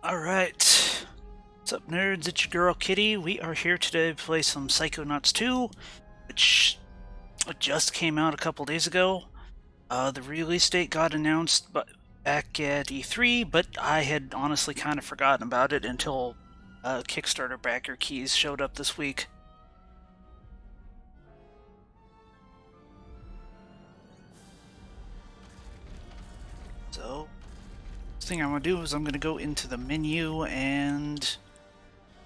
Alright. What's up, nerds? It's your girl, Kitty. We are here today to play some Psychonauts 2, which just came out a couple days ago. The release date got announced back at E3, but I had honestly kind of forgotten about it until Kickstarter backer keys showed up this week. So, the thing I'm going to do is I'm going to go into the menu and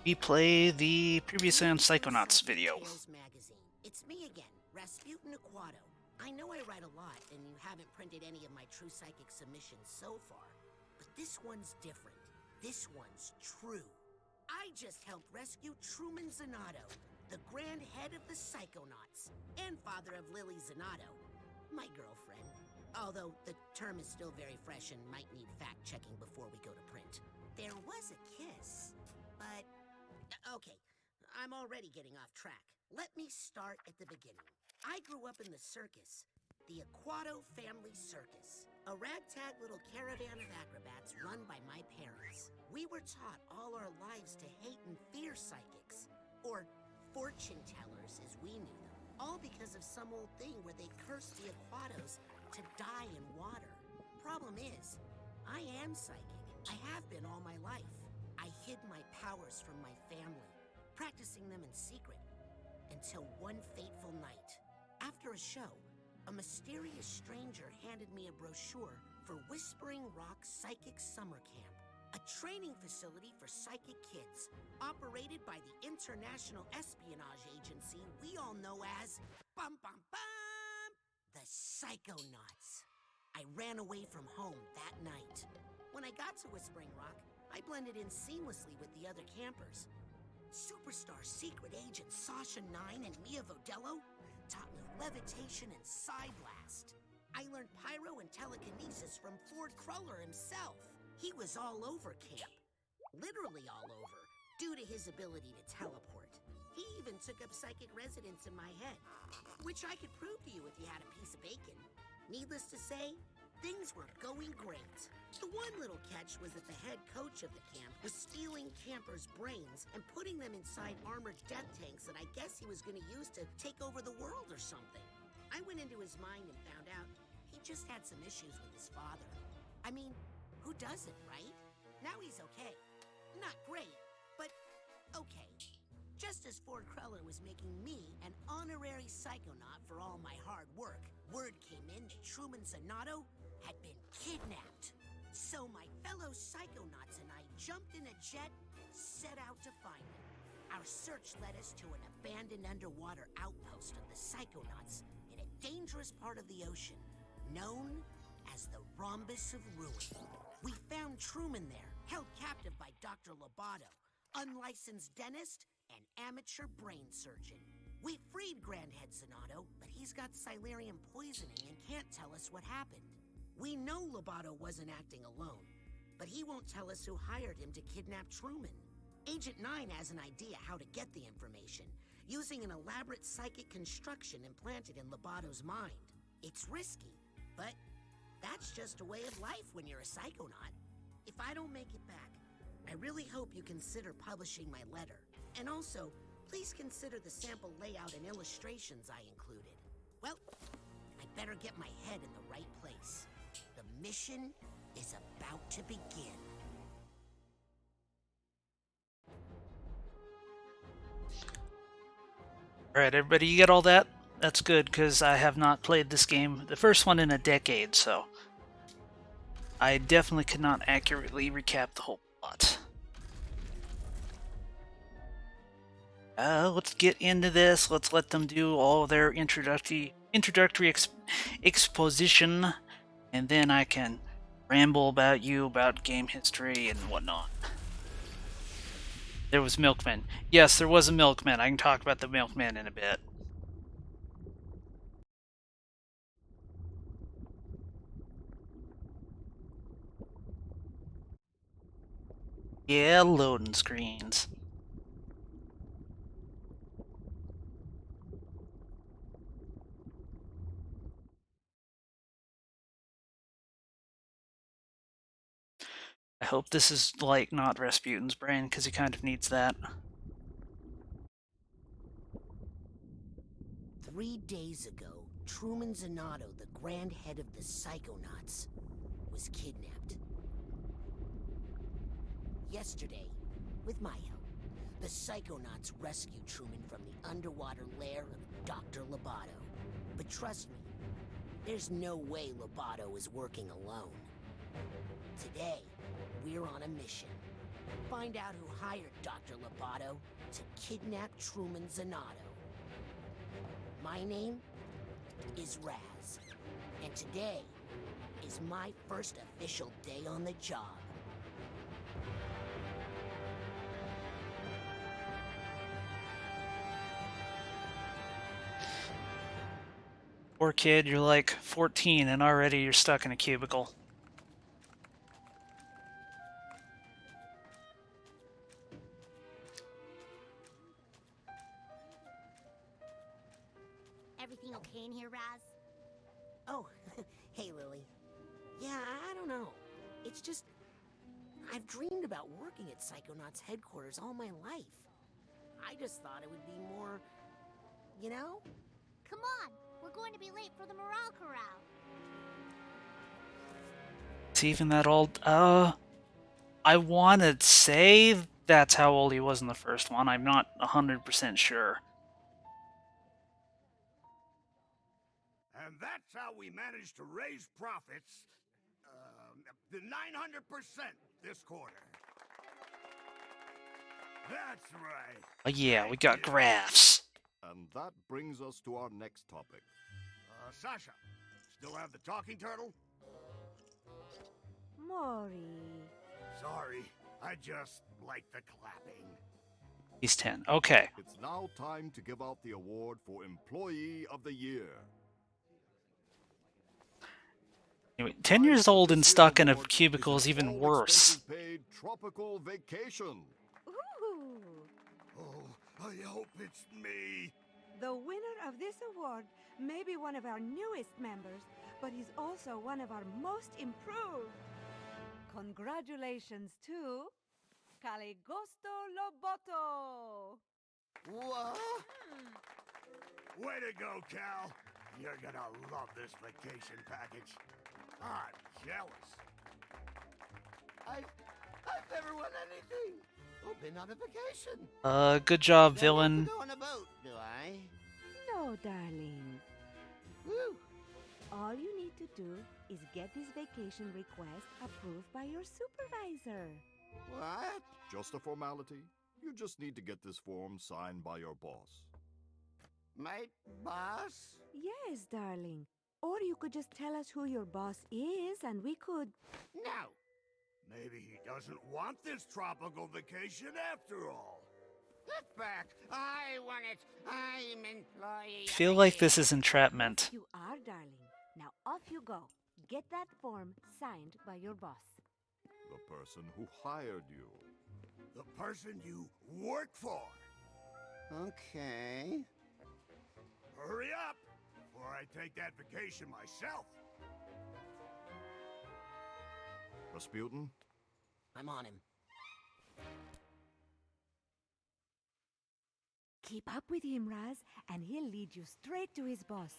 replay the previously on Psychonauts video. It's me again, Rasputin Aquato. I know I write a lot, and you haven't printed any of my True Psychic submissions so far, but this one's different. This one's true. I just helped rescue Truman Zanotto, the grand head of the Psychonauts, and father of Lily Zanotto, my girlfriend. Although the term is still very fresh and might need fact-checking before we go to print. There was a kiss, but... Okay, I'm already getting off track. Let me start at the beginning. I grew up in the circus, the Aquato Family Circus, a ragtag little caravan of acrobats run by my parents. We were taught all our lives to hate and fear psychics, or fortune tellers as we knew them, all because of some old thing where they cursed the Aquatos to die in water. Problem is, I am psychic. I have been all my life. I hid my powers from my family, practicing them in secret, until one fateful night. After a show, a mysterious stranger handed me a brochure for Whispering Rock Psychic Summer Camp, a training facility for psychic kids, operated by the international espionage agency we all know as bum bum bum, the Psychonauts. I ran away from home that night. When I got to Whispering Rock, I blended in seamlessly with the other campers. Superstar secret agent Sasha 9 and Mia Vodello taught me levitation and psi blast. I learned pyro and telekinesis from Ford Cruller himself. He was all over camp. Literally all over, due to his ability to teleport. He even took up psychic residence in my head, which I could prove to you if you had a piece of bacon. Needless to say, things were going great. The one little catch was that the head coach of the camp was stealing campers' brains and putting them inside armored death tanks that I guess he was going to use to take over the world or something. I went into his mind and found out he just had some issues with his father. I mean, who doesn't, right? Now he's okay. Not great, but okay. Just as Ford Cruller was making me an honorary psychonaut for all my hard work, word came in that Truman Zanotto had been kidnapped. So my fellow psychonauts and I jumped in a jet, set out to find him. Our search led us to an abandoned underwater outpost of the Psychonauts in a dangerous part of the ocean, known as the Rhombus of Ruin. We found Truman there, held captive by Dr. Lobato, unlicensed dentist and amateur brain surgeon. We freed Grandhead Zanotto, but he's got Silurium poisoning and can't tell us what happened. We know Lobato wasn't acting alone, but he won't tell us who hired him to kidnap Truman. Agent 9 has an idea how to get the information, using an elaborate psychic construction implanted in Lobato's mind. It's risky, but that's just a way of life when you're a psychonaut. If I don't make it back, I really hope you consider publishing my letter. And also, please consider the sample layout and illustrations I included. Well, I better get my head in the right place. The mission is about to begin. Alright, everybody, you get all that? That's good, because I have not played this game, the first one, in a decade, so I definitely could not accurately recap the whole plot. Let's get into this. Let's let them do all their introductory exposition, and then I can ramble about game history and whatnot. There was Milkman. Yes, there was a Milkman. I can talk about the Milkman in a bit. Yeah, loading screens. I hope this is, like, not Rasputin's brain, because he kind of needs that. 3 days ago, Truman Zanotto, the grand head of the Psychonauts, was kidnapped. Yesterday, with my help, the Psychonauts rescued Truman from the underwater lair of Dr. Loboto. But trust me, there's no way Loboto is working alone. Today, we're on a mission. Find out who hired Dr. Loboto to kidnap Truman Zanotto. My name is Raz, and today is my first official day on the job. Poor kid, you're like 14 and already you're stuck in a cubicle. Everything okay in here, Raz? Oh, hey, Lily. Yeah, I don't know. It's just, I've dreamed about working at Psychonauts headquarters all my life. I just thought it would be more, you know? Come on, we're going to be late for the morale corral. Is he even that old? I want to say that's how old he was in the first one. I'm not 100% sure. And that's how we managed to raise profits, the 900% this quarter. That's right. Oh yeah, we got graphs. And that brings us to our next topic. Sasha, still have the talking turtle? Maury. Sorry, I just like the clapping. He's 10. Okay. It's now time to give out the award for Employee of the Year. Anyway, 10 years old and stuck in a cubicle is even worse. Paid tropical vacation. Ooh! Oh, I hope it's me. The winner of this award may be one of our newest members, but he's also one of our most improved. Congratulations to Caligosto Loboto. What? Way to go, Cal. You're gonna love this vacation package. I'm jealous. I've never won anything. Oh, been on a vacation. Good job, villain. Go on a boat, do I? No, darling. Woo. All you need to do is get this vacation request approved by your supervisor. What? Just a formality. You just need to get this form signed by your boss. My boss? Yes, darling. Or you could just tell us who your boss is and we could... No. Maybe he doesn't want this tropical vacation after all. Get back. I want it. I'm employee. I feel like this is entrapment. You are, darling. Now off you go. Get that form signed by your boss. The person who hired you. The person you work for. Okay. Hurry up, before I take that vacation myself. Rasputin? I'm on him. Keep up with him, Raz, and he'll lead you straight to his boss.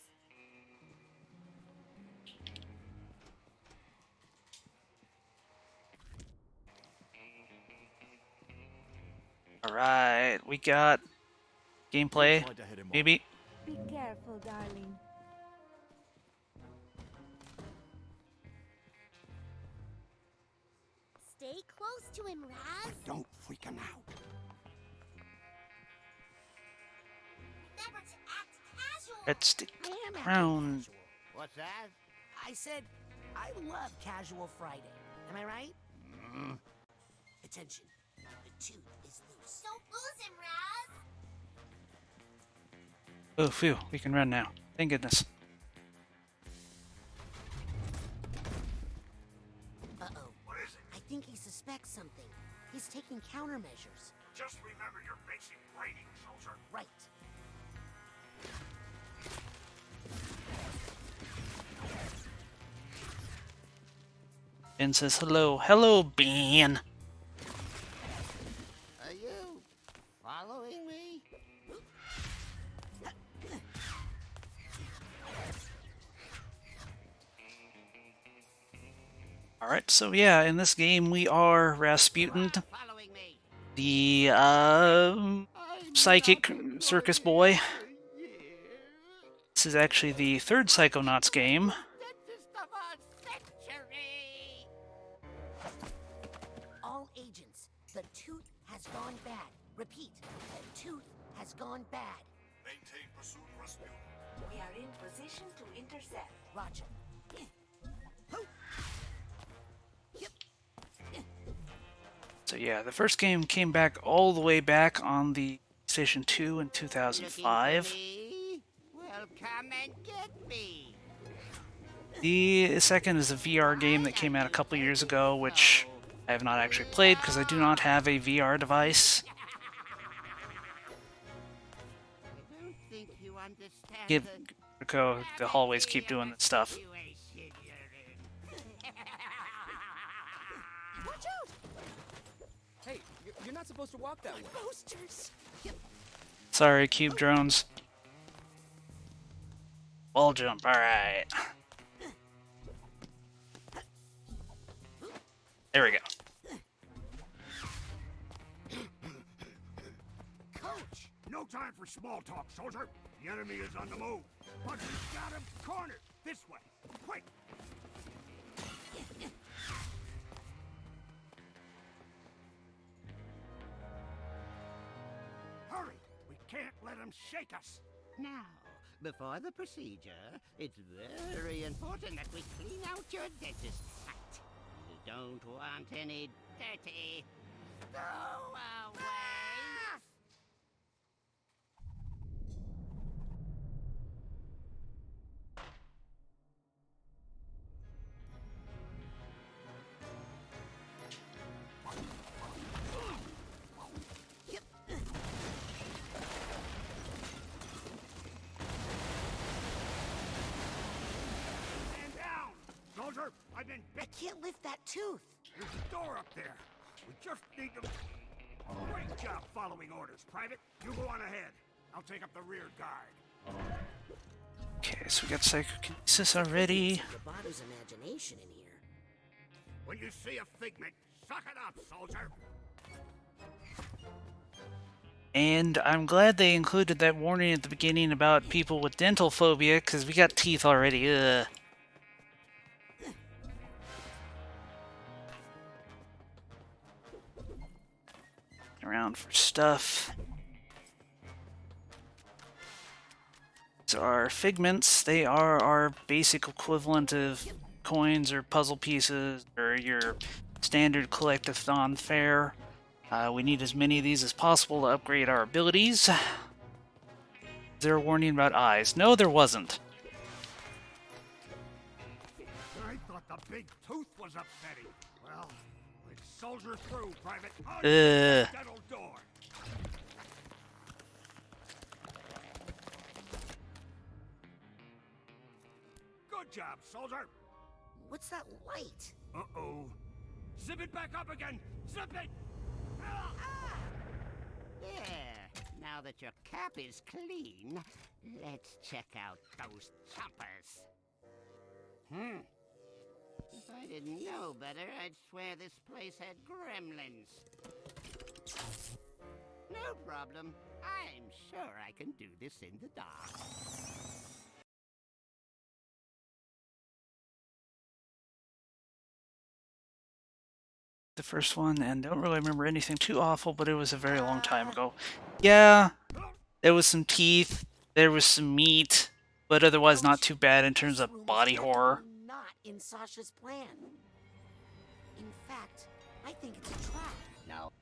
Alright, we got gameplay, maybe. Be careful, darling. Stay close to him, Raz. Don't freak him out. Remember to act casual. Let's stick I am acting around. casual. What's that? I said I love Casual Friday. Am I right? Attention. The tooth is loose. Don't lose him, Raz. Oh, phew, we can run now. Thank goodness. Uh-oh. What is it? I think he suspects something. He's taking countermeasures. Just remember your basic training, soldier. Right. Ben says hello. Hello, Ben. Are you following me? Alright, so yeah, in this game we are Rasputin, Following me. the psychic circus boy. This is actually the third Psychonauts game. Dentist of our century. All agents, the tooth has gone bad. Repeat, the tooth has gone bad. Maintain pursuit, Rasputin. We are in position to intercept. Roger. So yeah, the first game came back all the way back on the PlayStation 2 in 2005. Well, come and get me. The second is a VR game that came out a couple years ago, which I have not actually played because I do not have a VR device. I don't think you understand Give the hallways keep doing this stuff. situation you're in. Watch out! Hey, you're not supposed to walk that way. Posters. Sorry, cube drones. Wall jump, alright. There we go. Coach! No time for small talk, soldier. The enemy is on the move. But we've got him cornered. This way. Quick! Hurry! We can't let him shake us. Now, before the procedure, it's very important that we clean out your dentist site. You don't want any dirty throwaways. Stand down! Soldier, I've been I bit. can't lift that tooth. There's a door up there. We just need to... Great job following orders, Private. You go on ahead. I'll take up the rear guard. Okay, so we got psychokinesis already. Roboto's imagination in here. When you see a figment, suck it up, soldier. And I'm glad they included that warning at the beginning about people with dental phobia, because we got teeth already. Ugh. Around for stuff. So our figments, they are our basic equivalent of coins or puzzle pieces or your standard collectathon fare. We need as many of these as possible to upgrade our abilities. Is there a warning about eyes? No, there wasn't. I thought the big tooth was upsetting. Well, let's soldier through, Private. On Ugh. the dental door. Good job, soldier. What's that light? Uh-oh. Zip it back up again. Zip it. Ah! There. Now that your cap is clean, let's check out those choppers. If I didn't know better, I'd swear this place had gremlins. No problem. I'm sure I can do this in the dark. The first one, and don't really remember anything too awful, but it was a very long time ago. Yeah, there was some teeth, there was some meat, but otherwise not too bad in terms This room of was body horror. definitely not in Sasha's plan. In fact, I think it's a trap. No.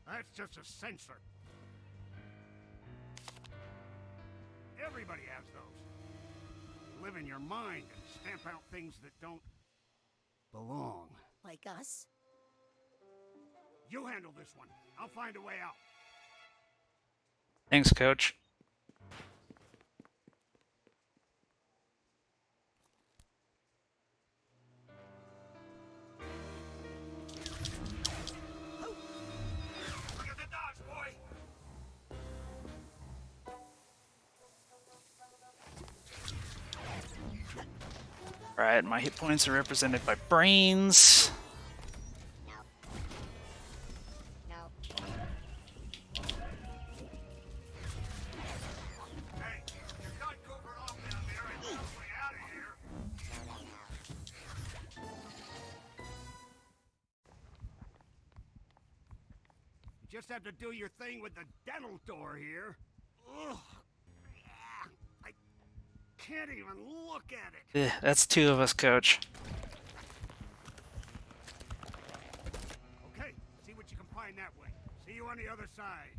That's just a sensor. Everybody has those. Live in your mind and stamp out things that don't belong. Like us? You handle this one. I'll find a way out. Thanks, Coach. Right, my hit points are represented by brains. Hey, you got covered off down there and on the way out of here. You just have to do your thing with the dental door here. Ugh. I can't even look at it. That's two of us, Coach. Okay, see what you can find that way. See you on the other side.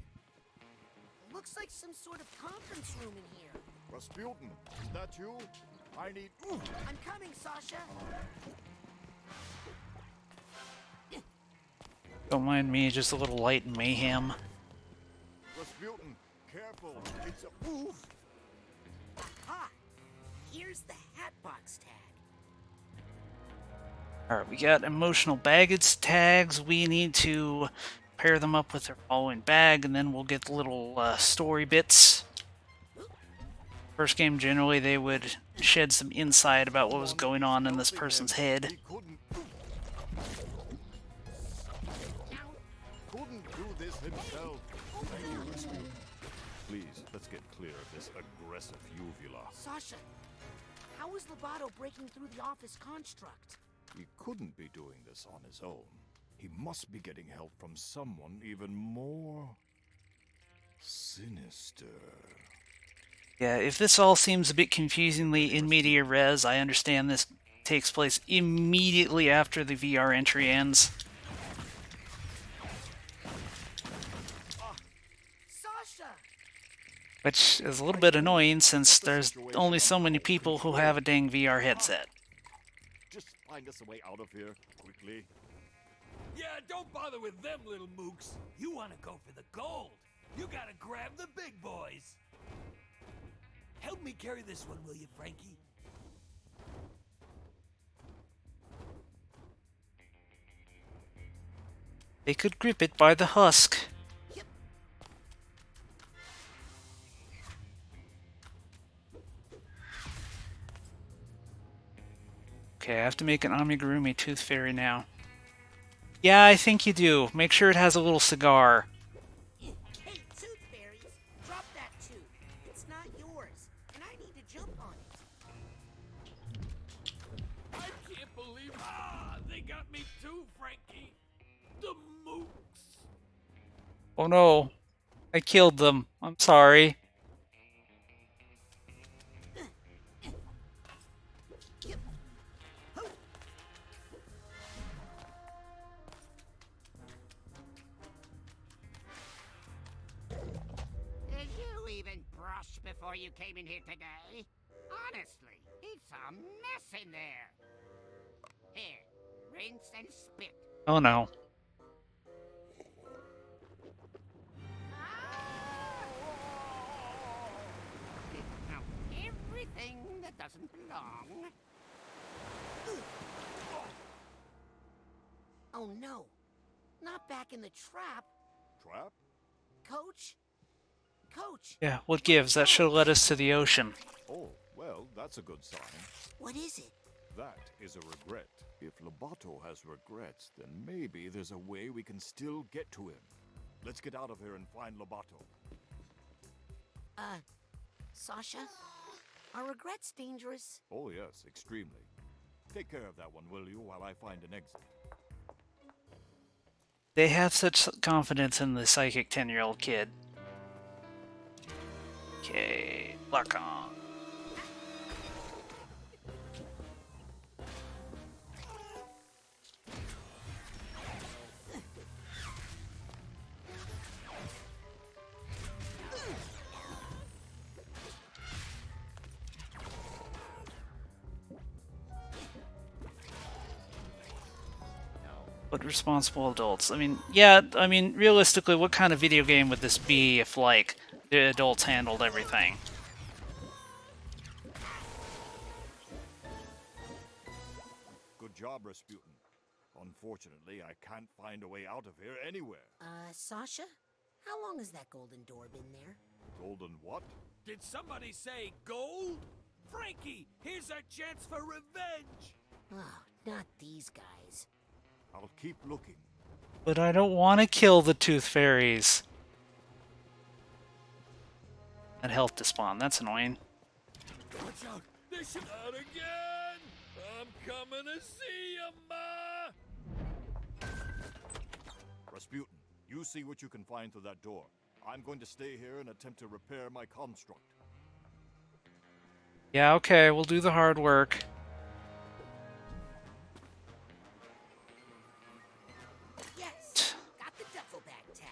Looks like some sort of conference room in here. Rasputin, is that you? I need. I'm coming, Sasha. Don't mind me, just a little light and mayhem. Rasputin, careful. It's a. Oof! Aha! Here's the Hatbox tag. Alright, we got emotional baggage tags. We need to pair them up with our following bag, and then we'll get the little story bits. First game, generally, they would shed some insight about what was going on in this person's head. He couldn't do this himself. Thank you, Rasputin. Please, let's get clear of this aggressive uvula. Sasha, how is Lobato breaking through the office construct? He couldn't be doing this on his own. He must be getting help from someone even more sinister. Yeah, if this all seems a bit confusingly in media res, I understand this takes place immediately after the VR entry ends. Sasha! Which is a little bit annoying since there's only so many people who have a dang VR headset. Just find us a way out of here, quickly. Yeah, don't bother with them little mooks. You want to go for the gold. You gotta grab the big boys. Help me carry this one, will you, Frankie? They could grip it by the husk. Yep. Okay, I have to make an amigurumi tooth fairy now. Yeah, I think you do. Make sure it has a little cigar. Hey, Tooth Fairies, drop that tooth. It's not yours, and I need to jump on it. I can't believe... they got me too, Frankie. The mooks. Oh no, I killed them. I'm sorry. Did you even brush before you came in here today? Honestly, it's a mess in there. Here, rinse and spit. Oh no. Now, everything that doesn't belong. Oh no, not back in the trap. Trap? Coach? Coach, Yeah, what gives? That should have led us to the ocean. Oh, well, that's a good sign. what is it? That is a regret. If Lobato has regrets, then maybe there's a way we can still get to him. Let's get out of here and find Lobato. Sasha? Are regrets dangerous? Oh yes, extremely. Take care of that one, will you, while I find an exit. They have such confidence in the psychic 10-year-old kid. Okay, lock on. But responsible adults. I mean, yeah, I mean, realistically, what kind of video game would this be if, like, the adults handled everything? Good job, Rasputin. Unfortunately, I can't find a way out of here anywhere. Sasha? How long has that golden door been there? Golden what? Did somebody say gold? Frankie, here's our chance for revenge! Oh, not these guys. I'll keep looking. But I don't want to kill the tooth fairies. That health despawn, that's annoying. Watch out! They should out again! I'm coming to see you, Ma! Rasputin, you see what you can find through that door. I'm going to stay here and attempt to repair my construct. Yeah, okay, we'll do the hard work. Yes! Got the duffel bag tag.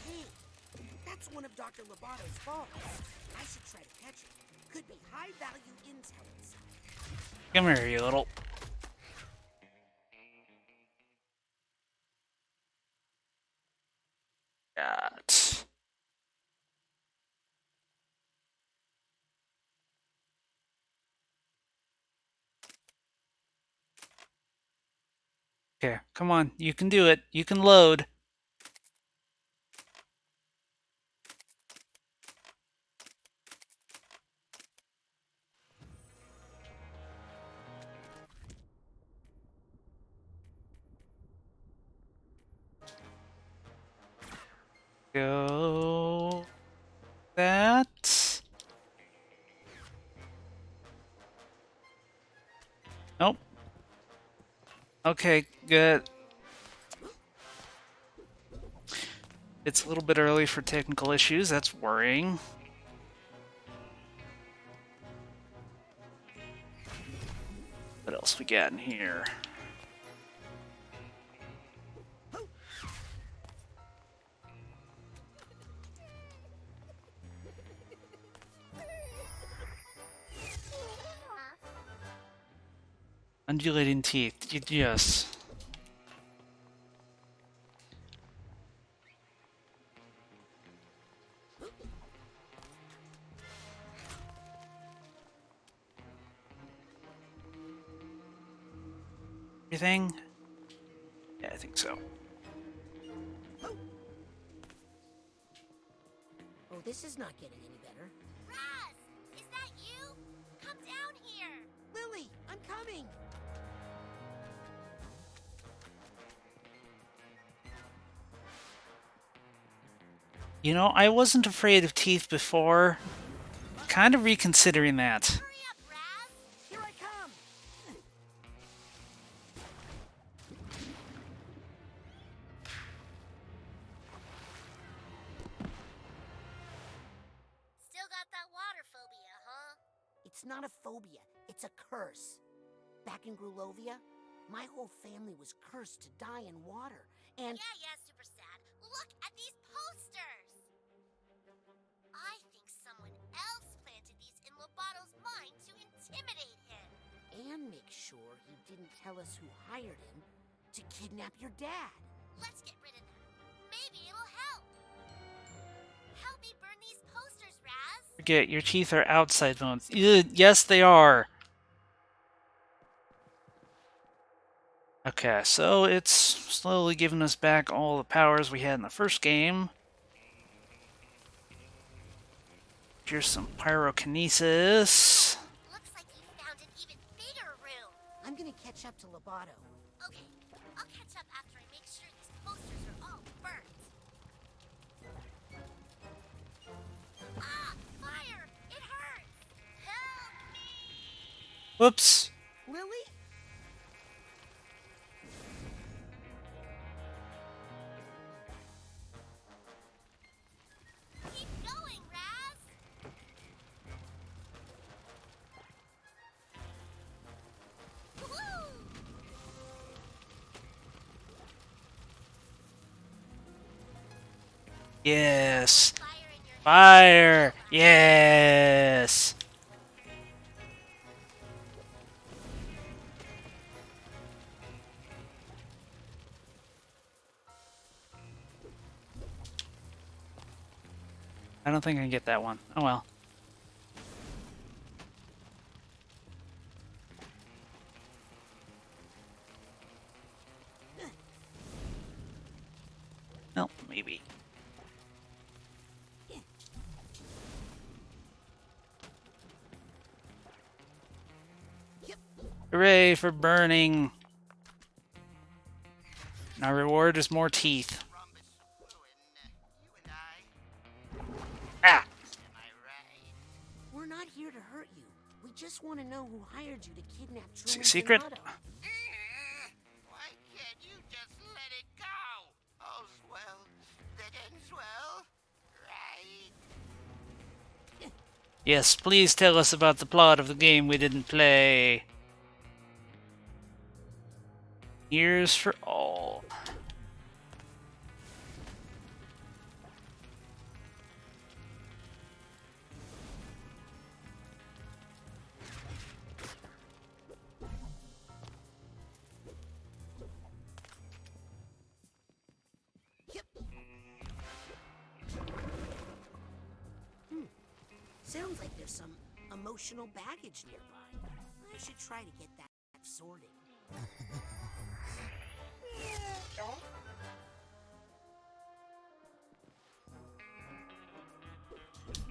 Hey, that's one of Dr. Lobato's balls. I should try to catch it. Could be high-value intel inside. Come here, you little... Got... Okay, come on, you can do it. You can load. Go... That... Nope. Okay, good. It's a little bit early for technical issues, that's worrying. What else we got in here? Undulating teeth, yes. Everything? Yeah, I think so. Oh, this is not getting any better. Raz! Is that you? Come down here! Lily, I'm coming! You know, I wasn't afraid of teeth before. Kind of reconsidering that. Hurry up, Raz! Here I come! Still got that water phobia, huh? It's not a phobia, it's a curse. Back in Grulovia, my whole family was cursed to die in water, and... Yeah, super sad. Look at these posters! I think someone else planted these in Lobato's mind to intimidate him. And make sure he didn't tell us who hired him to kidnap your dad. Let's get rid of them. Maybe it'll help. Help me burn these posters, Raz. Forget, your teeth are outside bones. Ugh, yes, they are. Okay, so it's slowly giving us back all the powers we had in the first game. Here's some pyrokinesis. Looks like you found an even bigger room. I'm gonna catch up to Lobato. Okay, I'll catch up after I make sure these posters are all burnt. Ah, fire! It hurts! Help me! Whoops. Lily? Keep going, Raz! Woo! Yes. Fire in your Fire. Yes. don't think I can get that one. Oh well. No, maybe. Hooray for burning! Our reward is more teeth. Ah! We're not here to hurt you. We just want to know who hired you to kidnap Truman's Secret? Otto. Why can't you just let it go? All's well that ends well, right? Yes, please tell us about the plot of the game we didn't play. Ears for all. Sounds like there's some emotional baggage nearby. I should try to get that sorted.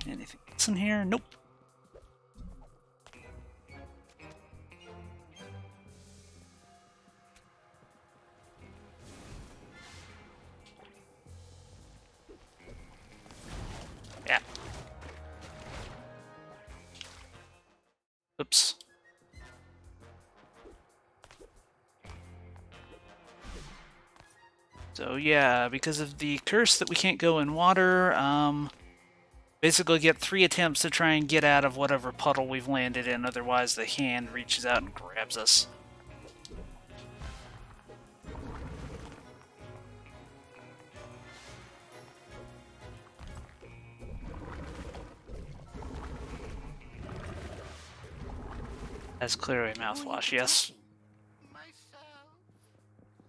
Anything else in here? Nope. Yeah. Oops. So yeah, because of the curse that we can't go in water, basically get 3 attempts to try and get out of whatever puddle we've landed in, otherwise the hand reaches out and grabs us. That's clearly a mouthwash, yes.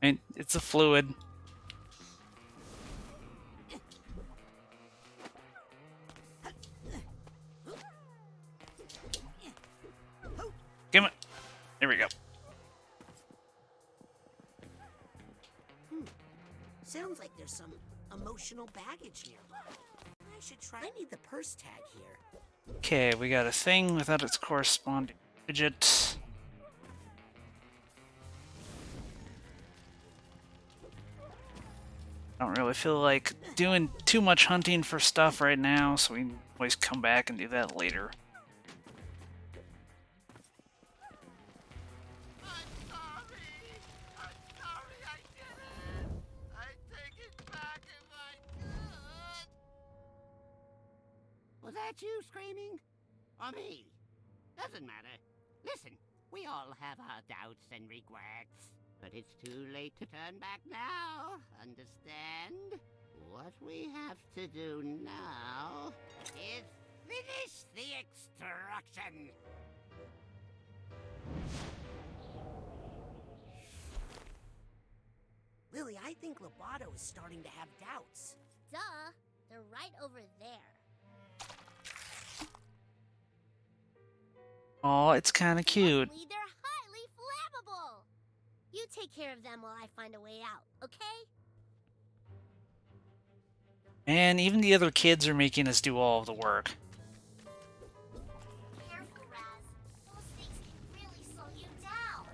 I mean, it's a fluid. Give it. There we go. Sounds like there's some emotional baggage nearby. I should try. I need the purse tag here. Okay, we got a thing without its corresponding digit. I don't really feel like doing too much hunting for stuff right now, so we can always come back and do that later. Was that you screaming? Or me? Doesn't matter. Listen, we all have our doubts and regrets. But it's too late to turn back now. Understand? What we have to do now is finish the extraction. Lily, I think Lobato is starting to have doubts. Duh, they're right over there. Oh, it's kind of cute. Luckily, they're highly flammable. You take care of them while I find a way out, okay? And even the other kids are making us do all of the work. Careful, Raz. Those things can really slow you down.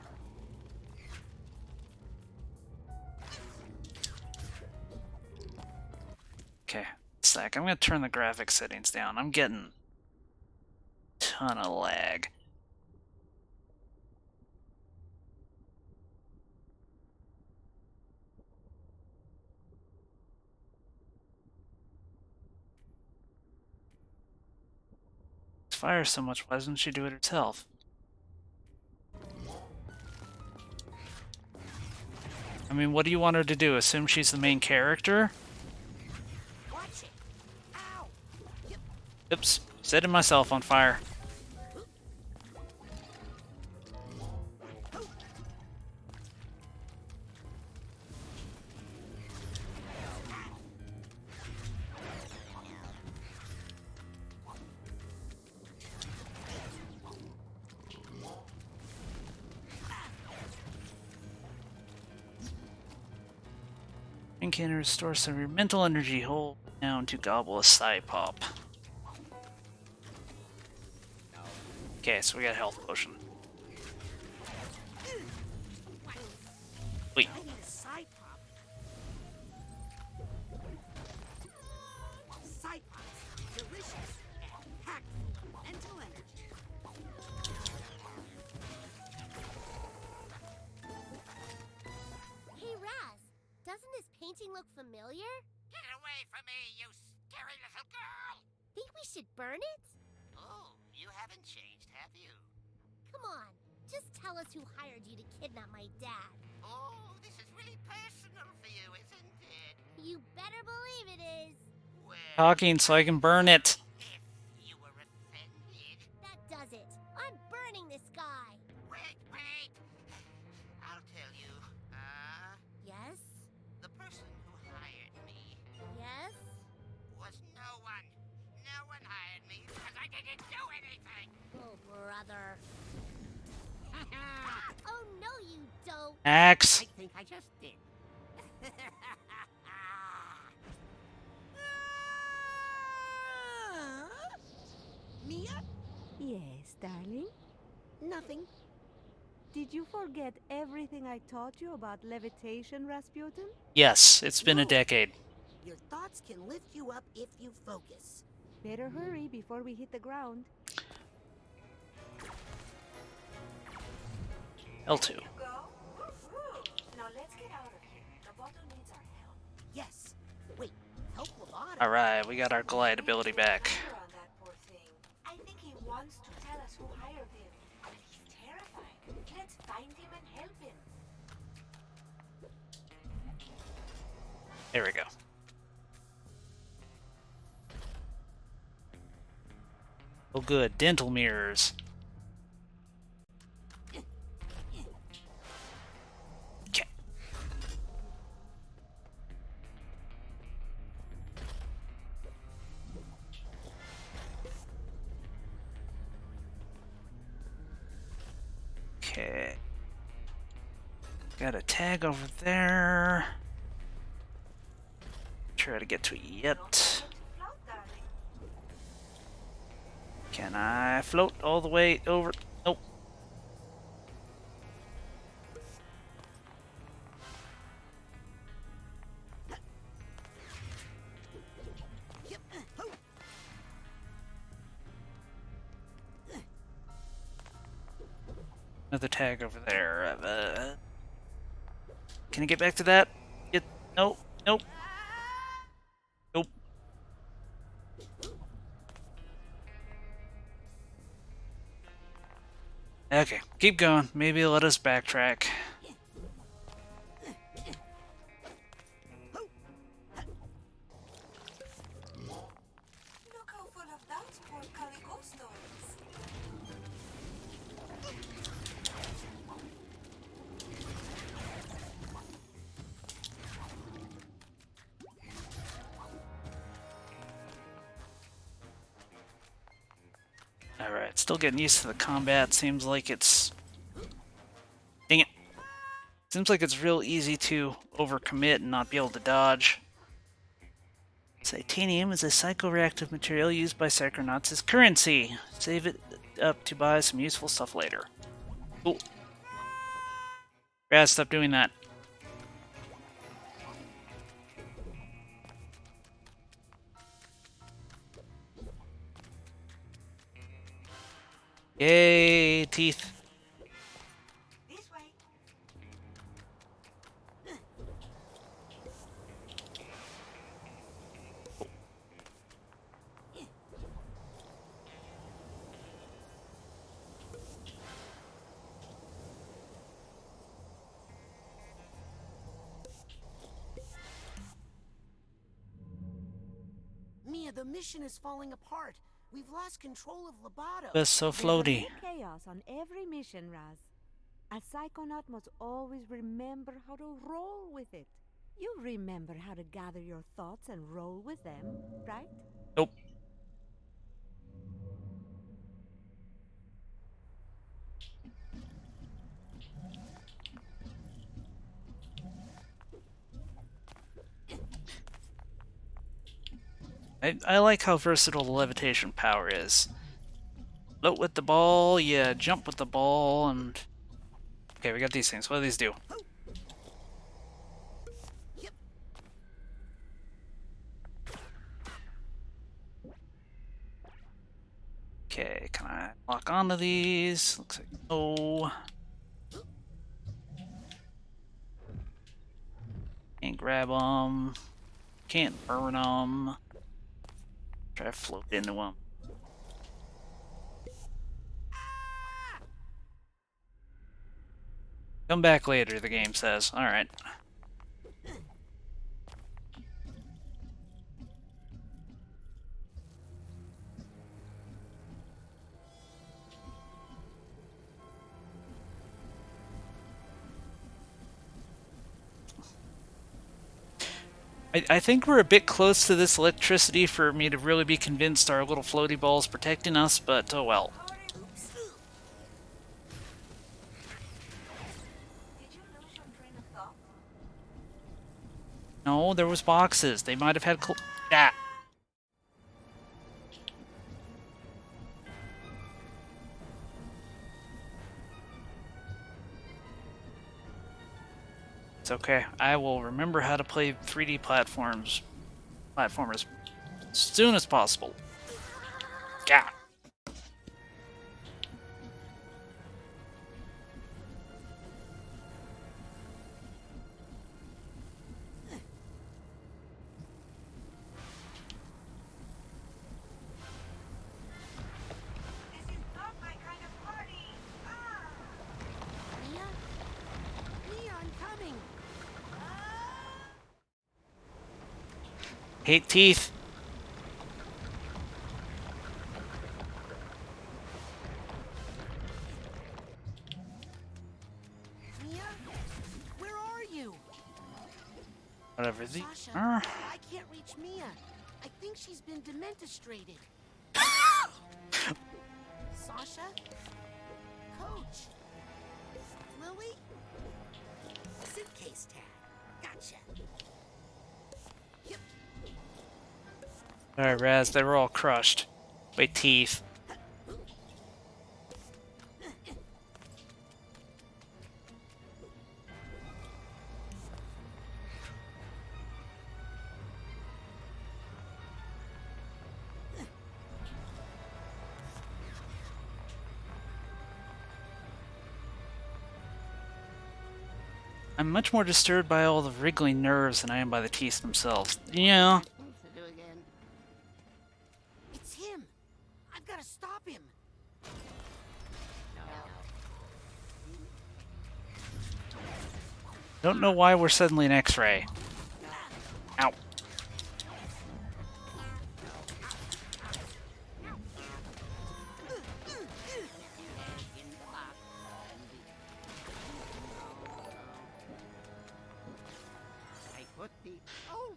Okay, sec. I'm gonna turn the graphic settings down. I'm getting a ton of lag. Fire so much, why doesn't she do it herself? I mean, what do you want her to do? Assume she's the main character? Watch it. Ow! Oops, setting myself on fire. Can restore some of your mental energy. Hold down to gobble a side pop. Okay, so we got a health potion. Wait. I need a side pop. Side pops. Delicious. And packed full of mental energy. Hey, Raz, doesn't this painting look familiar? Get away from me, you scary little girl! Think we should burn it? Oh, you haven't changed, have you? Come on, just tell us who hired you to kidnap my dad. Oh, this is really personal for you, isn't it? You better believe it is. Well, Talking so I can burn it. if you were offended... That does it. I'm burning this guy. Wait! I'll tell you. Yes? The person who hired me Yes? was no one. No one hired me because I didn't do anything. Oh, brother. Oh, no, you don't. Axe. I think I just did. Mia? Yes, darling? Nothing. Did you forget everything I taught you about levitation, Rasputin? Yes, it's been a decade. Your thoughts can lift you up if you focus. Better hurry before we hit the ground. L2. Go. Now let's get out of here. The bottle needs our help. Yes. Wait, help Lovato. Alright, we got our glide ability back. On that poor thing. I think he wants to tell us who hired him. But he's terrified. Let's find him and help him. There we go. Oh good, dental mirrors. Okay. Okay. Got a tag over there. Try to get to it yet. Can I float all the way over? Nope. Another tag over there. Can I get back to that? Nope. Nope. Nope. Okay, keep going. Maybe let us backtrack. Look how full of doubts poor Caligosto is. Alright, still getting used to the combat. Seems like it's... Dang it. Seems like it's real easy to overcommit and not be able to dodge. Titanium is a psychoreactive material used by Psychonauts as currency. Save it up to buy some useful stuff later. Cool. Raz, stop doing that. Yay, teeth. This way. Mia, the mission is falling apart. We've lost control of Lovato. That's so floaty. There's chaos on every mission, Raz. A psychonaut must always remember how to roll with it. You remember how to gather your thoughts and roll with them, right? Nope. I like how versatile the levitation power is. Float with the ball, yeah, jump with the ball, and... Okay, we got these things. What do these do? Okay, can I lock onto these? Looks like no. Can't grab them. Can't burn them. Try to float into them. Come back later, the game says. Alright. I think we're a bit close to this electricity for me to really be convinced our little floaty ball's protecting us, but oh well. No, there was boxes. They might have had that. It's okay. I will remember how to play 3D platformers as soon as possible. Yeah. Hate teeth. Mia? Where are you? Whatever the. Sasha, I can't reach Mia. I think she's been dementostrated. Sasha? Coach? Lily? Suitcase tag. Gotcha. Yep. Alright, Raz, they were all crushed by teeth. I'm much more disturbed by all the wriggling nerves than I am by the teeth themselves. Yeah. It's him. I've got to stop him. Don't know why we're suddenly an X-ray. Ow.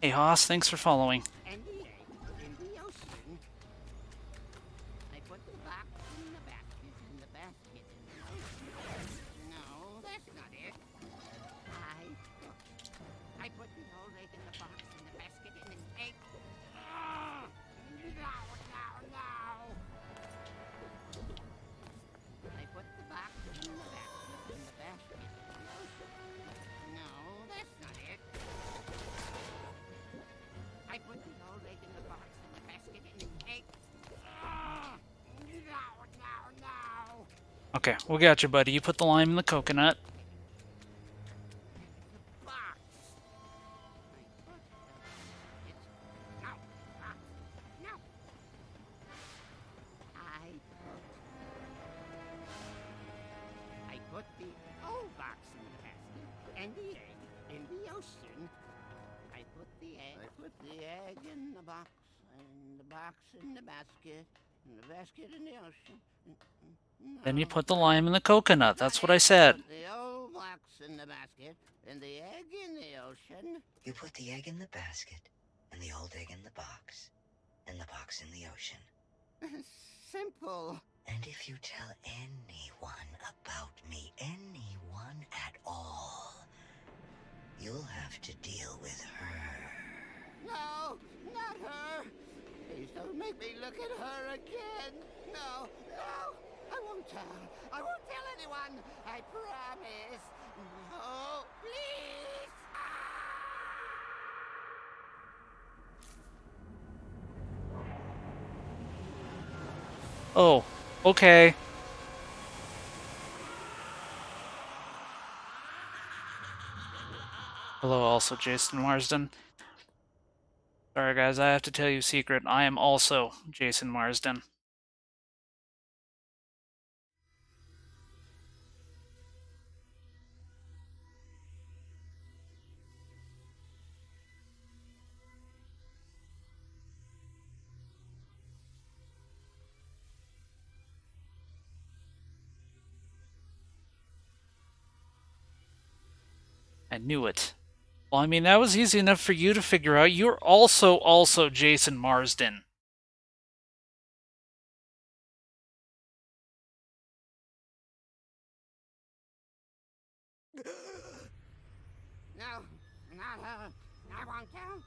Hey Haas, thanks for following. And the egg in the ocean. I put the box in the basket and the basket in the ocean. No, that's not it. I put the old egg in the box and the basket in the egg. No. I put the box in the basket and the basket in the ocean. No, that's not it. I put the old egg in the box and the basket in the egg. No. Okay, we got you, buddy. You put the lime in the coconut. Box. No. I put the old box in the basket and the egg in the ocean. I put the egg in the box and the box in the basket and the basket in the ocean. Then you put the lime in the coconut. That's what I said. The old box in the basket and the egg in the ocean. You put the egg in the basket, and the old egg in the box, and the box in the ocean. Simple. And if you tell anyone about me, anyone at all, you'll have to deal with her. No, not her. Please don't make me look at her again. No, no, I won't tell. I won't tell anyone. I promise. No, please. Oh, okay. Hello, also Jason Marsden. Sorry guys, I have to tell you a secret. I am also Jason Marsden. I knew it. Well, I mean, that was easy enough for you to figure out. You're also Jason Marsden. No, not her. I won't tell.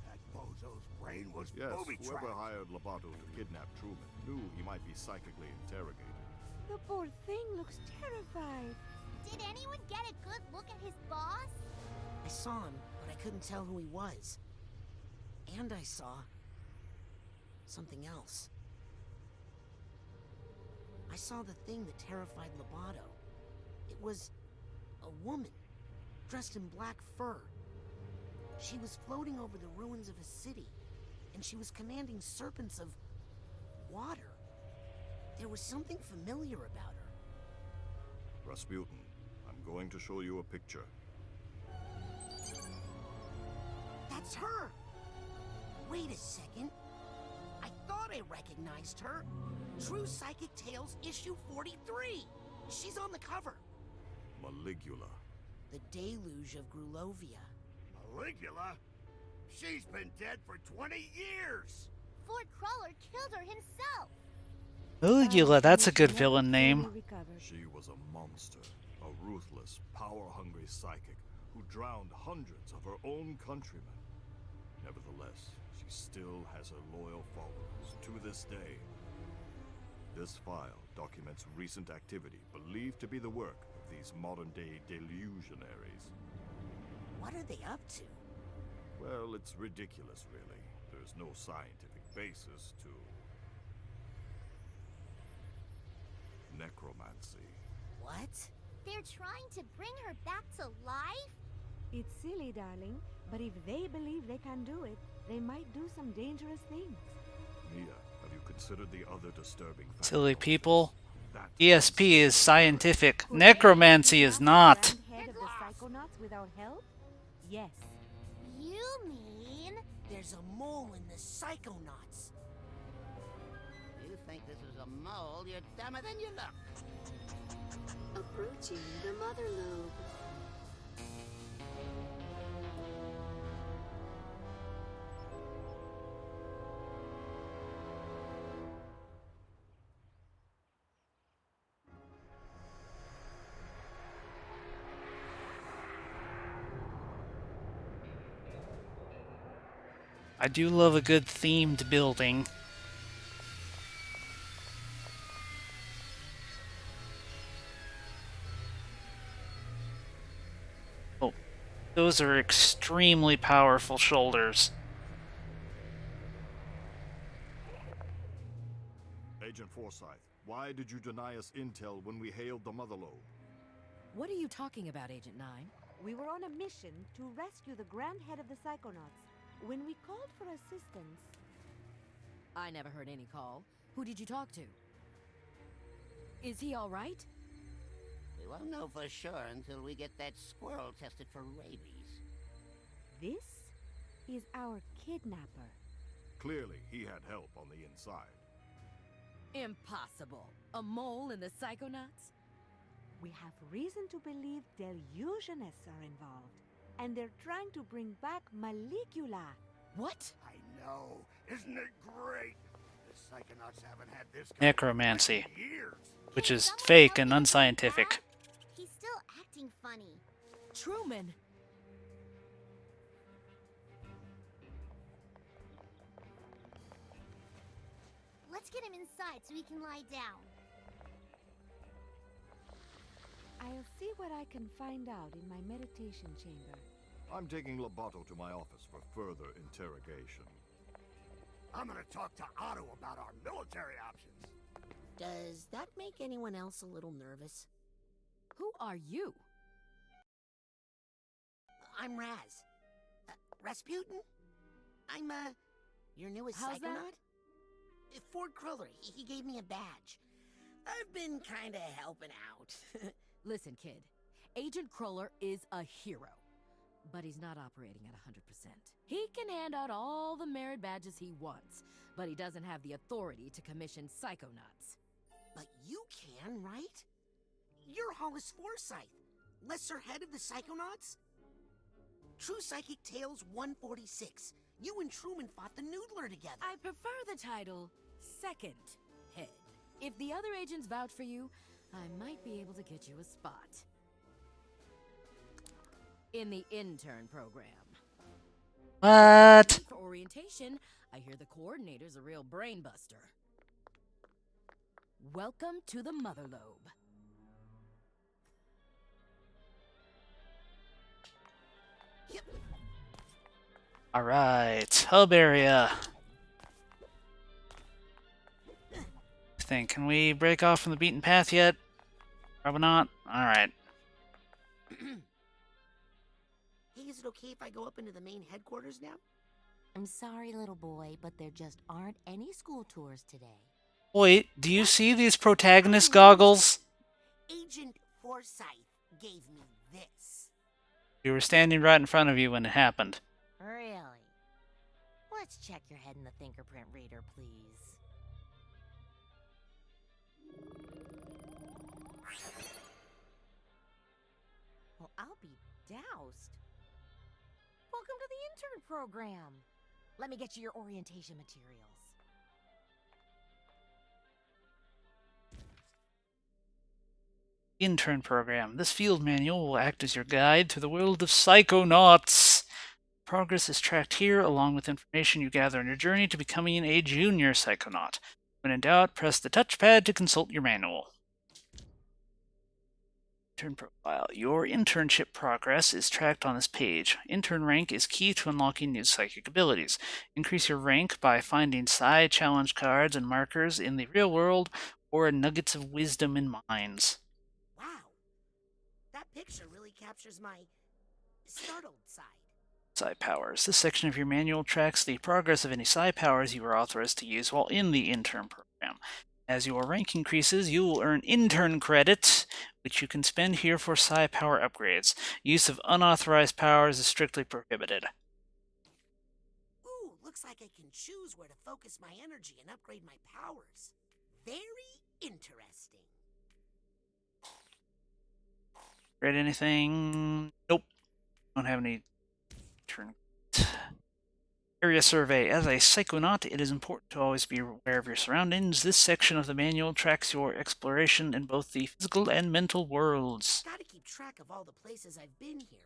That bozo's brain was Yes, booby-trapped. whoever hired Lobato to kidnap Truman knew he might be psychically interrogated. The poor thing looks terrified. Did anyone get a good look at his boss? I saw him, but I couldn't tell who he was. And I saw something else. I saw the thing that terrified Lobato. It was a woman, dressed in black fur. She was floating over the ruins of a city, and she was commanding serpents of water. There was something familiar about her. Rasputin, I'm going to show you a picture. That's her! Wait a second. I thought I recognized her. True Psychic Tales issue 43. She's on the cover. Maligula. The Deluge of Grulovia. Maligula? She's been dead for 20 years! Ford Crawler killed her himself. Maligula, that's a good villain name. She was a monster, a ruthless, power-hungry psychic who drowned hundreds of her own countrymen. Nevertheless, she still has her loyal followers to this day. This file documents recent activity believed to be the work of these modern-day delusionaries. What are they up to? Well, it's ridiculous, really. There's no scientific basis to necromancy. What? They're trying to bring her back to life? It's silly, darling, but if they believe they can do it, they might do some dangerous things. Mia, have you considered the other disturbing factors? Silly people. That ESP is scientific. Necromancy is not. Head of the Psychonauts without help? Yes. You mean... There's a mole in the Psychonauts. You think this is a mole? You're dumber than you look. Approaching the mother lobe. I do love a good themed building. Oh, those are extremely powerful shoulders. Agent Forsyth, why did you deny us intel when we hailed the Mother Lobe? What are you talking about, Agent 9? We were on a mission to rescue the Grand Head of the Psychonauts. When we called for assistance... I never heard any call. Who did you talk to? Is he all right? We won't know for sure until we get that squirrel tested for rabies. This is our kidnapper. Clearly, he had help on the inside. Impossible. A mole in the Psychonauts? We have reason to believe delusionists are involved. and they're trying to bring back Malicula. What? I know. Isn't it great? The Psychonauts haven't had this kind of Necromancy, in years. which Can is someone fake help and me bring unscientific. back? He's still acting funny. Truman! Let's get him inside so he can lie down. I'll see what I can find out in my meditation chamber. I'm taking Lobato to my office for further interrogation. I'm gonna talk to Otto about our military options. Does that make anyone else a little nervous? Who are you? I'm Raz. Rasputin? I'm, your newest How's that? Psychonaut? Ford Cruller, he gave me a badge. I've been kinda helping out. Listen, kid. Agent Cruller is a hero. But he's not operating at 100%. He can hand out all the merit badges he wants, but he doesn't have the authority to commission Psychonauts. But you can, right? You're Hollis Forsyth, lesser head of the Psychonauts? True Psychic Tales 146. You and Truman fought the Noodler together. I prefer the title Second Head. If the other agents vouch for you, I might be able to get you a spot. In the intern program. What? For orientation, I hear the coordinator's a real brain buster. Welcome to the Mother Lobe. Yep. Alright, hub area. Can we break off from the beaten path yet? Probably not. Alright. Hey, is it okay if I go up into the main headquarters now? I'm sorry, little boy, but there just aren't any school tours today. Wait, do you see these protagonist goggles? Agent Forsyth gave me this. We were standing right in front of you when it happened. Really? Let's check your head in the fingerprint reader, please. Well, I'll be doused. Welcome to the intern program. Let me get you your orientation materials. Intern program. This field manual will act as your guide to the world of Psychonauts. Progress is tracked here, along with information you gather on your journey to becoming a junior Psychonaut. When in doubt, press the touchpad to consult your manual. Intern profile. Your internship progress is tracked on this page. Intern rank is key to unlocking new psychic abilities. Increase your rank by finding Psi challenge cards and markers in the real world or nuggets of wisdom in mines. Wow. That picture really captures my startled side. Psi powers. This section of your manual tracks the progress of any Psi powers you are authorized to use while in the intern program. As your rank increases, you will earn intern credits, which you can spend here for Psi power upgrades. Use of unauthorized powers is strictly prohibited. Ooh, looks like I can choose where to focus my energy and upgrade my powers. Very interesting. Read anything? Nope. Don't have any turn. Area survey. As a Psychonaut, it is important to always be aware of your surroundings. This section of the manual tracks your exploration in both the physical and mental worlds. Gotta keep track of all the places I've been here.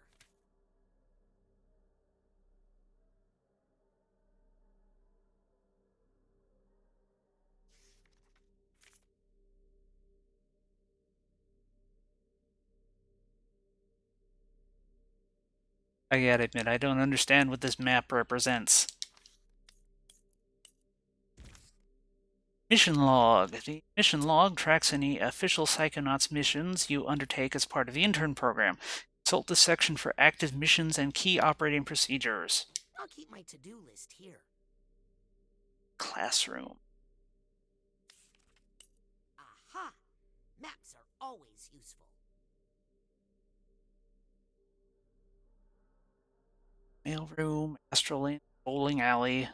I gotta admit, I don't understand what this map represents. Mission log. The mission log tracks any official Psychonauts missions you undertake as part of the intern program. Consult this section for active missions and key operating procedures. I'll keep my to-do list here. Classroom. Aha! Maps are always useful. Mailroom, Astral Inn, Bowling Alley,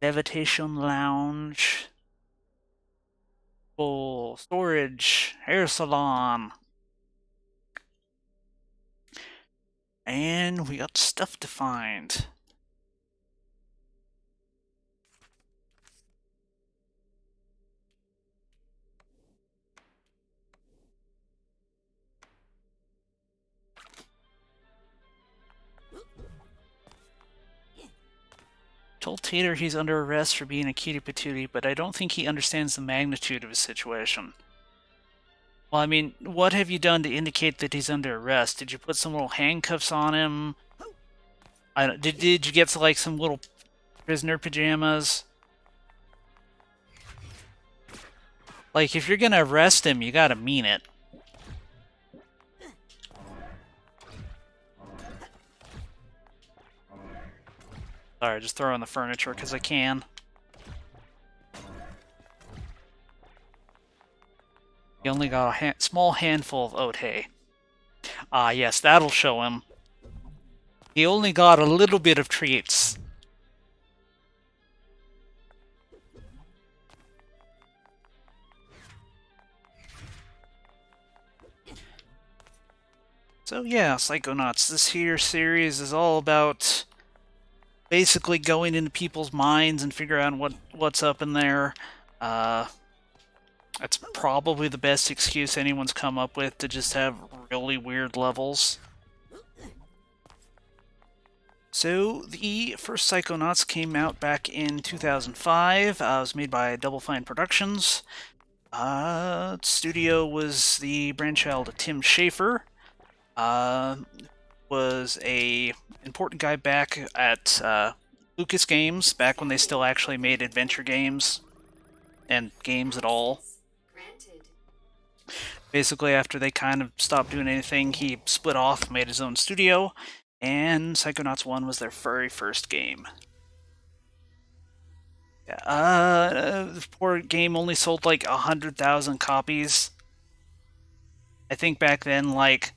Levitation Lounge, storage, hair salon. And we got stuff to find. Told Tater he's under arrest for being a cutie patootie, but I don't think he understands the magnitude of his situation. Well, I mean, what have you done to indicate that he's under arrest? Did you put some little handcuffs on him? Did you get to, like, some little prisoner pajamas? Like, if you're gonna arrest him, you gotta mean it. Sorry, just throwing the furniture because I can. He only got a small handful of oat hay. Ah, yes, that'll show him. He only got a little bit of treats. So yeah, Psychonauts, this here series is all about basically going into people's minds and figure out what's up in there. That's probably the best excuse anyone's come up with to just have really weird levels. So, the first Psychonauts came out back in 2005. It was made by Double Fine Productions. Studio was the brainchild of Tim Schafer. Was a important guy back at Lucas Games, back when they still actually made adventure games and games at all. Basically, after they kind of stopped doing anything, he split off, made his own studio, and Psychonauts 1 was their very first game. Yeah, the poor game only sold like 100,000 copies. I think back then, like,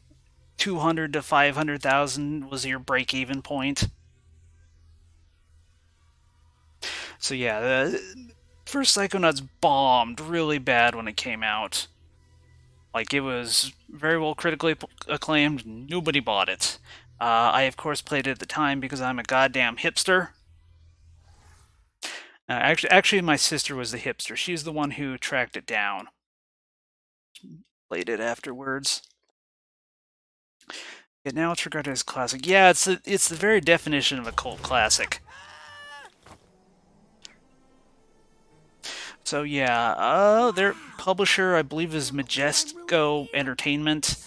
200 to 500,000 was your break-even point. So yeah, the first Psychonauts bombed really bad when it came out. Like, it was very well critically acclaimed, nobody bought it. I, of course, played it at the time because I'm a goddamn hipster. Actually, my sister was the hipster. She's the one who tracked it down. Played it afterwards. Yet now it's regarded as a classic. Yeah, it's the very definition of a cult classic. So yeah, their publisher, I believe, is Majesco Entertainment.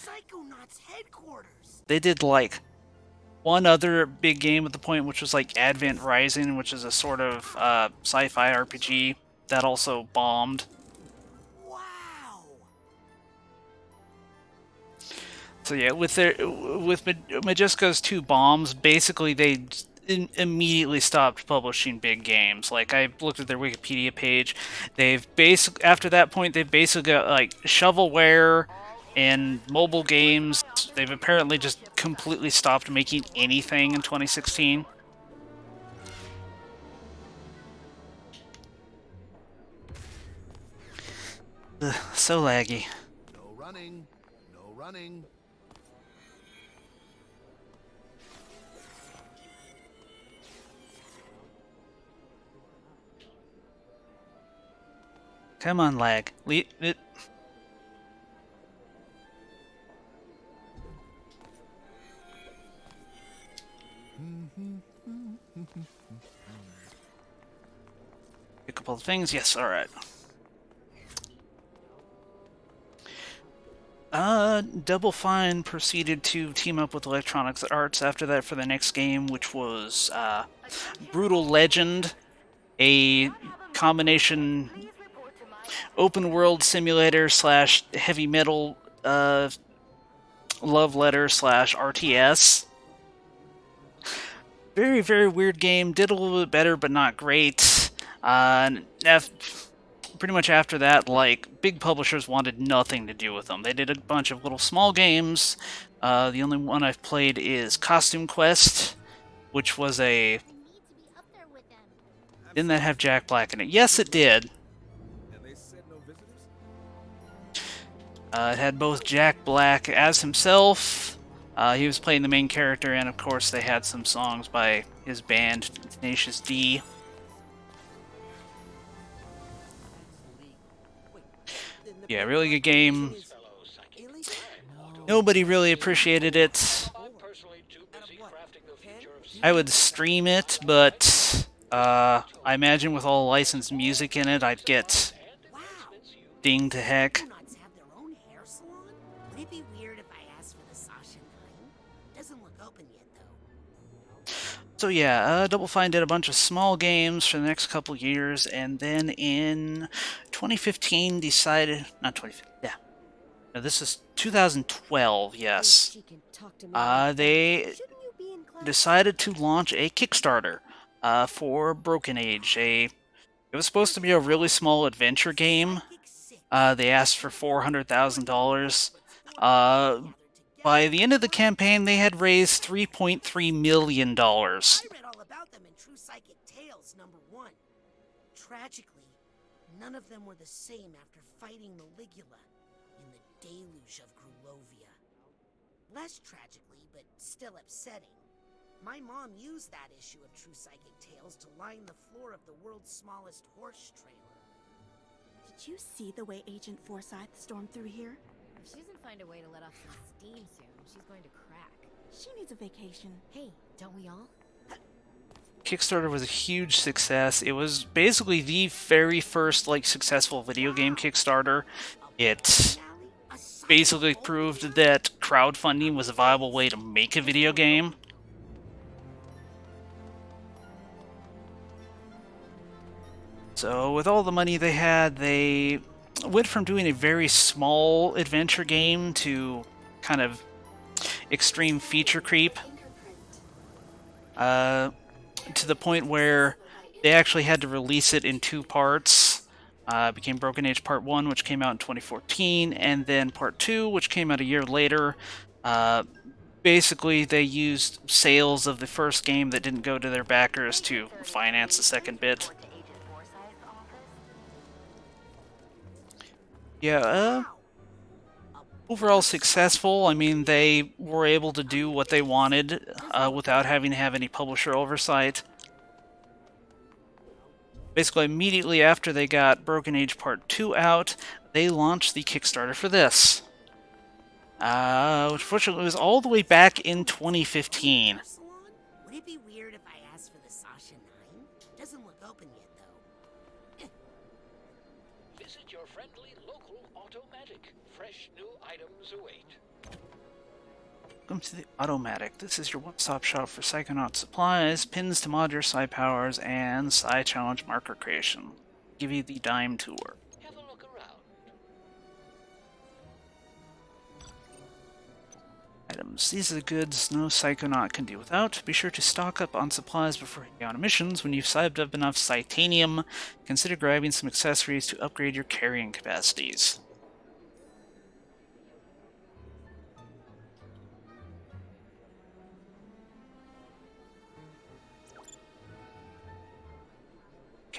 They did like one other big game at the point, which was like Advent Rising, which is a sort of sci-fi RPG that also bombed. So yeah, with Majesco's two bombs, basically they immediately stopped publishing big games. Like, I looked at their Wikipedia page. After that point, they've basically got like shovelware and mobile games. They've apparently just completely stopped making anything in 2016. Ugh, so laggy. No running. No running. Come on, lag. Leave it. A couple of things. Yes, alright. Double Fine proceeded to team up with Electronic Arts after that for the next game, which was Brutal Legend, a combination open world simulator slash heavy metal love letter slash RTS. Very, very weird game. Did a little bit better, but not great. Pretty much after that, like, big publishers wanted nothing to do with them. They did a bunch of little small games. The only one I've played is Costume Quest, which was a... Didn't that have Jack Black in it? Yes, it did. It had both Jack Black as himself, He was playing the main character, and of course they had some songs by his band, Tenacious D. Yeah, really good game. Nobody really appreciated it. I would stream it, but I imagine with all the licensed music in it, I'd get dinged to heck. Psychonauts have their own hair salon? Would it be weird if I asked for the Sasha 9? Doesn't look open yet, though. So yeah, Double Fine did a bunch of small games for the next couple years, and then in 2015 decided, not 2015, yeah, no, this is 2012, yes. They decided to launch a Kickstarter for Broken Age. It was supposed to be a really small adventure game. They asked for $400,000. By the end of the campaign, they had raised $3.3 million. I read all about them in True Psychic Tales #1. Tragically, none of them were the same after fighting Maligula in the deluge of Grulovia. Less tragically, but still upsetting, my mom used that issue of True Psychic Tales to line the floor of the world's smallest horse trailer. Did you see the way Agent Forsyth stormed through here? If she doesn't find a way to let off some steam soon, she's going to crack. She needs a vacation. Hey, don't we all? Kickstarter was a huge success. It was basically the very first successful video game Kickstarter. It basically proved that crowdfunding was a viable way to make a video game. So with all the money they had, they went from doing a very small adventure game to kind of extreme feature creep. To the point where they actually had to release it in 2 parts. It became Broken Age Part 1, which came out in 2014, and then Part 2, which came out a year later. Basically, they used sales of the first game that didn't go to their backers to finance the second bit. Yeah, overall successful. I mean, they were able to do what they wanted without having to have any publisher oversight. Basically, immediately after they got Broken Age Part 2 out, they launched the Kickstarter for this. Which fortunately was all the way back in 2015. Would it be weird if I asked for the Sasha 9? Doesn't look open yet, though. Visit your friendly local Automatic. Fresh new items await. Welcome to the Automatic. This is your one-stop shop for Psychonauts supplies, pins to mod your Psy powers, and Psy challenge marker creation. Give you the dime tour. Have a look around. Items. These are the goods no Psychonaut can do without. Be sure to stock up on supplies before heading on missions. When you've saved up enough Psytanium, consider grabbing some accessories to upgrade your carrying capacities.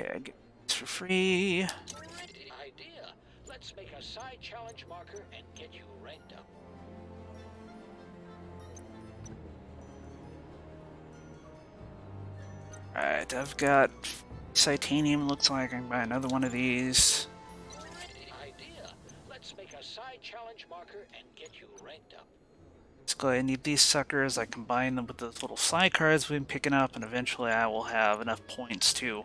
Okay, I get this for free. Idea. Let's make a side challenge marker and get you ranked up. Alright, I've got Psytanium. Looks like I can buy another one of these. Idea. Let's make a side challenge marker and get you ranked up. Basically, I need these suckers. I combine them with those little Psy cards we've been picking up, and eventually I will have enough points to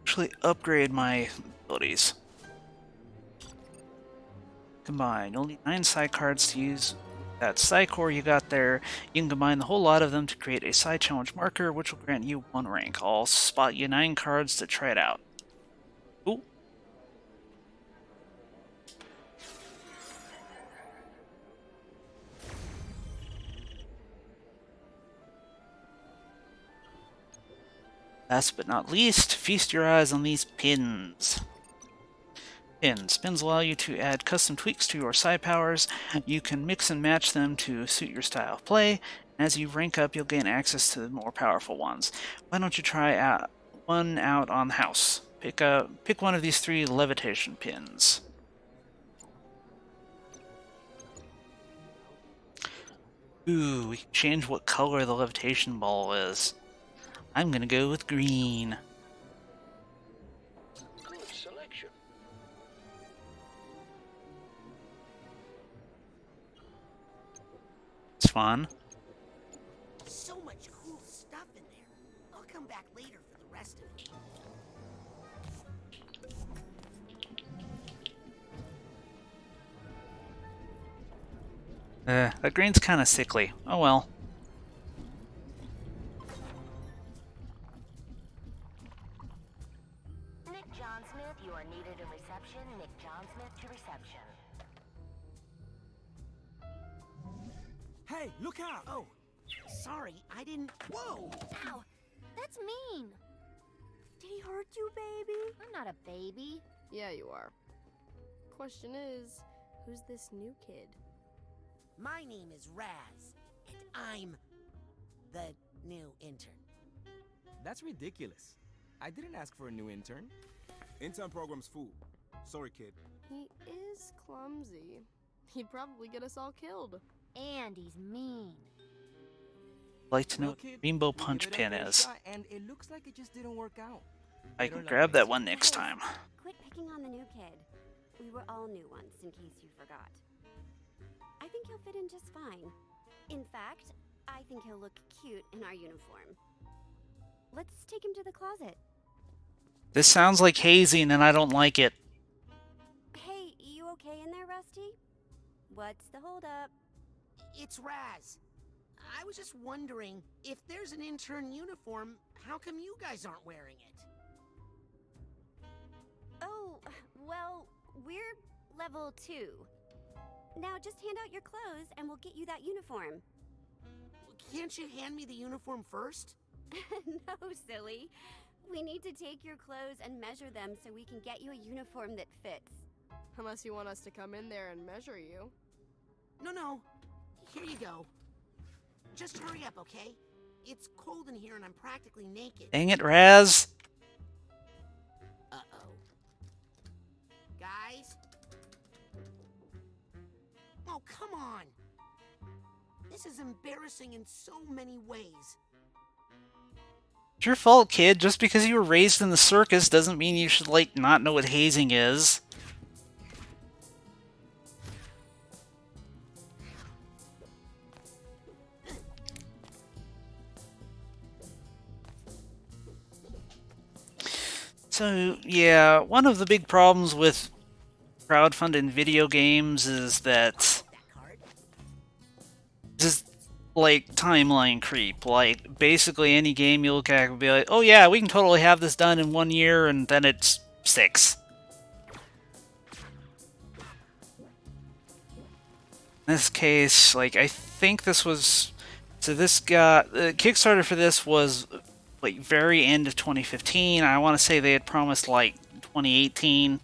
actually upgrade my abilities. Combine. You'll need 9 Psy cards to use that Psy core you got there. You can combine the whole lot of them to create a Psy challenge marker, which will grant you 1 rank. I'll spot you 9 cards to try it out. Ooh. Last but not least, feast your eyes on these pins. Pins. Pins allow you to add custom tweaks to your Psy powers. You can mix and match them to suit your style of play. As you rank up, you'll gain access to the more powerful ones. Why don't you try one out on the house? Pick one of these 3 levitation pins. Ooh, we can change what color the levitation ball is. I'm gonna go with green. Good selection. It's fun. So much cool stuff in there. I'll come back later for the rest of it. That green's kind of sickly. Oh well. Nick John Smith, you are needed in reception. Nick John Smith to reception. Hey, look out! Oh, sorry, I didn't. Whoa! Ow! That's mean. Did he hurt you, baby? I'm not a baby. Yeah, you are. Question is, who's this new kid? My name is Raz, and I'm the new intern. That's ridiculous. I didn't ask for a new intern. Intern program's full. Sorry, kid. He is clumsy. He'd probably get us all killed. And he's mean. Like to know Well, what kid, Rainbow you Punch gave it Pin a fair is. shot, and it looks like it just didn't work out. I Better can luck grab next that time. one next time. Quit picking on the new kid. We were all new once, in case you forgot. I think he'll fit in just fine. In fact, I think he'll look cute in our uniform. Let's take him to the closet. This sounds like hazing and I don't like it. Hey, you okay in there, Rusty? What's the holdup? It's Raz. I was just wondering, if there's an intern uniform, how come you guys aren't wearing it? Oh, well, we're level 2. Now just hand out your clothes and we'll get you that uniform. Can't you hand me the uniform first? No, silly. We need to take your clothes and measure them so we can get you a uniform that fits. Unless you want us to come in there and measure you. No. Here you go. Just hurry up, okay? It's cold in here and I'm practically naked. Dang it, Raz! Uh-oh. Guys? Oh, come on! This is embarrassing in so many ways. It's your fault, kid. Just because you were raised in the circus doesn't mean you should, like, not know what hazing is. So, yeah, one of the big problems with crowdfunding video games is that just, like, timeline creep. Like, basically any game you look at will be like, oh yeah, we can totally have this done in 1 year, and then it's 6. In this case, like, I think this was... So this got... The Kickstarter for this was, like, very end of 2015. I want to say they had promised, like, 2018.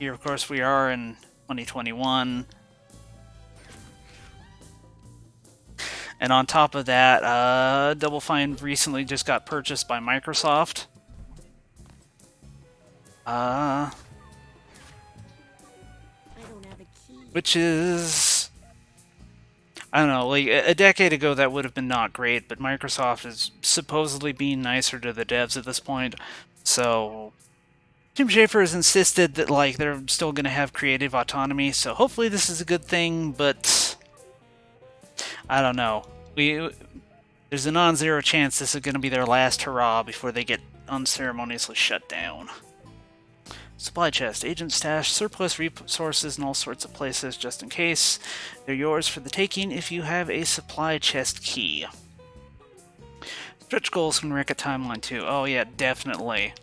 Here, of course, we are in 2021. And on top of that, Double Fine recently just got purchased by Microsoft. Which is... I don't know, like, a decade ago that would have been not great, but Microsoft is supposedly being nicer to the devs at this point, so... Tim Schafer has insisted that, like, they're still going to have creative autonomy, so hopefully this is a good thing, but... I don't know. There's a non-zero chance this is going to be their last hurrah before they get unceremoniously shut down. Supply chest. Agent stash surplus resources in all sorts of places just in case. They're yours for the taking if you have a supply chest key. Stretch goals can wreck a timeline too. Oh yeah, definitely.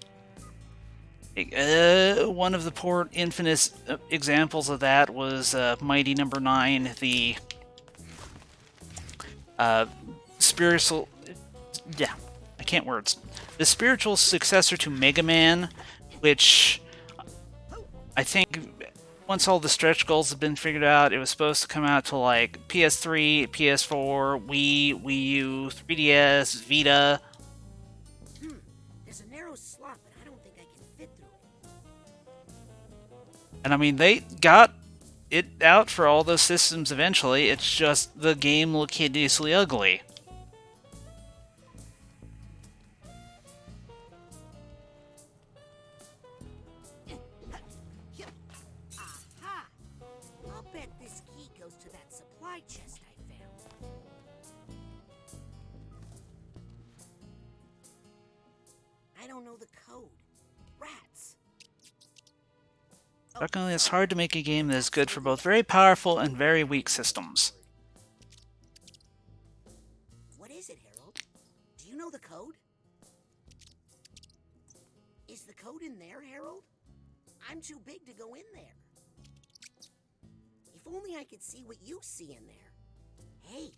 One of the poor infamous examples of that was Mighty Number 9, the spiritual... Yeah, I can't words. The spiritual successor to Mega Man, which I think once all the stretch goals have been figured out, it was supposed to come out to like PS3, PS4, Wii, Wii U, 3DS, Vita. There's a narrow slot, but I don't think I can fit through it. And I mean, they got it out for all those systems eventually. It's just the game looked hideously ugly. Aha! I'll bet this key goes to that supply chest I found. I don't know the code. Rats. Luckily, it's hard to make a game that is good for both very powerful and very weak systems. What is it, Harold? Do you know the code? Is the code in there, Harold? I'm too big to go in there. If only I could see what you see in there. Hey,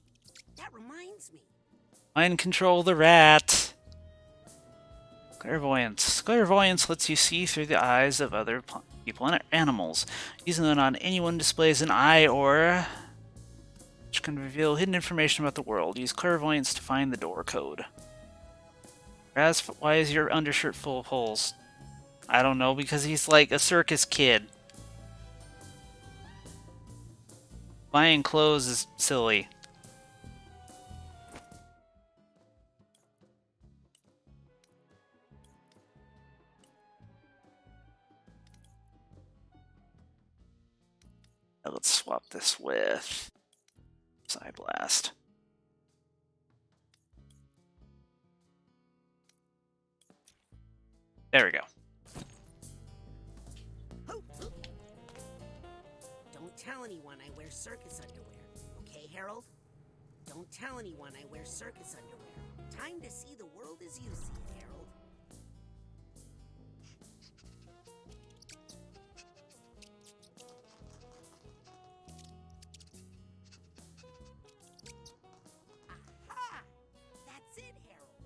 that reminds me. Mind control the rat. Clairvoyance. Clairvoyance lets you see through the eyes of other people and animals. Using it on anyone displays an eye aura, which can reveal hidden information about the world. Use clairvoyance to find the door code. Raz, why is your undershirt full of holes? I don't know, because he's like a circus kid. Buying clothes is silly. Now let's swap this with Psyblast. There we go. Don't tell anyone I wear circus underwear, okay, Harold? Don't tell anyone I wear circus underwear. Time to see the world as you see it, Harold. Aha! That's it, Harold.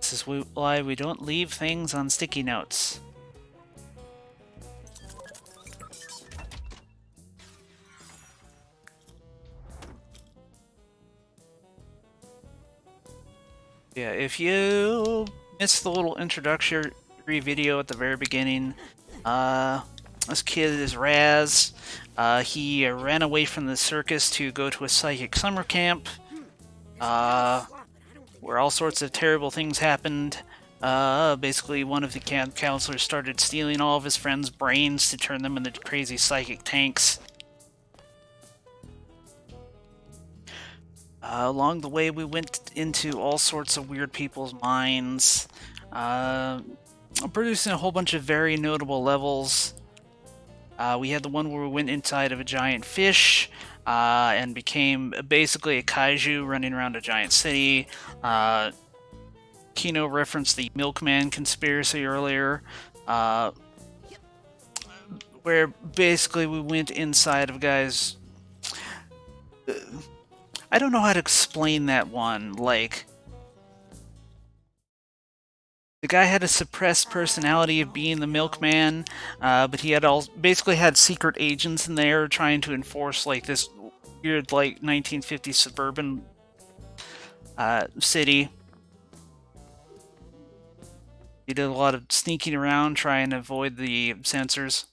This is why we don't leave things on sticky notes. Yeah, if you missed the little introductory video at the very beginning, this kid is Raz. He ran away from the circus to go to a psychic summer camp, where all sorts of terrible things happened. Basically, one of the camp counselors started stealing all of his friends' brains to turn them into crazy psychic tanks. Along the way, we went into all sorts of weird people's minds, producing a whole bunch of very notable levels. We had the one where we went inside of a giant fish, and became basically a kaiju running around a giant city. Kino referenced the Milkman conspiracy earlier, where basically we went inside of a guy's... I don't know how to explain that one. Like, the guy had a suppressed personality of being the Milkman, but he had basically had secret agents in there trying to enforce like this weird like 1950s suburban city. He did a lot of sneaking around trying to avoid the censors.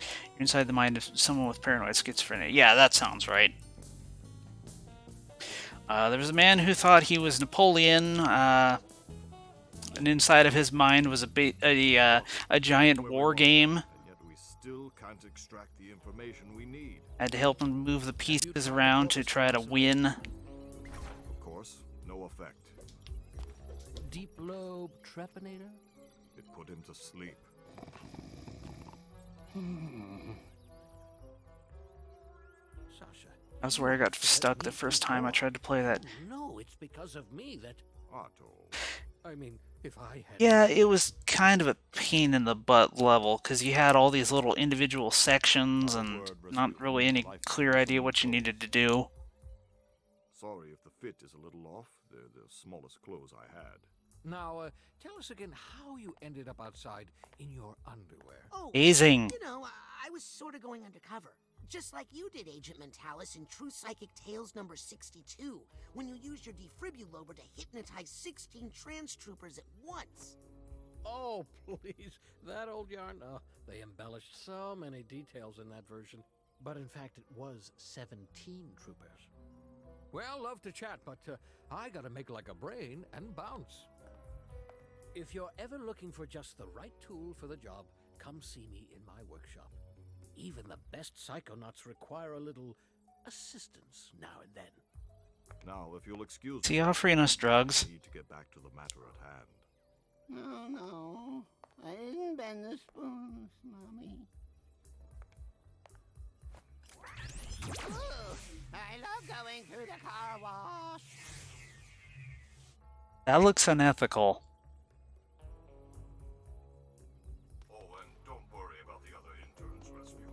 You're inside the mind of someone with paranoid schizophrenia. Yeah, that sounds right. There was a man who thought he was Napoleon, and inside of his mind was a giant war game. And yet we still can't extract the information we need. I had to help him move the pieces around to try to win. Of course, no effect. Deep lobe trepanator? It put him to sleep. Sasha. That's where I got stuck the first time I tried to play that. No, it's because of me that... Otto. I mean, if I had... Yeah, it was kind of a pain in the butt level, because you had all these little individual sections and not really any clear idea what you needed to do. Sorry if the fit is a little off. They're the smallest clothes I had. Now, tell us again how you ended up outside in your underwear. Oh, Hazing. you know, I was sort of going undercover. Just like you did, Agent Mentalis, in True Psychic Tales number 62, when you used your defibrillator to hypnotize 16 trans troopers at once. Oh, please. That old yarn? Oh, they embellished so many details in that version. But in fact, it was 17 troopers. Well, love to chat, but I gotta make like a brain and bounce. If you're ever looking for just the right tool for the job, come see me in my workshop. Even the best Psychonauts require a little assistance now and then. Now, if you'll excuse Is he offering us drugs? I need to get back to the matter at hand. No, I didn't bend the spoons, Mommy. Ooh, I love going through the car wash. That looks unethical. Oh, and don't worry about the other interns, Rescue.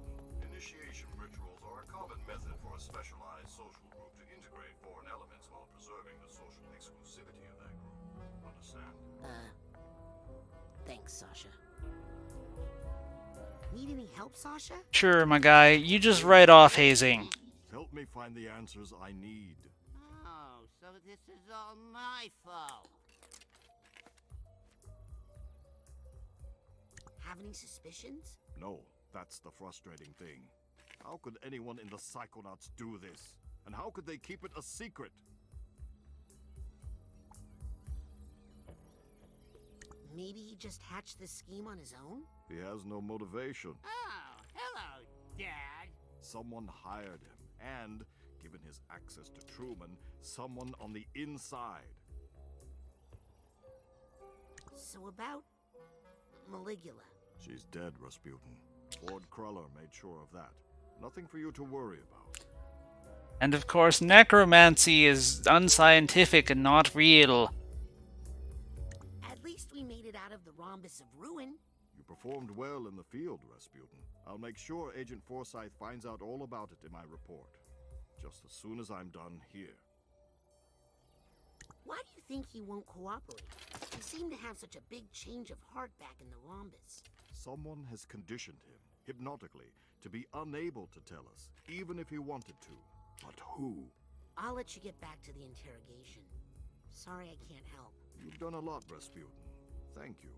Initiation rituals are a common method for a specialized social group to integrate foreign elements while preserving the social exclusivity of that group. Understand? Thanks, Sasha. Need any help, Sasha? Sure, my guy. You just write off hazing. Help me find the answers I need. Oh, so this is all my fault. Have any suspicions? No, that's the frustrating thing. How could anyone in the Psychonauts do this? And how could they keep it a secret? Maybe he just hatched this scheme on his own? He has no motivation. Oh, hello, Dad. Someone hired him, and, given his access to Truman, someone on the inside. So about Maligula. She's dead, Rasputin. Lord Cruller made sure of that. Nothing for you to worry about. And of course, necromancy is unscientific and not real. At least we made it out of the rhombus of ruin. You performed well in the field, Rasputin. I'll make sure Agent Forsyth finds out all about it in my report. Just as soon as I'm done here. Why do you think he won't cooperate? He seemed to have such a big change of heart back in the rhombus. Someone has conditioned him, hypnotically, to be unable to tell us, even if he wanted to. But who? I'll let you get back to the interrogation. Sorry I can't help. You've done a lot, Rasputin. Thank you.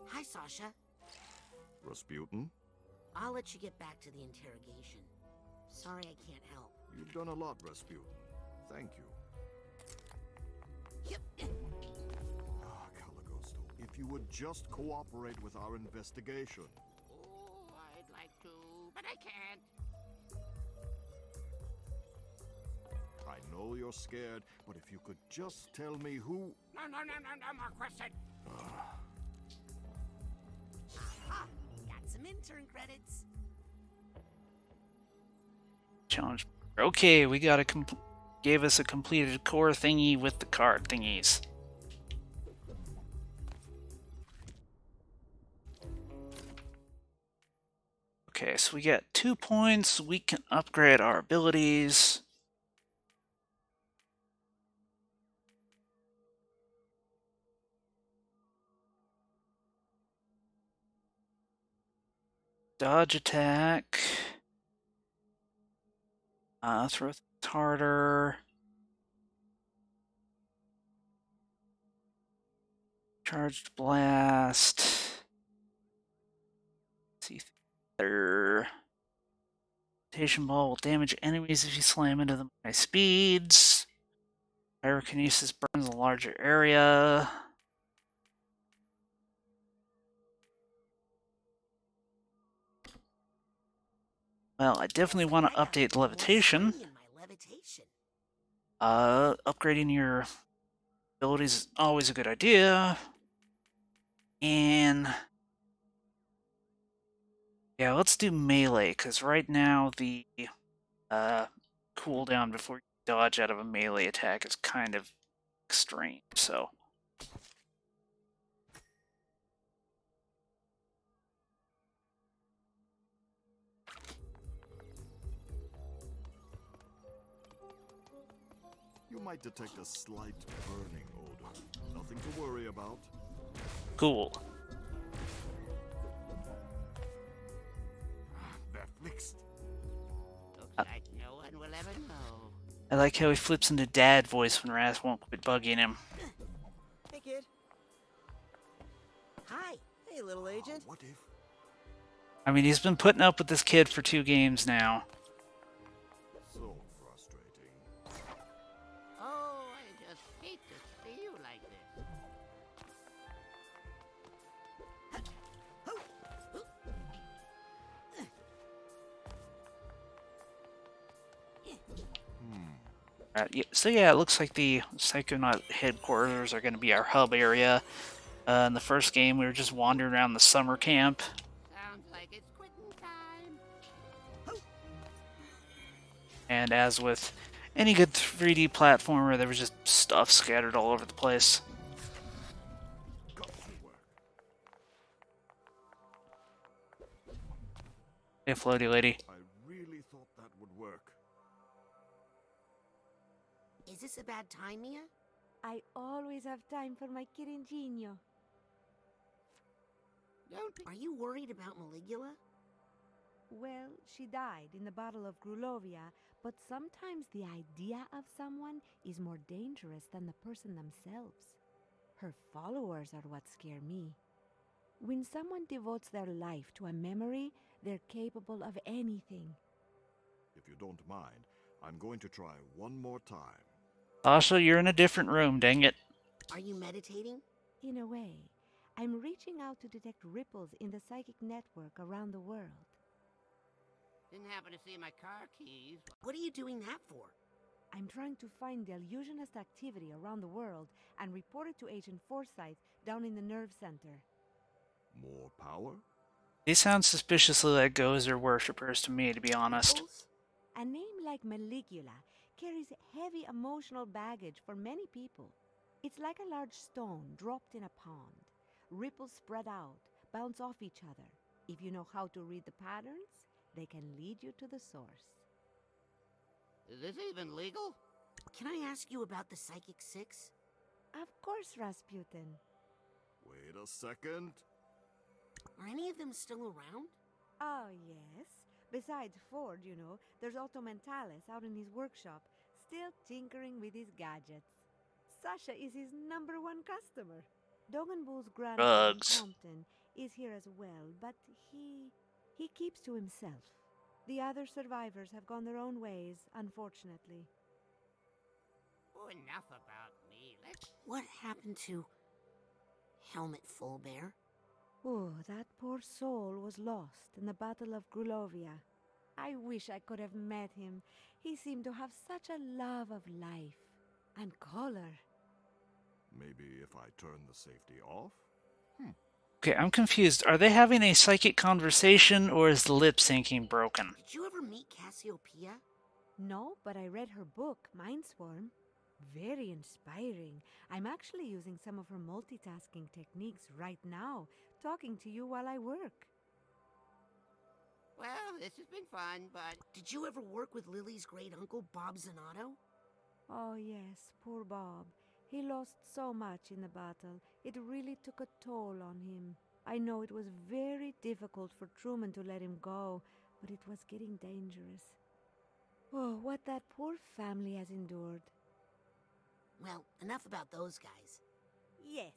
Hi, Sasha. Rasputin? I'll let you get back to the interrogation. Sorry I can't help. You've done a lot, Rasputin. Thank you. Ah, Caligosto, if you would just cooperate with our investigation. Oh, I'd like to, but I can't. I know you're scared, but if you could just tell me who... No more question. Aha! Got some intern credits. Challenge. Okay, we got gave us a completed core thingy with the card thingies. Okay, so we get 2 points. We can upgrade our abilities. Dodge attack. Throw harder. Charged blast. See there. Rotation ball will damage enemies if you slam into them by speeds. Pyrokinesis burns a larger area. Well, I definitely want to update levitation. Upgrading your abilities is always a good idea. And yeah, let's do melee, because right now the cooldown before you dodge out of a melee attack is kind of extreme, so... You might detect a slight burning odor. Nothing to worry about. Cool. Like no one will ever know. I like how he flips into dad voice when Raz won't quit bugging him. Hey, kid. Hi. Hey, little agent. What if? I mean, he's been putting up with this kid for 2 games now. So frustrating. Oh, I just hate to see you like this. So yeah, it looks like the Psychonaut headquarters are going to be our hub area. In the first game, we were just wandering around the summer camp. Sounds like it's quitting time. And as with any good 3D platformer, there was just stuff scattered all over the place. Hey, floaty lady. I really thought that would work. Is this a bad time, Mia? I always have time for my kid Ingenio. Are you worried about Maligula? Well, she died in the Battle of Grulovia, but sometimes the idea of someone is more dangerous than the person themselves. Her followers are what scare me. When someone devotes their life to a memory, they're capable of anything. If you don't mind, I'm going to try one more time. Sasha, you're in a different room, dang it. Are you meditating? In a way, I'm reaching out to detect ripples in the psychic network around the world. Didn't happen to see my car keys. What are you doing that for? I'm trying to find the illusionist activity around the world and report it to Agent Forsyth down in the nerve center. More power? These sound suspiciously like Gozer worshippers to me, to be honest. A name like Maligula carries heavy emotional baggage for many people. It's like a large stone dropped in a pond. Ripples spread out, bounce off each other. If you know how to read the patterns, they can lead you to the source. Is this even legal? Can I ask you about the Psychic Six? Of course, Rasputin. Wait a second. Are any of them still around? Oh, yes. Besides Ford, you know, there's Otto Mentalis out in his workshop, still tinkering with his gadgets. Sasha is his #1 customer. Dogenbull's grandfather, Compton, is here as well, but he keeps to himself. The other survivors have gone their own ways, unfortunately. Oh, enough about me. What happened to Helmet Fullbear? Oh, that poor soul was lost in the Battle of Grulovia. I wish I could have met him. He seemed to have such a love of life and color. Maybe if I turn the safety off? Okay, I'm confused. Are they having a psychic conversation, or is the lip syncing broken? Did you ever meet Cassiopeia? No, but I read her book, Mindswarm. Very inspiring. I'm actually using some of her multitasking techniques right now, talking to you while I work. Well, this has been fun, but... Did you ever work with Lily's great-uncle, Bob Zanato? Oh, yes, poor Bob. He lost so much in the battle. It really took a toll on him. I know it was very difficult for Truman to let him go, but it was getting dangerous. Oh, what that poor family has endured. Well, enough about those guys. Yes,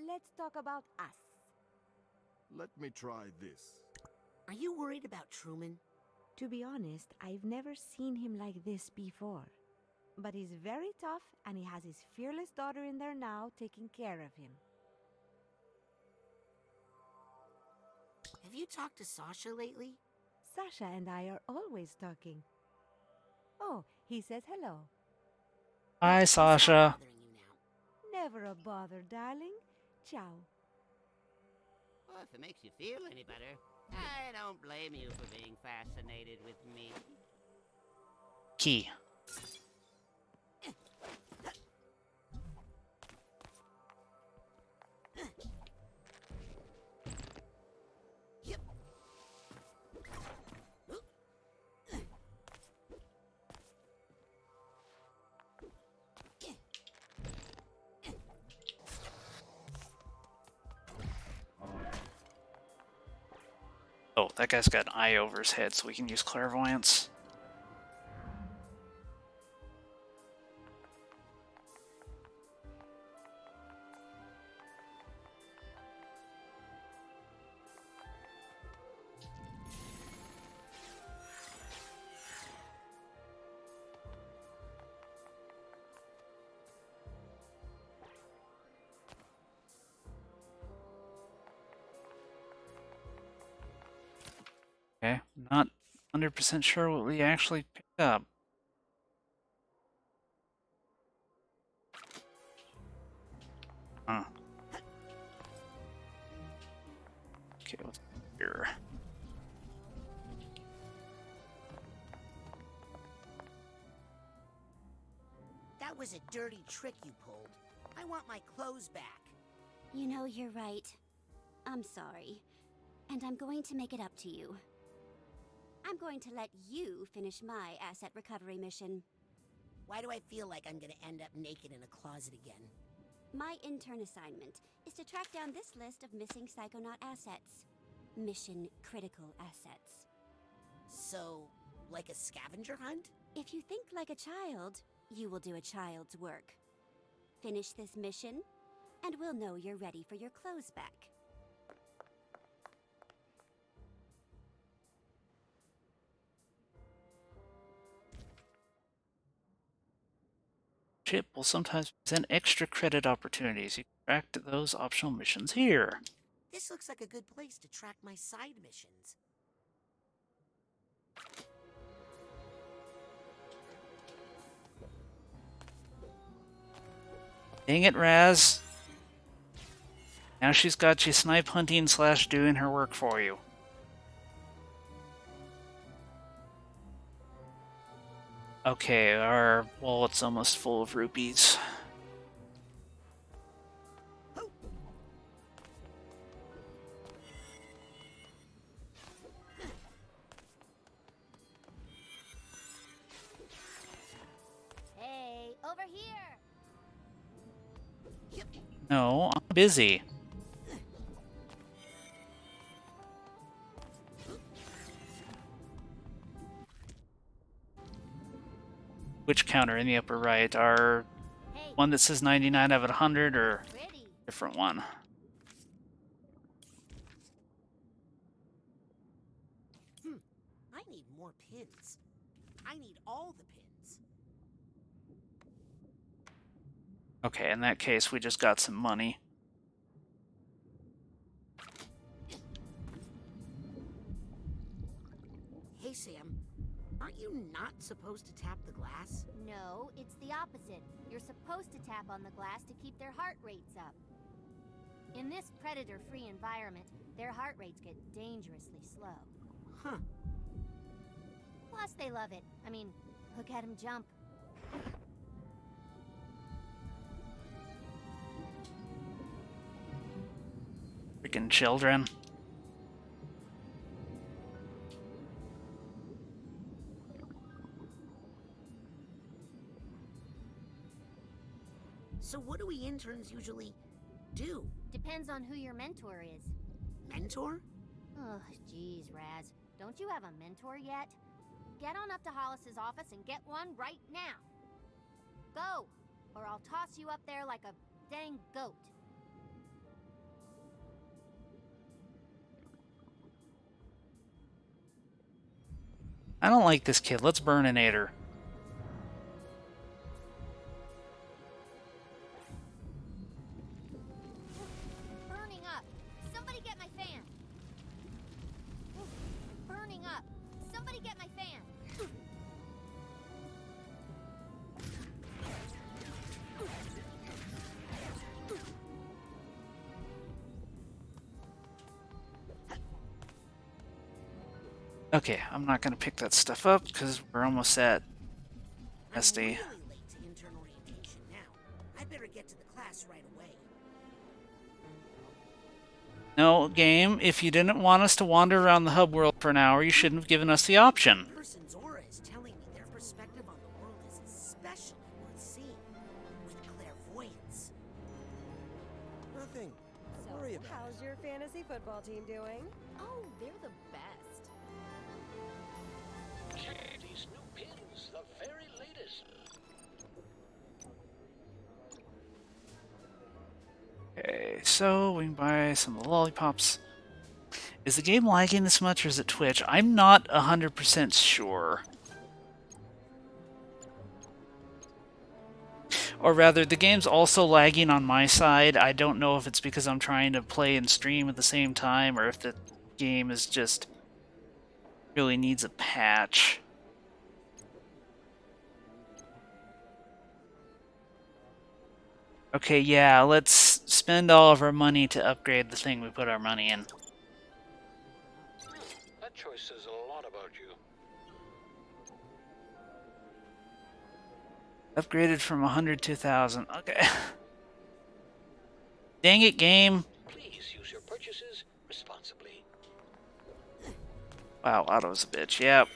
let's talk about us. Let me try this. Are you worried about Truman? To be honest, I've never seen him like this before. But he's very tough, and he has his fearless daughter in there now taking care of him. Have you talked to Sasha lately? Sasha and I are always talking. Oh, he says hello. Hi, Sasha. Never a bother, darling. Ciao. Well, if it makes you feel any better, I don't blame you for being fascinated with me. Key. Oh, that guy's got an eye over his head, so we can use clairvoyance. not 100% sure what we actually picked up. Huh. Okay, what's here? That was a dirty trick you pulled. I want my clothes back. You know, you're right. I'm sorry. And I'm going to make it up to you. I'm going to let you finish my asset recovery mission. Why do I feel like I'm gonna end up naked in a closet again? My intern assignment is to track down this list of missing Psychonaut assets. Mission critical assets. So, like a scavenger hunt? If you think like a child, you will do a child's work. Finish this mission, and we'll know you're ready for your clothes back. Chip will sometimes present extra credit opportunities. You can track those optional missions here. This looks like a good place to track my side missions. Dang it, Raz. Now she's got you snipe hunting / doing her work for you. Okay, our wallet's almost full of rupees. Hey, over here! No, I'm busy. Which counter in the upper right? Our one that says 99 out of 100 or different one? I need more pins. I need all the pins. Okay, in that case, we just got some money. Hey, Sam. Aren't you not supposed to tap the glass? No, it's the opposite. You're supposed to tap on the glass to keep their heart rates up. In this predator-free environment, their heart rates get dangerously slow. Huh. Plus, they love it. I mean, look at them jump. Freaking children. So what do we interns usually do? Depends on who your mentor is. Mentor? Ugh, geez, Raz. Don't you have a mentor yet? Get on up to Hollis's office and get one right now. Go, or I'll toss you up there like a dang goat. I don't like this kid. Let's burninate her. Burning up. Somebody get my fan. Burning up. Somebody get my fan. Okay, I'm not gonna pick that stuff up because we're almost at SD. I'm really late to intern orientation now. I better get to the class right away. No, game, if you didn't want us to wander around the hub world for an hour, you shouldn't have given us the option. The person's aura is telling me their perspective on the world is especially worth seeing. With clairvoyance. Nothing. Don't worry about it. How's your fantasy football team doing? Oh, they're the best. Check these new pins, the very latest. Okay, so we can buy some of the lollipops. Is the game lagging this much or is it Twitch? I'm not 100% sure. Or rather, the game's also lagging on my side. I don't know if it's because I'm trying to play and stream at the same time or if the game is just Really needs a patch. Okay, yeah, let's spend all of our money to upgrade the thing we put our money in. That choice says a lot about you. Upgraded from 100 to 1,000. Okay. Dang it, game. Please use your purchases responsibly. Wow, Otto's a bitch. Yep.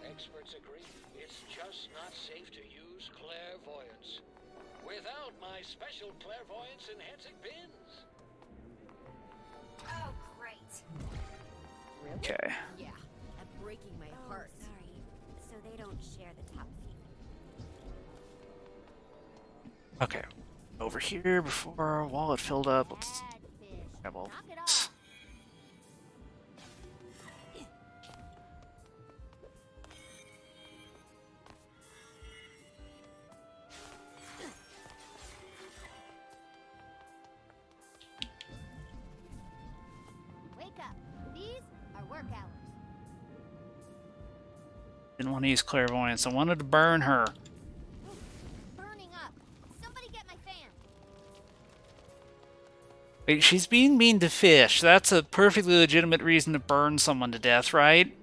Experts agree. It's just not safe to use clairvoyance. Without my special clairvoyance enhancing pins. Oh, great. Really? Okay. Yeah, I'm breaking my heart. Sorry. So they don't share the top fee. Okay. Over here before our wallet filled up. Let's grab all this. Wake up. These are work hours. Didn't want to use clairvoyance. I wanted to burn her. Burning up. Somebody get my fan. Wait, she's being mean to fish. That's a perfectly legitimate reason to burn someone to death, right?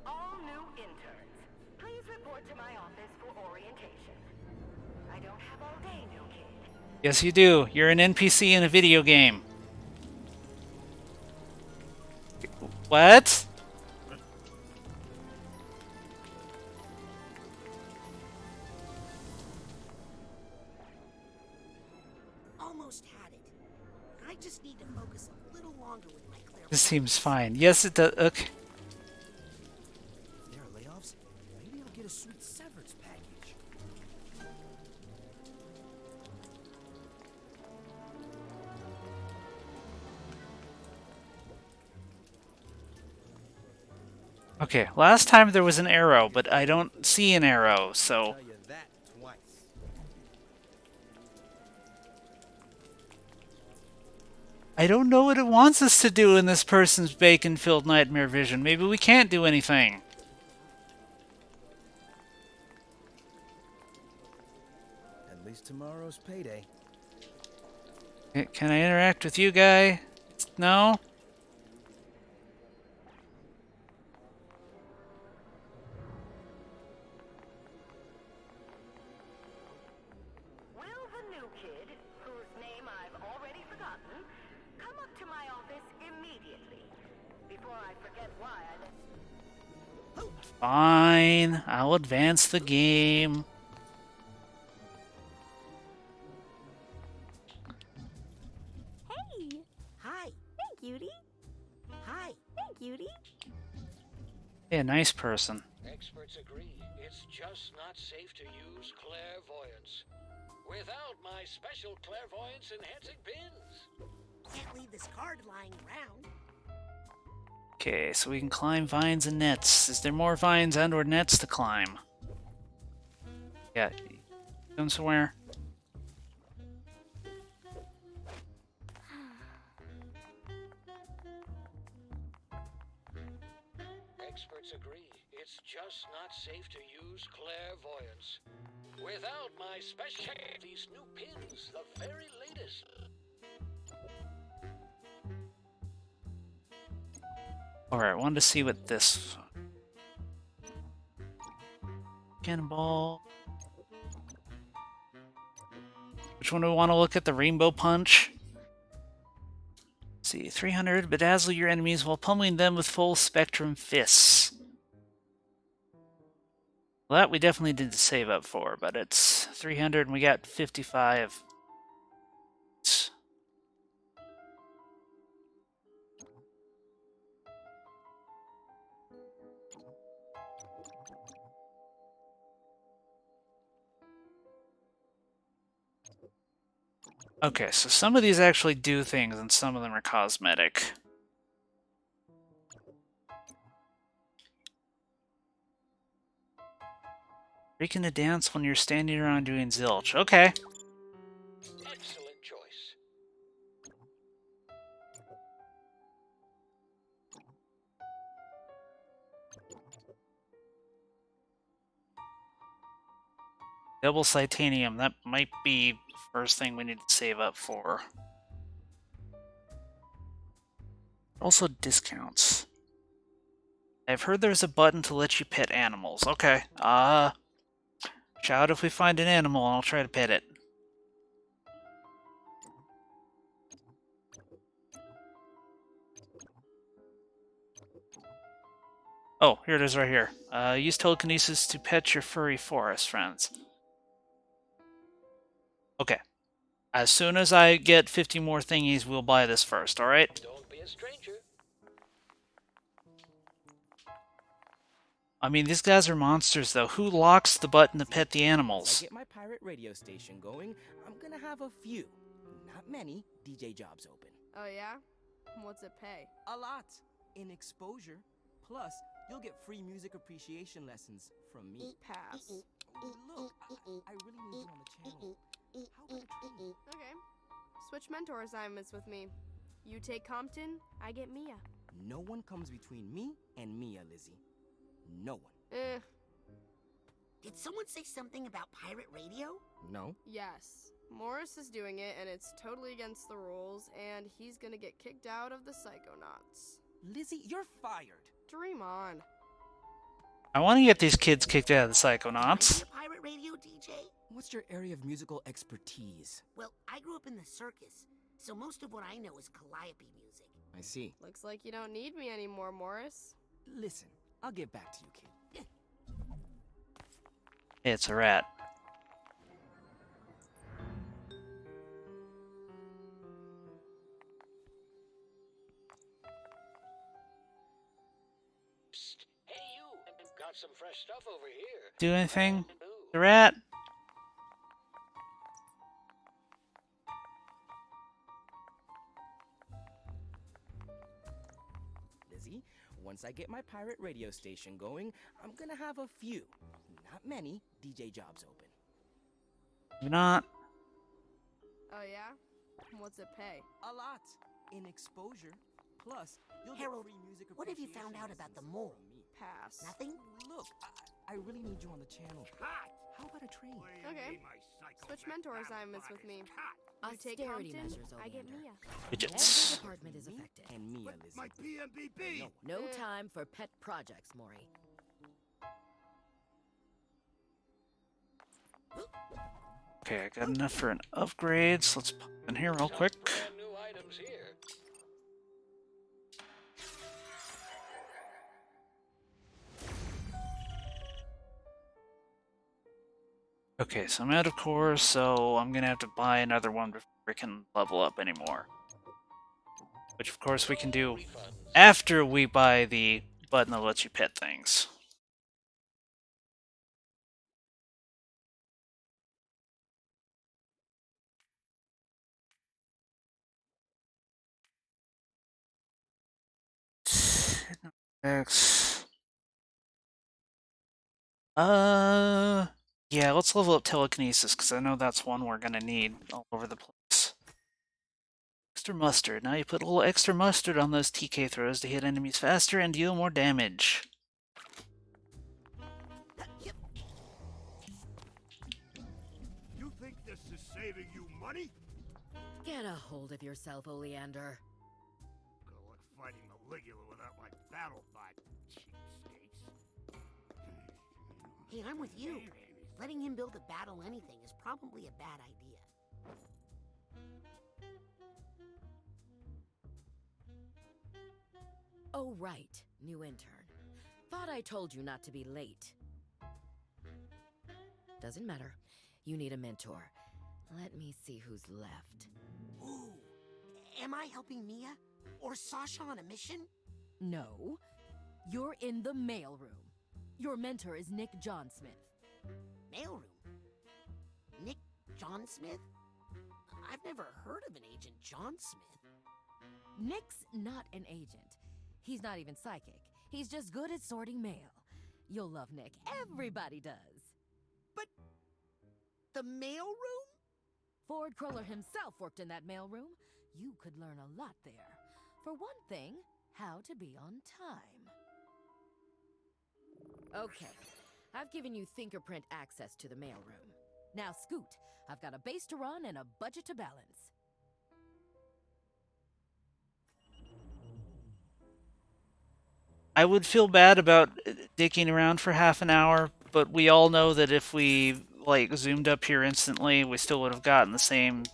All new interns, please report to my office for orientation. I don't have all day, new kid. Yes, you do. You're an NPC in a video game. What? Almost had it. I just need to focus a little longer with my clairvoyance. This seems fine. Yes, it does. Okay. There are layoffs? Maybe I'll get a sweet severance package. Okay, last time there was an arrow, but I don't see an arrow, so... Tell you that twice. I don't know what it wants us to do in this person's bacon-filled nightmare vision. Maybe we can't do anything. At least tomorrow's payday. Can I interact with you, guy? No? Will the new kid, whose name I've already forgotten, come up to my office immediately before I forget why I let... Fine. I'll advance the game. Hey! Hi. Hey, cutie. Hi. Hey, cutie. Hey, a nice person. Experts agree. It's just not safe to use clairvoyance. Without my special clairvoyance enhancing pins. Can't leave this card lying around. Okay, so we can climb vines and nets. Is there more vines and or nets to climb? Yeah. Going somewhere? Experts agree. It's just not safe to use clairvoyance. Without my special... Check these new pins, the very latest. Alright, wanted to see what this... Cannonball... Which one do we want to look at? The Rainbow Punch? Let's see, 300. Bedazzle your enemies while pummeling them with full spectrum fists. Well, that we definitely did save up for, but it's 300 and we got 55. Okay, so some of these actually do things and some of them are cosmetic. Breaking a dance when you're standing around doing zilch. Okay. Double Titanium, that might be the first thing we need to save up for. Also discounts. I've heard there's a button to let you pet animals. Okay, shout if we find an animal and I'll try to pet it. Oh, here it is right here. Use telekinesis to pet your furry forest friends. Okay. As soon as I get 50 more thingies, we'll buy this first, alright? Don't be a stranger. I mean, these guys are monsters, though. Who locks the button to pet the animals? Once I get my pirate radio station going, I'm gonna have a few, not many, DJ jobs open. Oh yeah? What's it pay? A lot. In exposure. Plus, you'll get free music appreciation lessons from me. Pass. Look, I really need you on the channel. How about a trade? Okay. Switch mentor assignments with me. You take Compton, I get Mia. No one comes between me and Mia, Lizzie. No one. Did someone say something about pirate radio? No. Yes. Morris is doing it, and it's totally against the rules, and he's gonna get kicked out of the Psychonauts. Lizzie, you're fired. Dream on. I want to get these kids kicked out of the Psychonauts. Pirate radio DJ? What's your area of musical expertise? Well, I grew up in the circus, so most of what I know is calliope music. I see. Looks like you don't need me anymore, Morris. Listen, I'll get back to you, kid. It's a rat. Psst. Hey, you. Got some fresh stuff over here. Do anything? The rat? Lizzie, once I get my pirate radio station going, I'm gonna have a few, not many, DJ jobs open. Maybe not. Oh yeah? What's it pay? A lot. In exposure. Plus, you'll Harold, get free music what have you appreciation found out about the lessons mole? from me. Pass. Nothing? Look, I really need you on the channel. How about a trade? Okay. Switch mentor assignments with me. You take Austerity Compton, measures, I get Oleander. Mia. Fidgets. Every department is affected. And Mia, Lizzie. My PMBB! No time for pet projects, Maury. Okay, I got enough for an upgrade, so let's pop in here real quick. Brand new items here. Okay, so I'm out of cores, so I'm gonna have to buy another one before we can level up anymore. Which, of course, we can do after we buy the button that lets you pet things. X. Yeah, let's level up telekinesis, because I know that's one we're gonna need all over the place. Extra mustard. Now you put a little extra mustard on those TK throws to hit enemies faster and deal more damage. You think this is saving you money? Get a hold of yourself, Oleander. Good luck fighting Maligula without my battle bot, cheapskates. Hey, I'm with you. Letting him build a battle anything is probably a bad idea. Oh, right. New intern. Thought I told you not to be late. Doesn't matter. You need a mentor. Let me see who's left. Ooh. Am I helping Mia? Or Sasha on a mission? No. You're in the mailroom. Your mentor is Nick John Smith. Mailroom? Nick John Smith? I've never heard of an Agent John Smith. Nick's not an agent. He's not even psychic. He's just good at sorting mail. You'll love Nick. Everybody does. But the mailroom? Ford Cruller himself worked in that mailroom. You could learn a lot there. For one thing, how to be on time. Okay, I've given you fingerprint access to the mailroom. Now scoot. I've got a base to run and a budget to balance. I would feel bad about dicking around for half an hour, but we all know that if we like zoomed up here instantly, we still would have gotten the same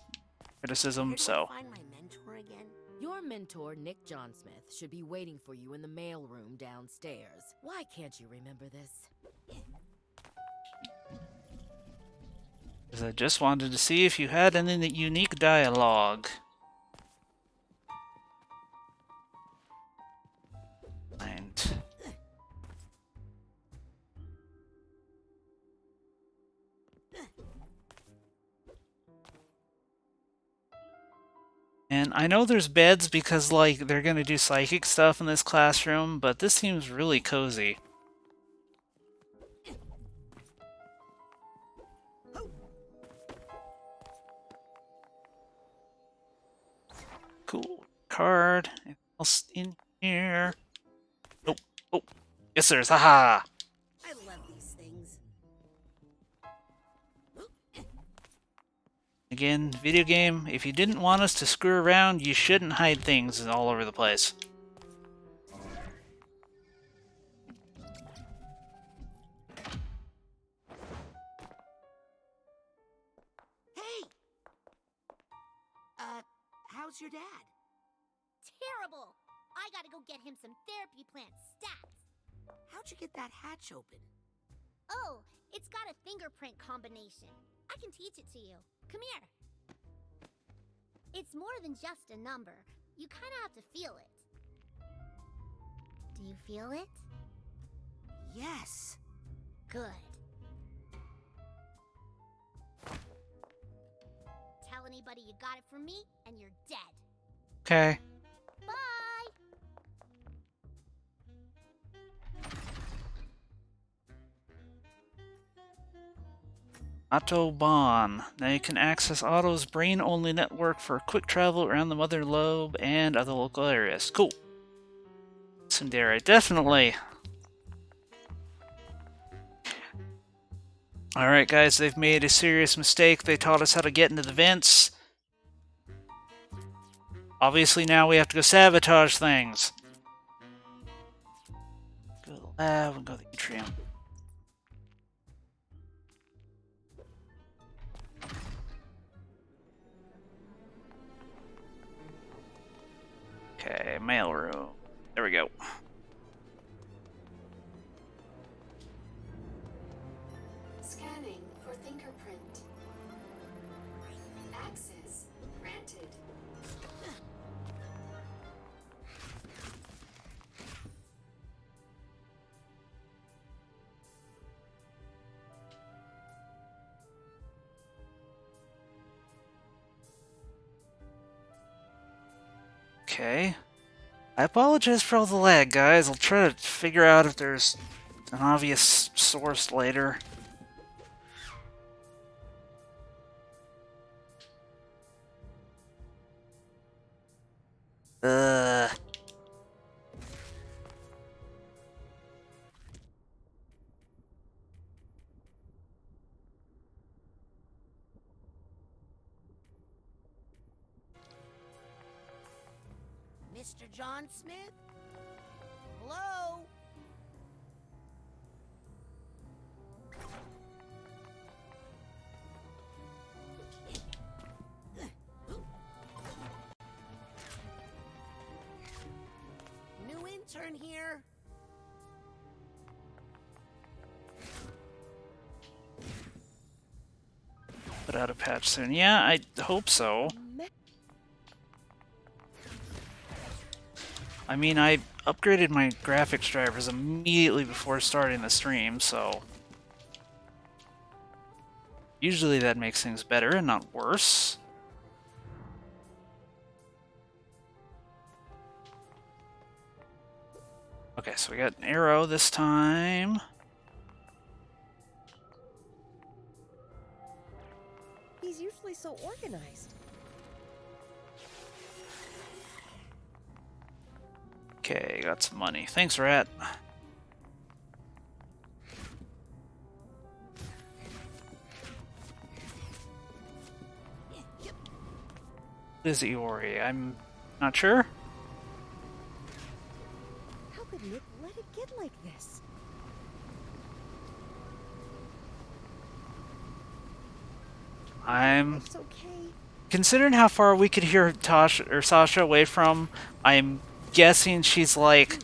criticism, so. Find my mentor again? Your mentor, Nick John Smith, should be waiting for you in the mailroom downstairs. Why can't you remember this? 'Cause I just wanted to see if you had any unique dialogue. And I know there's beds because, like, they're gonna do psychic stuff in this classroom, but this seems really cozy. Cool. Card. Anything else in here? Nope. Oh. Yes, there's. Haha! I love these things. Again, video game, if you didn't want us to screw around, you shouldn't hide things all over the place. Hey! How's your dad? Terrible! I gotta go get him some therapy plant stats. How'd you get that hatch open? Oh, it's got a fingerprint combination. I can teach it to you. Come here. It's more than just a number. You kind of have to feel it. Do you feel it? Yes. Good. Tell anybody you got it from me, and you're dead. Okay. Bye! Autobahn. Now you can access Otto's brain-only network for quick travel around the Mother Lobe and other local areas. Cool. Tsundere, definitely. Alright guys, they've made a serious mistake. They taught us how to get into the vents. Obviously now we have to go sabotage things. Go to the lab and go to the atrium. Okay, mailroom. There we go. Scanning for fingerprint. Access granted. Okay. I apologize for all the lag, guys. I'll try to figure out if there's an obvious source later. Mr. John Smith? Hello? New intern here. Put out a patch soon. Yeah, I hope so. I mean, I upgraded my graphics drivers immediately before starting the stream, so usually that makes things better and not worse. Okay, so we got an arrow this time. He's usually so organized. Okay, got some money. Thanks, Rat. Is Iori? I'm not sure. How could Nick let it get like this? I'm It's okay. considering how far we could hear Tasha or Sasha away from. I'm guessing she's like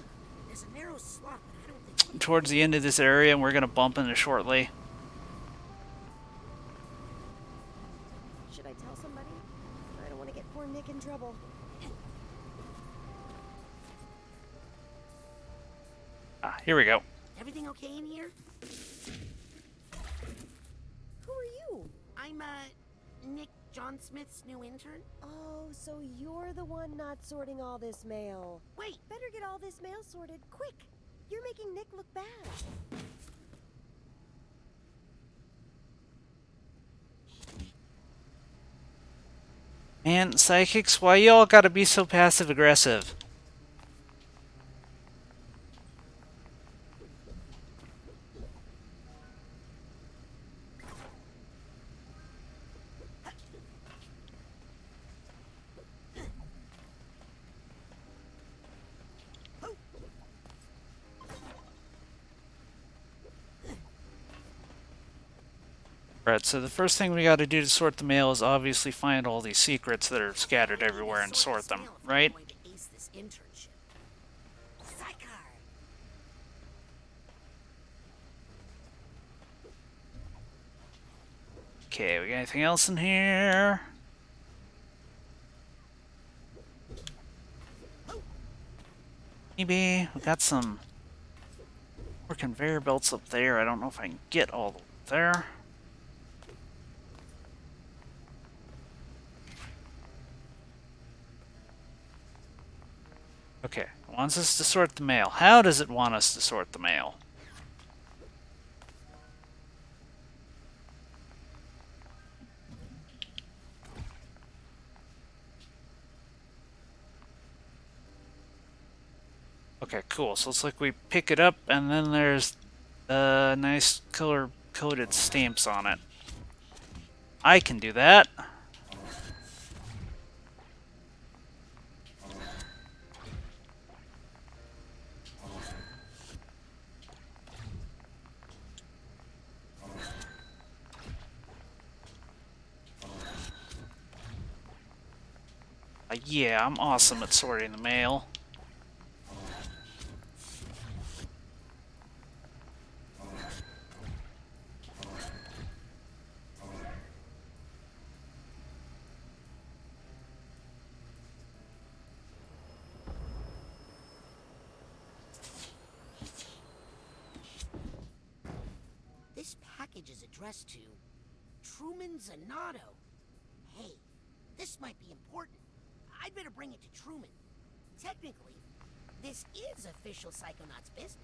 towards the end of this area, and we're gonna bump into shortly. Should I tell somebody? I don't want to get poor Nick in trouble. Ah, here we go. Everything okay in here? Who are you? I'm, Nick John Smith's new intern. Oh, so you're the one not sorting all this mail. Wait! Better get all this mail sorted, quick! You're making Nick look bad. Man, psychics, why y'all gotta be so passive aggressive? Right, so the first thing we gotta do to sort the mail is obviously find all these secrets that are scattered everywhere and sort them, right? Okay, we got anything else in here? Maybe we got some more conveyor belts up there. I don't know if I can get all the way there. Okay, it wants us to sort the mail. How does it want us to sort the mail? Okay, cool. So it's like we pick it up and then there's nice color-coded stamps on it. I can do that. Yeah, I'm awesome at sorting the mail. This package is addressed to Truman Zanotto. Hey, this might be important. I'd better bring it to Truman. Technically, this is official Psychonauts business.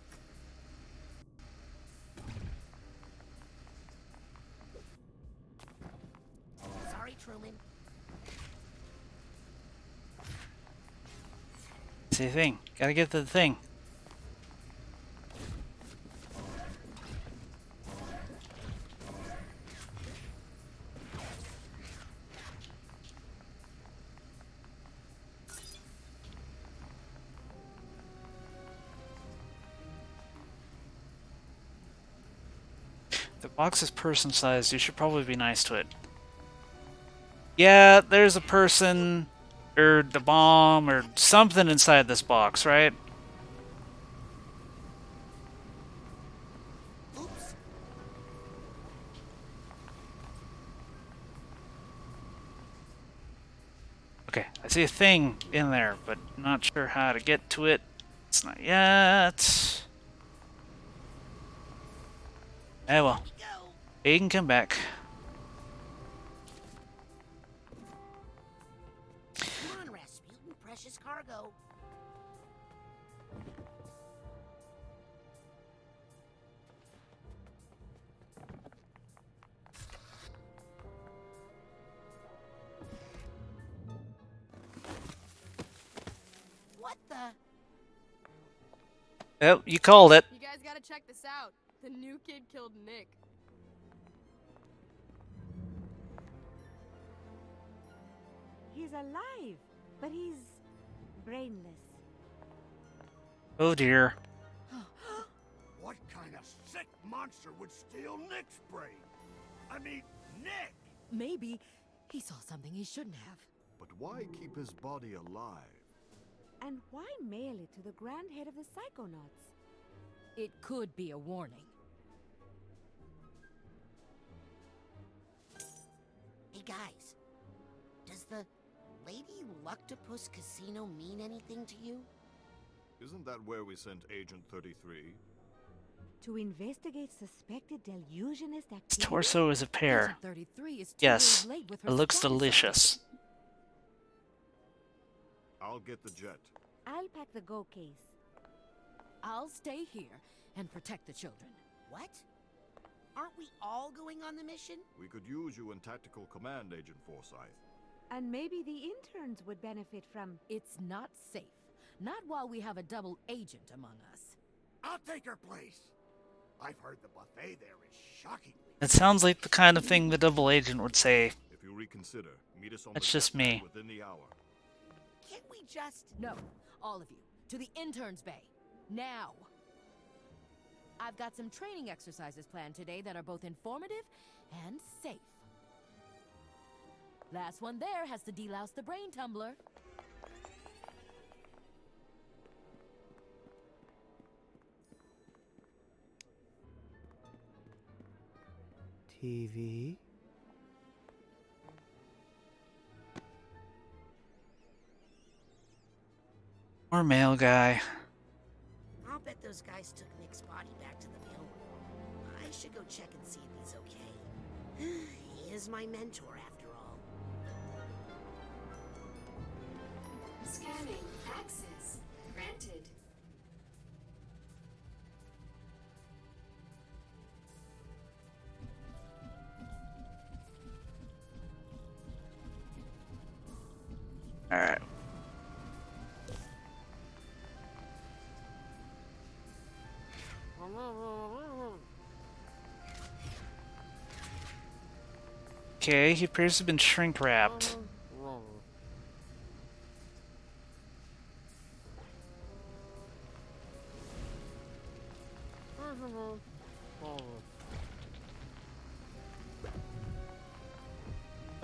Sorry, Truman. See the thing. Gotta get to the thing. The box is person-sized. You should probably be nice to it. Yeah, there's a person, or the bomb, or something inside this box, right? Oops. Okay, I see a thing in there, but not sure how to get to it. It's not yet. Eh, well. He can come back. Come on, Rasputin, precious cargo. What the? Oh, you called it. You guys gotta check this out. The new kid killed Nick. He's alive, but he's brainless. Oh dear. What kind of sick monster would steal Nick's brain? I mean, Nick! Maybe he saw something he shouldn't have. But why keep his body alive? And why mail it to the Grand Head of the Psychonauts? It could be a warning. Hey guys, does the Lady Luctopus Casino mean anything to you? Isn't that where we sent Agent 33? To investigate suspected delusionist activity? Its torso is a pear. 33 is 2 Yes, days late with her it looks status delicious. I'll get the jet. I'll pack the Go case. I'll stay here and protect the children. What? Aren't we all going on the mission? We could use you in tactical command, Agent Forsyth. And maybe the interns would benefit from... It's not safe. Not while we have a double agent among us. I'll take her place. I've heard the buffet there is shockingly... It sounds like the kind of thing the double agent would say. If you reconsider, meet us on That's the just jet pad me. within the hour. Can't we just... No, all of you, to the interns' bay. Now! I've got some training exercises planned today that are both informative and safe. Last one there has to delouse the brain tumbler. TV? More mail guy. I'll bet those guys took Nick's body back to the mill. I should go check and see if he's okay. He is my mentor, after all. Scanning. Access granted. Alright. Okay, he appears to have been shrink wrapped.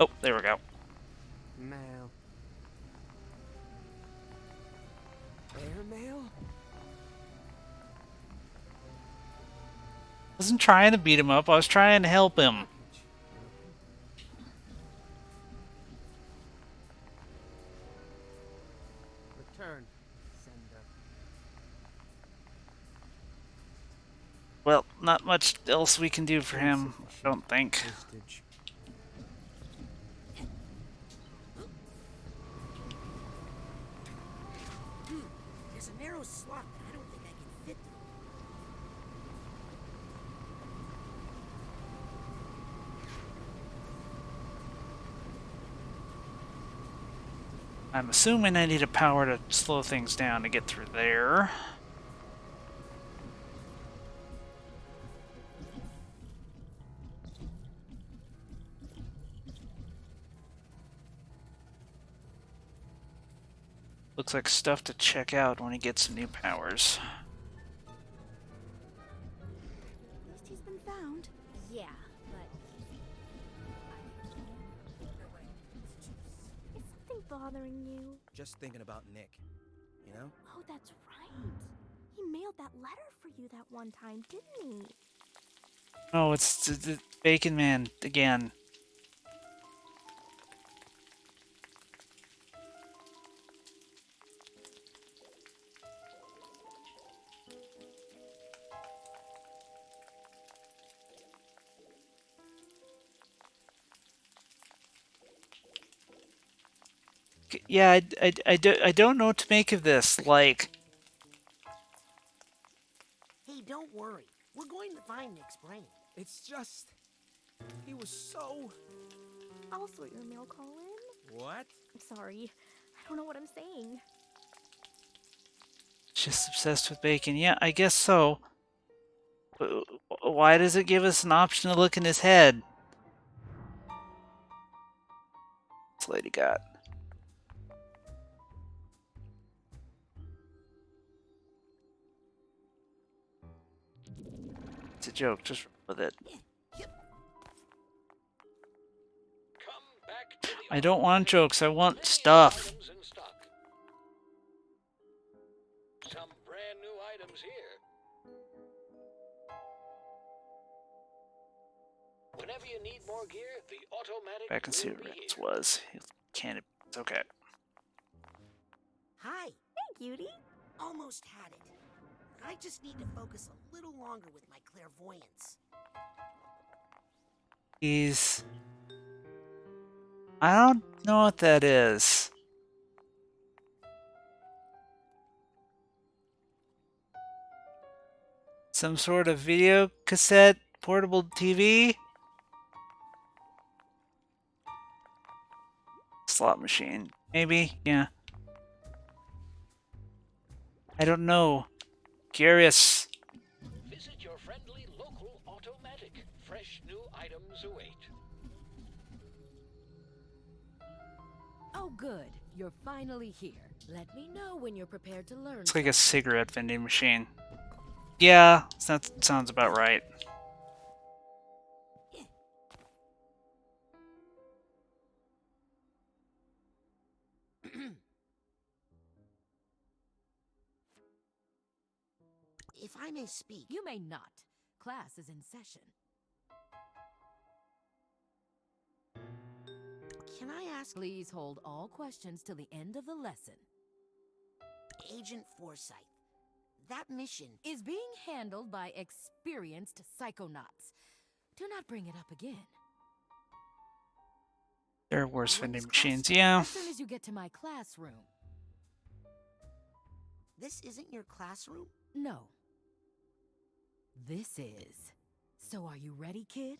Oh, there we go. Mail. Airmail? I wasn't trying to beat him up, I was trying to help him. Return. Sender. Well, not much else we can do for him, I don't think. Postage. There's a narrow slot that I don't think I can fit through. I'm assuming I need a power to slow things down to get through there. Looks like stuff to check out when he gets some new powers. At least he's been found. Yeah, but... Is something bothering you? Just thinking about Nick, you know? Oh, that's right. He mailed that letter for you that one time, didn't he? Oh, it's the Bacon Man again. Yeah, I don't know what to make of this. Like, Hey, don't worry. We're going to find Nick's brain. It's just... He was so... I'll sort your mail, Colin. What? I'm sorry. I don't know what I'm saying. just obsessed with bacon. Yeah, I guess so. Why does it give us an option to look in his head? This lady got. It's a joke, just run with it. I don't want jokes, I want stuff. Some brand new items here. Whenever you need more gear, the automatic Back and see will what be Rance here. was. Can't. It's okay. Hi. Hey, cutie. Almost had it. I just need to focus a little longer with my clairvoyance. He's. I don't know what that is. Some sort of video cassette, portable TV? Slot machine. Maybe? Yeah. I don't know. Curious. Visit your friendly local automatic. Fresh new items await. Oh, good. You're finally here. Let me know when you're prepared to learn. It's like a cigarette vending machine. Yeah, that sounds about right. If I may speak. You may not. Class is in session. Can I ask? Please hold all questions till the end of the lesson. Agent Forsyth, that mission is being handled by experienced psychonauts. Do not bring it up again. There are worse vending machines, yeah. As soon as you get to my classroom. This isn't your classroom? No. This is. So are you ready, kid?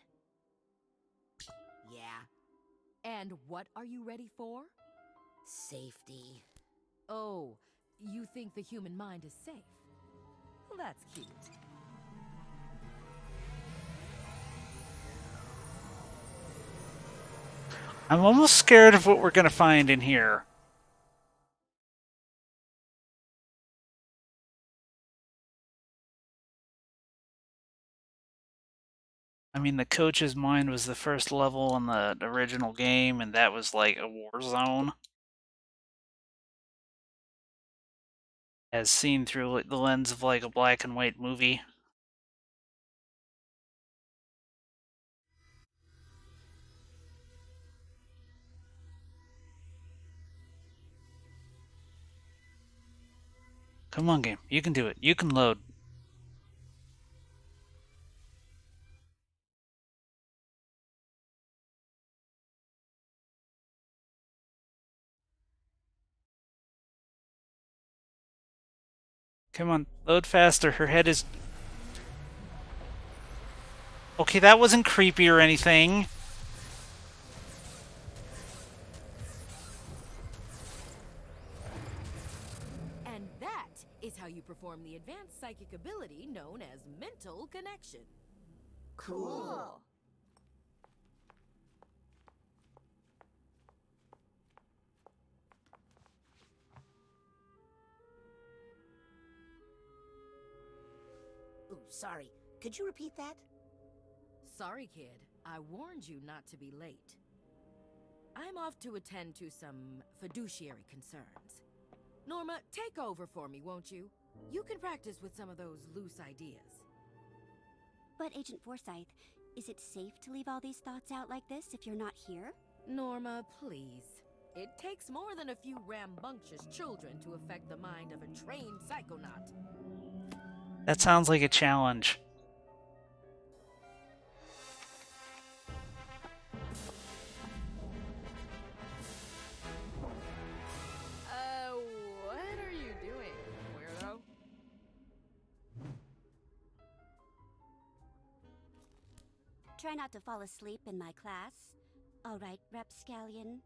Yeah. And what are you ready for? Safety. Oh, you think the human mind is safe? Well, that's cute. I'm almost scared of what we're gonna find in here. I mean, the coach's mind was the first level in the original game, and that was like a war zone. As seen through the lens of like a black and white movie. Come on, game. You can do it. You can load. Come on, load faster. Her head is... Okay, that wasn't creepy or anything. And that is how you perform the advanced psychic ability known as mental connection. Cool. Ooh, sorry. Could you repeat that? Sorry, kid. I warned you not to be late. I'm off to attend to some fiduciary concerns. Norma, take over for me, won't you? You can practice with some of those loose ideas. But Agent Forsyth, is it safe to leave all these thoughts out like this if you're not here? Norma, please. It takes more than a few rambunctious children to affect the mind of a trained psychonaut. That sounds like a challenge. What are you doing, weirdo? Try not to fall asleep in my class. All right, Rapscallion.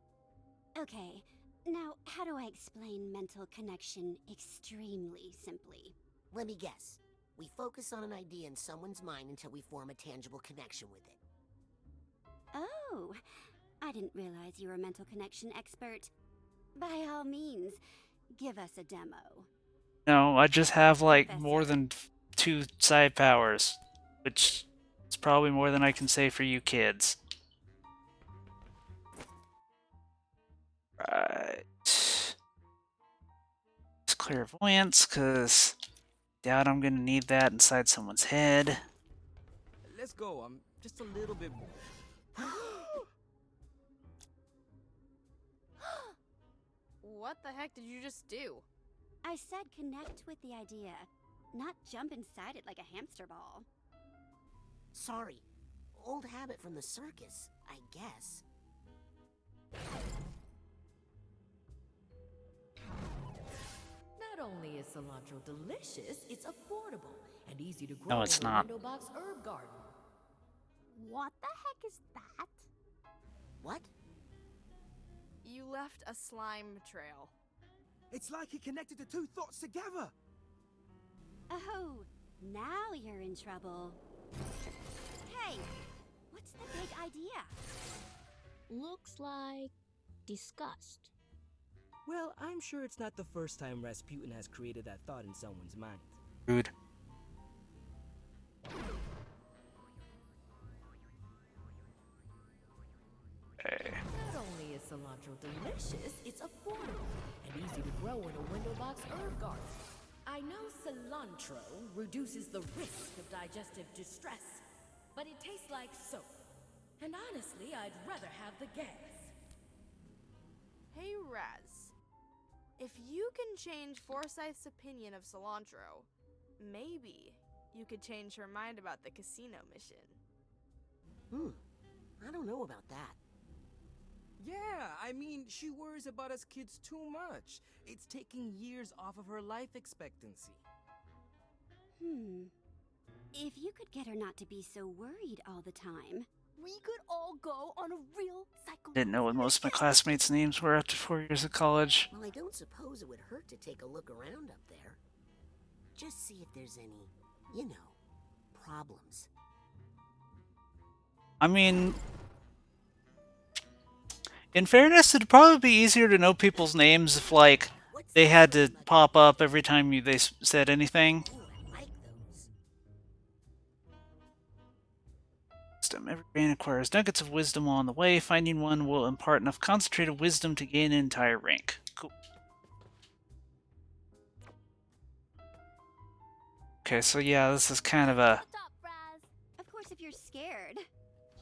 Okay, now how do I explain mental connection extremely simply? Let me guess. We focus on an idea in someone's mind until we form a tangible connection with it. Oh, I didn't realize you were a mental connection expert. By all means, give us a demo. No, I just have like more than 2 side powers, which is probably more than I can say for you kids. Right. It's clairvoyance, because doubt I'm gonna need that inside someone's head. Let's go. I'm just a little bit more. What the heck did you just do? I said connect with the idea, not jump inside it like a hamster ball. Sorry. Old habit from the circus, I guess. Not only is cilantro delicious, it's affordable and easy to grow No, it's in a not. window box herb garden. What the heck is that? What? You left a slime trail. It's like he connected the two thoughts together. Oh, now you're in trouble. Hey, what's the big idea? Looks like disgust. Well, I'm sure it's not the first time Rasputin has created that thought in someone's mind. Rude. Okay. Not only is cilantro delicious, it's affordable and easy to grow in a window box herb garden. I know cilantro reduces the risk of digestive distress, but it tastes like soap. And honestly, I'd rather have the gas. Hey, Raz. If you can change Forsyth's opinion of cilantro, maybe you could change her mind about the casino mission. I don't know about that. Yeah, I mean, she worries about us kids too much. It's taking years off of her life expectancy. If you could get her not to be so worried all the time. We could all go on a real Psychonauts. Didn't know what most of my classmates' names were after 4 years of college. Well, I don't suppose it would hurt to take a look around up there. Just see if there's any, you know, problems. I mean, in fairness, it'd probably be easier to know people's names if, like, they had to pop up every time they said anything. Wisdom. Every brain acquires nuggets of wisdom along the way. Finding one will impart enough concentrated wisdom to gain an entire rank. Cool. Okay, so yeah, this is kind of a Of course, if you're scared,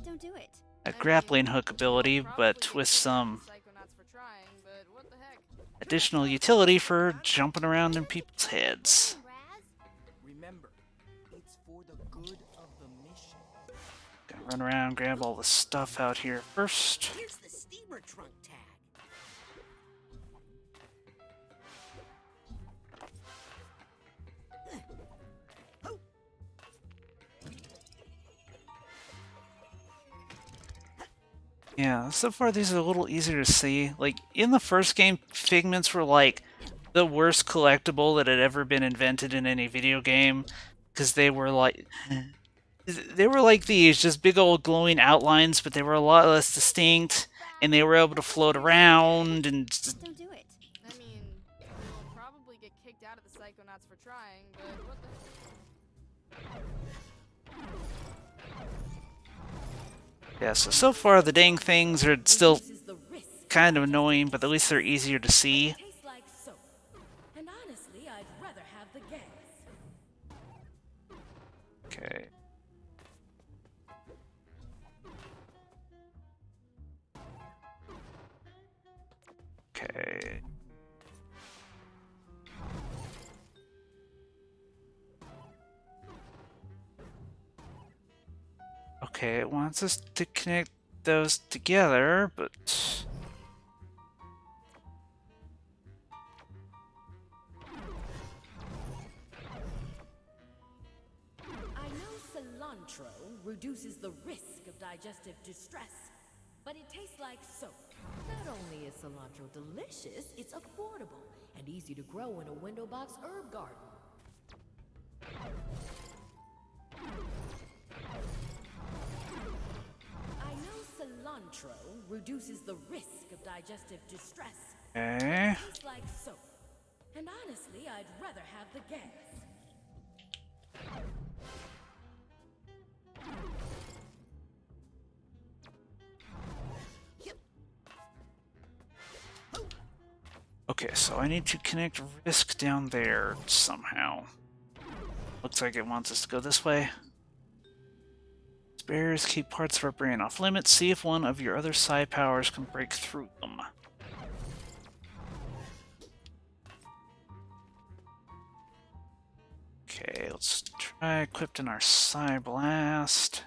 don't do it. grappling hook ability, but with some Psychonauts for trying, but what the heck? additional utility for jumping around in people's heads. Remember, it's for the good of the mission. Gonna run around, grab all the stuff out here first. Here's the steamer trunk tag. Yeah, so far these are a little easier to see. Like, in the first game, Figments were like the worst collectible that had ever been invented in any video game. Because they were like these, just big old glowing outlines, but they were a lot less distinct, and they were able to float around, and Don't do it. I mean, we'll probably get kicked out of the Psychonauts for trying, but what the yeah, so far the dang things are still kind of annoying, but at least they're easier to see. Tastes like soap. And honestly, I'd rather have the gas. Okay. Okay. Okay, it wants us to connect those together, but I know cilantro reduces the risk of digestive distress, but it tastes like soap. Not only is cilantro delicious, it's affordable and easy to grow in a window box herb garden. I know cilantro reduces the risk of digestive distress. okay. It tastes like soap. And honestly, I'd rather have the gas. Okay, so I need to connect Risk down there somehow. Looks like it wants us to go this way. Spares keep parts of our brain off limits. See if one of your other psi powers can break through them. Okay, let's try equipping our Psi Blast.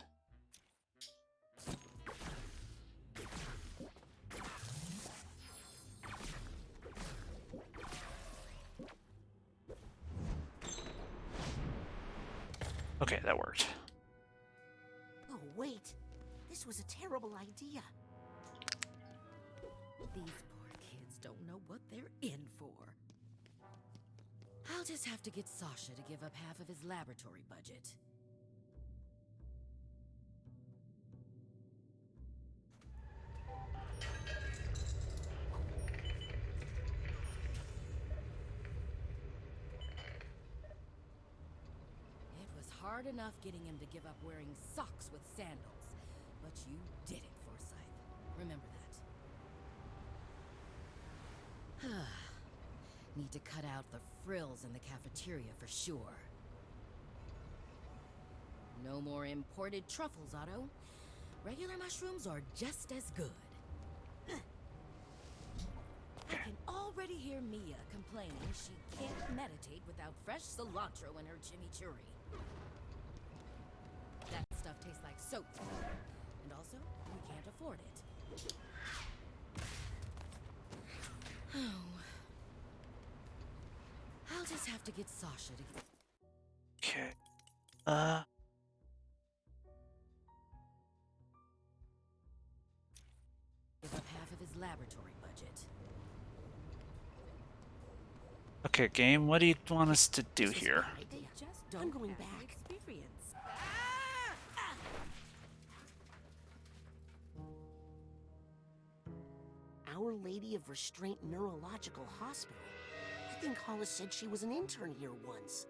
Okay, that worked. Oh, wait. This was a terrible idea. These poor kids don't know what they're in for. I'll just have to get Sasha to give up half of his laboratory budget. It was hard enough getting him to give up wearing socks with sandals, but you did it, Forsyth. Remember that. Need to cut out the frills in the cafeteria for sure. No more imported truffles, Otto. Regular mushrooms are just as good. I can already hear Mia complaining she can't meditate without fresh cilantro in her chimichurri. That stuff tastes like soap. And also, we can't afford it. Oh. I'll just have to get Sasha to... Okay. Give up half of his laboratory budget. Okay, game, what do you want us to do here? Just don't going back. Experience. Our Lady of Restraint Neurological Hospital. I think Hollis said she was an intern here once.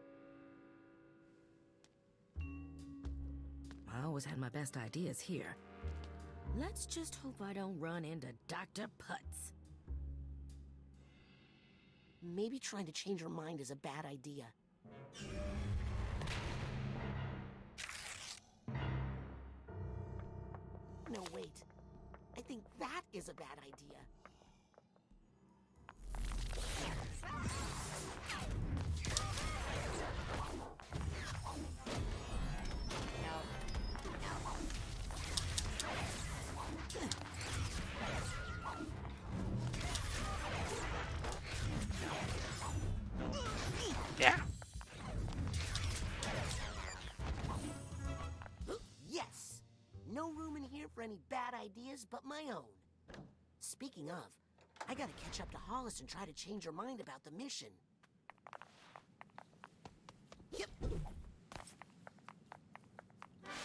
I always had my best ideas here. Let's just hope I don't run into Dr. Putz. Maybe trying to change her mind is a bad idea. No, wait. I think that is a bad idea. Yeah. Yes! No room in here for any bad ideas but my own. Speaking of, I gotta catch up to Hollis and try to change her mind about the mission. Yep.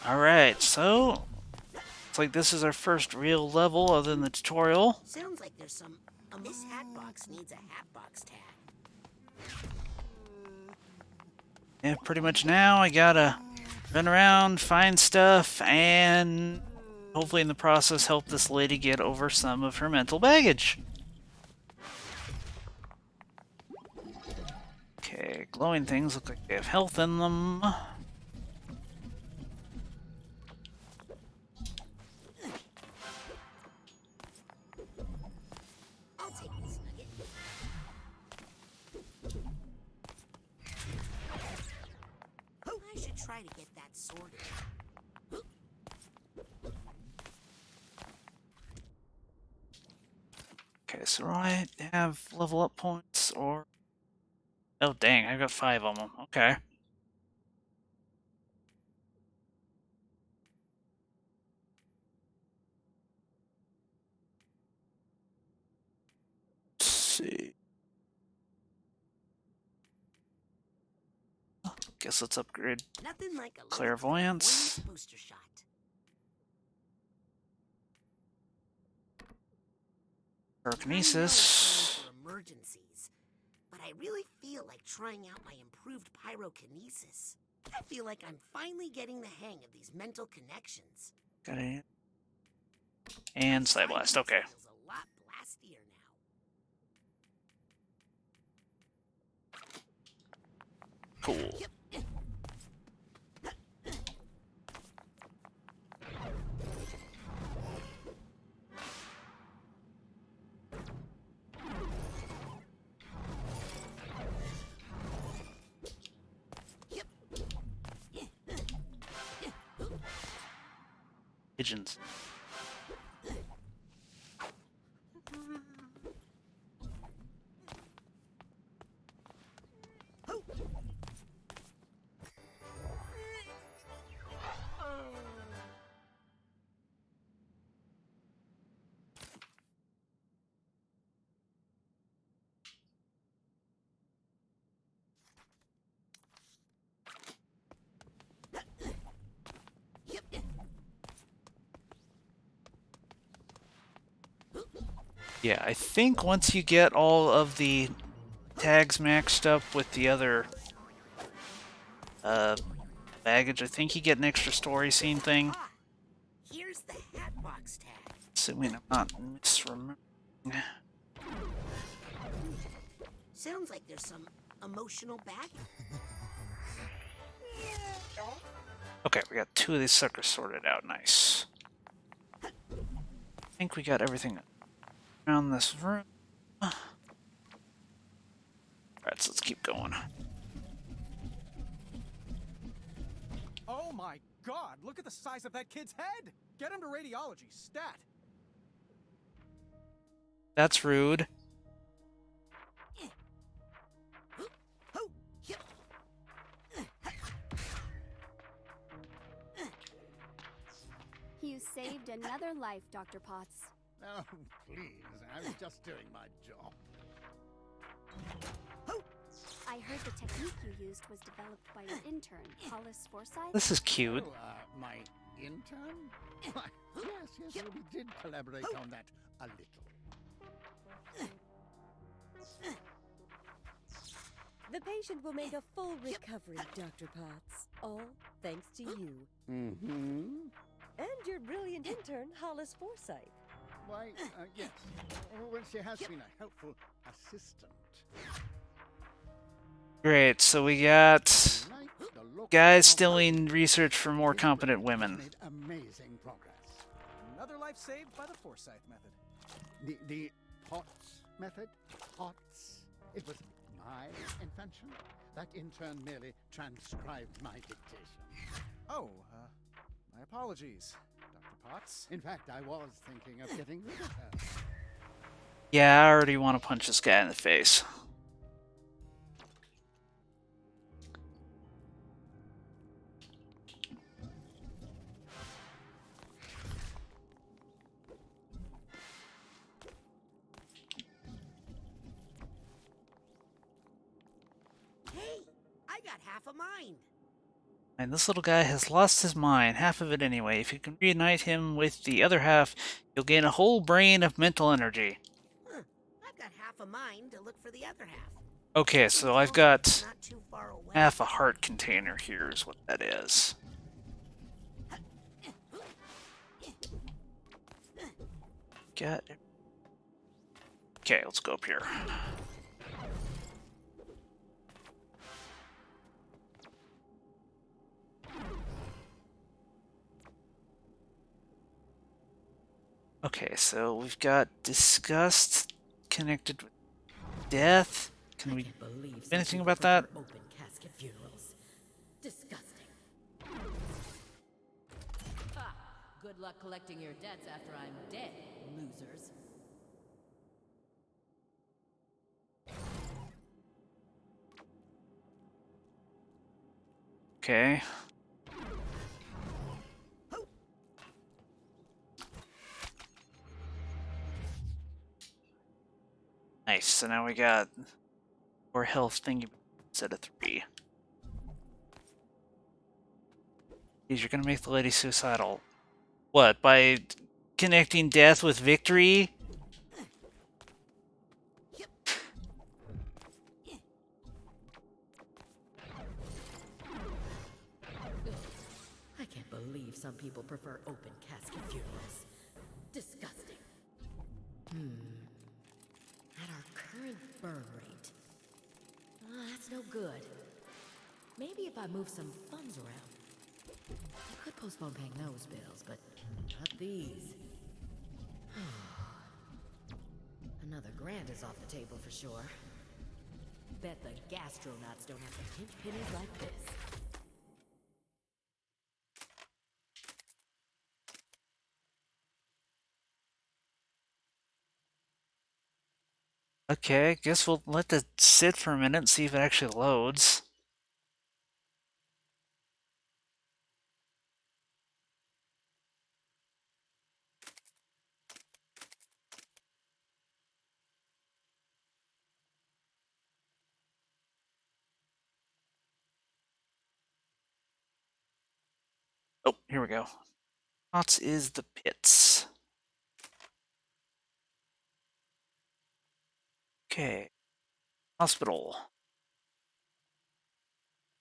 Alright, so... Looks like this is our first real level other than the tutorial. Sounds like there's some... this hat box needs a hat box tag. Yeah, pretty much now I gotta run around, find stuff, and hopefully in the process help this lady get over some of her mental baggage. Okay, glowing things look like they have health in them. I'll take this nugget. I should try to get that sorted. Okay, so do I have level up points or... Oh dang, I've got 5 of them. Okay. Let's see. Guess let's upgrade Nothing like a clairvoyance. booster shot. Pyrokinesis. For emergencies, but I really feel like trying out my improved pyrokinesis. I feel like I'm finally getting the hang of these mental connections. Got it. And Side Blast, okay. Feels a lot blastier now. Cool. Pigeons. Yeah, I think once you get all of the tags maxed up with the other baggage, I think you get an extra story scene thing. Here's the Hatbox tag. Assuming I'm not misremembering. Sounds like there's some emotional baggage. Okay, we got 2 of these suckers sorted out. Nice. I think we got everything around this room. Alright, so let's keep going. Oh my god, look at the size of that kid's head! Get him to radiology, stat! That's rude. You saved another life, Dr. Potts. Oh, please, I was just doing my job. I heard the technique you used was developed by your intern, Hollis Forsyth. This is cute. Oh, my intern? Why, yes, we did collaborate on that a little. The patient will make a full recovery, Dr. Potts. All thanks to you. Mm-hmm. And your brilliant intern, Hollis Forsyth. Why, yes. Well, she has been a helpful assistant. Great, so we got guys stealing research for more competent women. Made amazing progress. Another life saved by the Forsyth method. The Potts method? Potts? It was my invention. That intern merely transcribed my dictation. Oh, my apologies, Dr. Potts. In fact, I was thinking of getting rid of her. Yeah, I already want to punch this guy in the face. Hey, I got half a mind. And this little guy has lost his mind, half of it anyway. If you can reunite him with the other half, you'll gain a whole brain of mental energy. Huh. I've got half a mind to look for the other half. Okay, so I've got half a heart container here is what that is. Got it. Okay, let's go up here. Okay, so we've got disgust connected with death. Can we do anything about that? Open casket funerals. Disgusting. Ah, good luck collecting your debts after I'm dead, losers. Okay. Nice, so now we got more health thing instead of 3. Geez, you're gonna make the lady suicidal. What, by connecting death with victory? some people prefer open casket funerals. Disgusting. At our current burn rate. That's no good. Maybe if I move some funds around. I could postpone paying those bills, but not these. Another grant is off the table for sure. Bet the gastronauts don't have to pinch pennies like this. Okay, I guess we'll let that sit for a minute and see if it actually loads. Oh, here we go. Spots is the pits. Okay. Hospital.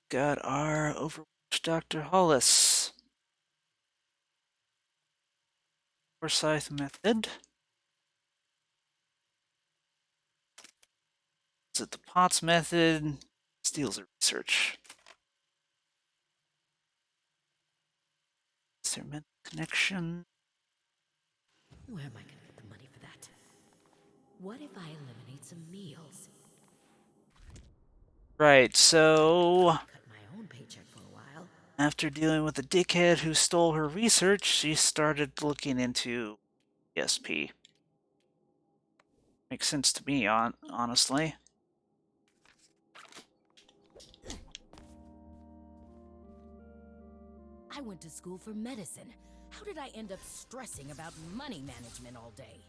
Got our Overwatch Dr. Hollis. Forsyth method. Is it the Potts method? Steals the research. Is there mental connection? Where am I gonna get the money for that? What if I eliminate some meals? Right, so Cut my own paycheck for a while. after dealing with the dickhead who stole her research, she started looking into ESP. Makes sense to me, honestly. I went to school for medicine. How did I end up stressing about money management all day?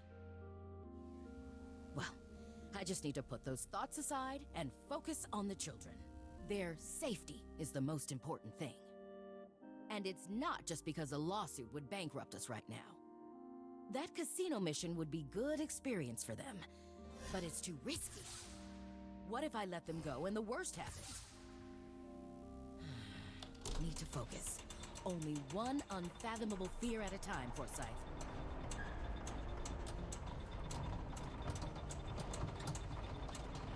Well, I just need to put those thoughts aside and focus on the children. Their safety is the most important thing. And it's not just because a lawsuit would bankrupt us right now. That casino mission would be good experience for them, but it's too risky. What if I let them go and the worst happens? Need to focus. Only one unfathomable fear at a time, Forsyth.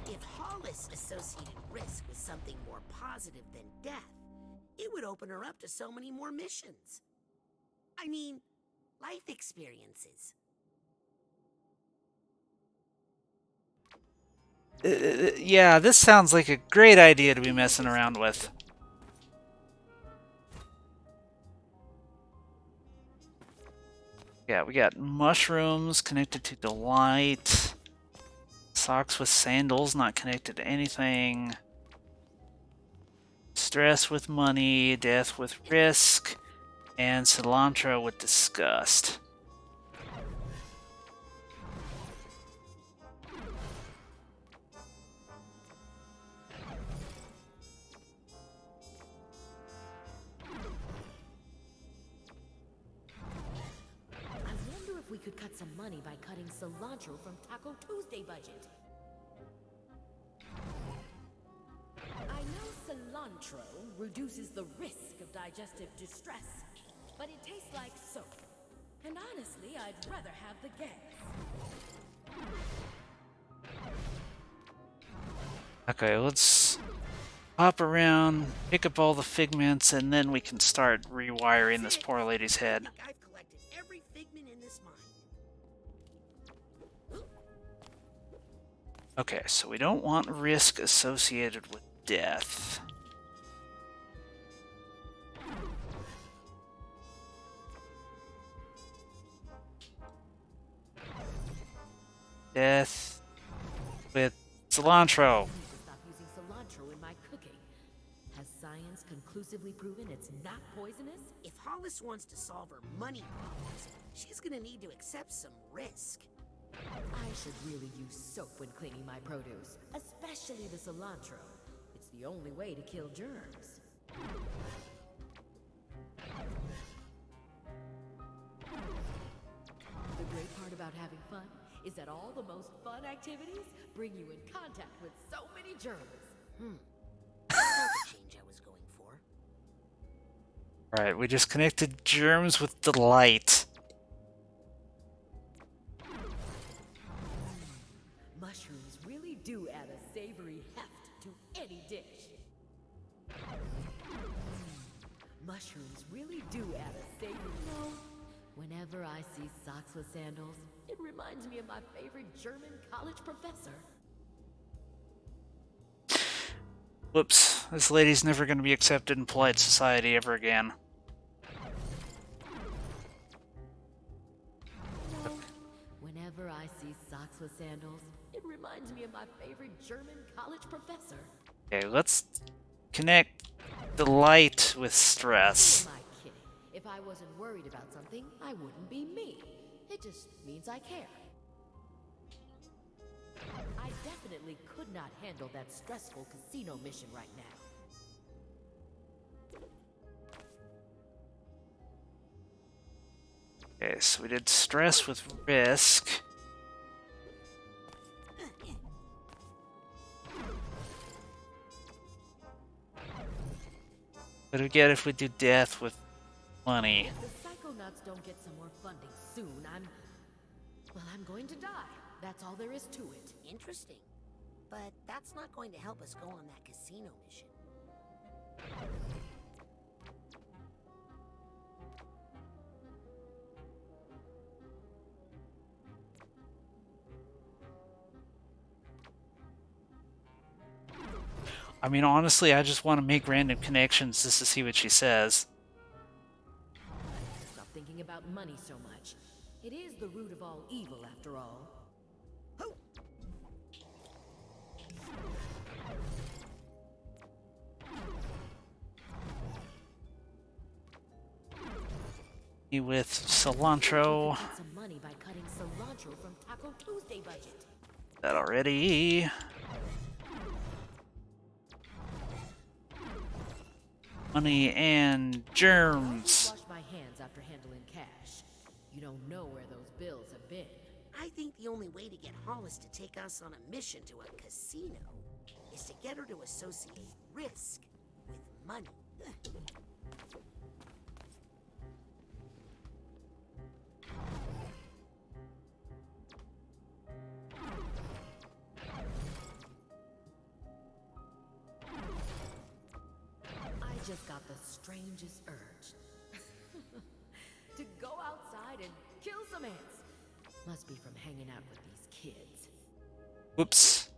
If Hollis associated risk with something more positive than death, it would open her up to so many more missions. I mean, life experiences. Yeah, this sounds like a great idea to be messing around with. Yeah, we got mushrooms connected to delight. Socks with sandals not connected to anything. Stress with money, death with risk, and cilantro with disgust. We could cut some money by cutting cilantro from Taco Tuesday budget. I know cilantro reduces the risk of digestive distress, but it tastes like soap. And honestly, I'd rather have the gas. Okay, let's hop around, pick up all the figments, and then we can start rewiring this poor lady's head. I've collected every figment in this mine. Okay, so we don't want risk associated with death. Death with cilantro. Stop using cilantro in my cooking. Has science conclusively proven it's not poisonous? If Hollis wants to solve her money problems, she's gonna need to accept some risk. I should really use soap when cleaning my produce, especially the cilantro. It's the only way to kill germs. The great part about having fun is that all the most fun activities bring you in contact with so many germs. That's not the change I was going for. Alright, we just connected germs with the light. Mushrooms really do add a savory heft to any dish. Mushrooms really do add a savory. Whenever I see socks with sandals, it reminds me of my favorite German college professor. Whoops, this lady's never going to be accepted in polite society ever again. Whenever I see socks with sandals, it reminds me of my favorite German college professor. Okay, let's connect the light with stress. Who am I kidding? If I wasn't worried about something, I wouldn't be me. It just means I care. I definitely could not handle that stressful casino mission right now. Okay, so we did stress with risk. What do we get if we do death with money? If the Psychonauts don't get some more funding soon, I'm going to die. That's all there is to it. Interesting. But that's not going to help us go on that casino mission. I mean, honestly, I just want to make random connections just to see what she says. Stop thinking about money so much. It is the root of all evil, after all. With cilantro. Get some money by cutting cilantro from Taco Tuesday budget. That already. Money and germs. Wash my hands after handling cash. You don't know where those bills have been. I think the only way to get Hollis to take us on a mission to a casino is to get her to associate risk with money. I just got the strangest urge to go outside and kill some ants. Must be from hanging out with these kids. Whoops.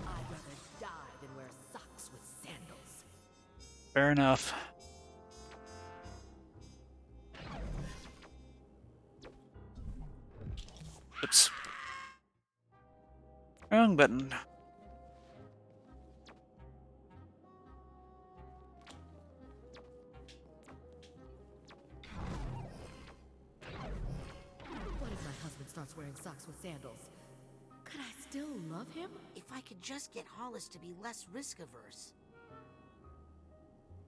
I'd rather die than wear socks with sandals. Fair enough. Oops. Wrong button. What if my husband starts wearing socks with sandals? Could I still love him? If I could just get Hollis to be less risk-averse.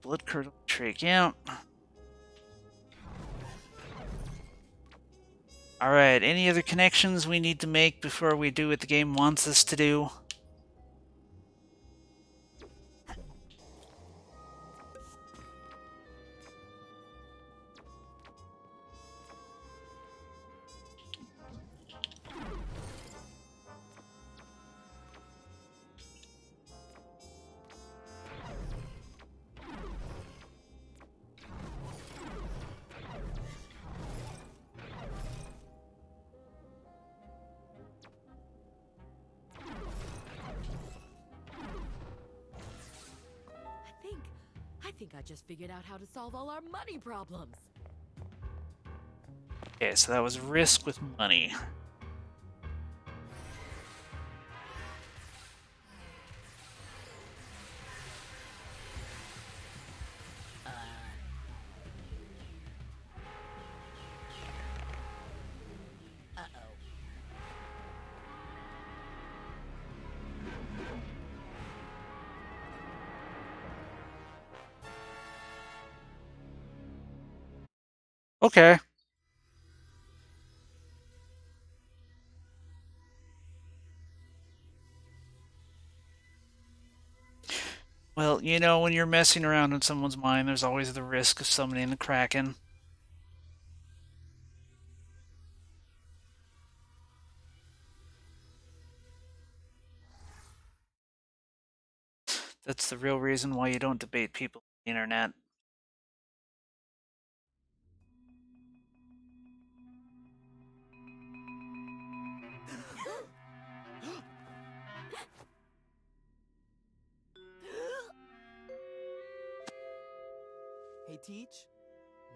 Blood curdle trick, yeah. Alright, any other connections we need to make before we do what the game wants us to do? I think I just figured out how to solve all our money problems. Okay, so that was risk with money. Okay. you know, when you're messing around in someone's mind, there's always the risk of summoning the Kraken. That's the real reason why you don't debate people on the internet. Hey, Teach,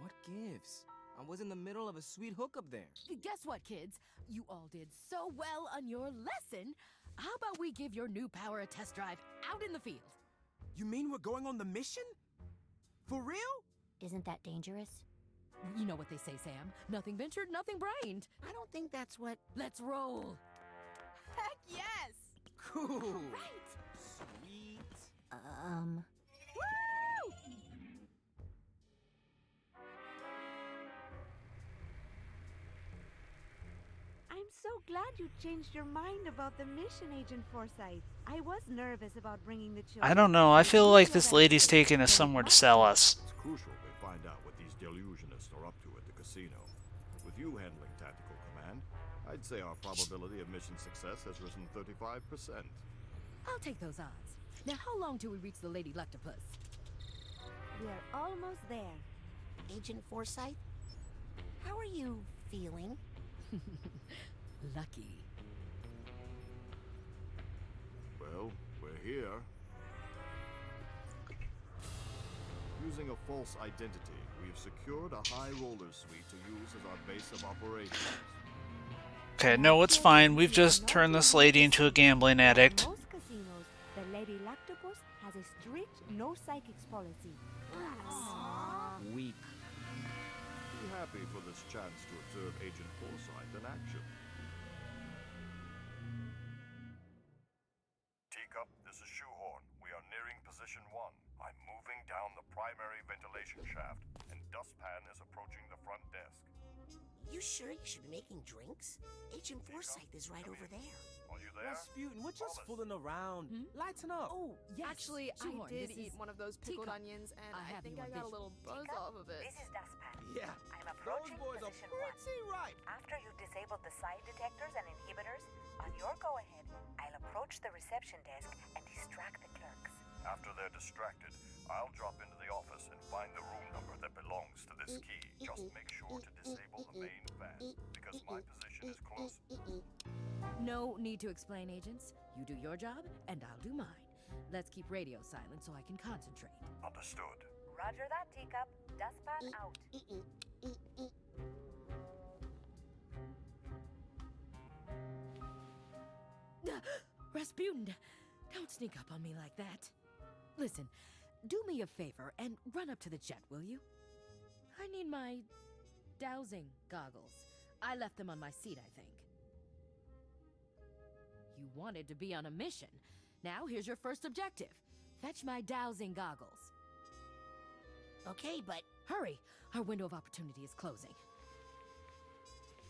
what gives? I was in the middle of a sweet hookup there. Guess what, kids? You all did so well on your lesson. How about we give your new power a test drive out in the field? You mean we're going on the mission? For real? Isn't that dangerous? You know what they say, Sam. Nothing ventured, nothing brained. I don't think that's what... Let's roll. Heck yes! Cool. Right! Sweet. Woo! I'm so glad you changed your mind about the mission, Agent Forsyth. I was nervous about bringing the children. I don't know, I feel like this lady's taking us somewhere to sell us. It's crucial they find out what these delusionists are up to at the casino. With you handling tactical command, I'd say our probability of mission success has risen 35%. I'll take those odds. Now, how long till we reach the Lady Luctopus? We're almost there. Agent Forsyth, how are you feeling? Lucky. Well, we're here. Using a false identity, we've secured a high roller suite to use as our base of operations. Okay, no, it's fine. We've just turned this lady into a gambling addict. Most casinos, the Lady Luctopus has a strict no psychics policy. Weak. Be happy for this chance to observe Agent Forsyth in action. Teacup, this is Shoehorn. We are nearing position 1. I'm moving down the primary ventilation shaft, and Dustpan is approaching the front desk. You sure you should be making drinks? Agent Forsyth is right over there. Are you there? Rasputin, we're just fooling around. Lighten up. Oh, yes. Actually, Shoehorn, I did this eat is one of those pickled Teacup. onions, and I I have think you I on got a vision. little buzz Teacup, off of it. This is Dustpan. Yeah. I'm Those approaching boys are position pretty 1. ripe. After you've disabled the side detectors and inhibitors, on your go-ahead, I'll approach the reception desk and distract the clerks. After they're distracted, I'll drop into the office and find the room number that belongs to this key. Just make sure to disable the main fan, because my position is close. No need to explain, agents. You do your job, and I'll do mine. Let's keep radio silent so I can concentrate. Understood. Roger that, Teacup. Dustpan out. Rasputin, don't sneak up on me like that. Listen, do me a favor and run up to the jet, will you? I need my dowsing goggles. I left them on my seat, I think. You wanted to be on a mission. Now here's your first objective. Fetch my dowsing goggles. Okay, but... Hurry! Our window of opportunity is closing.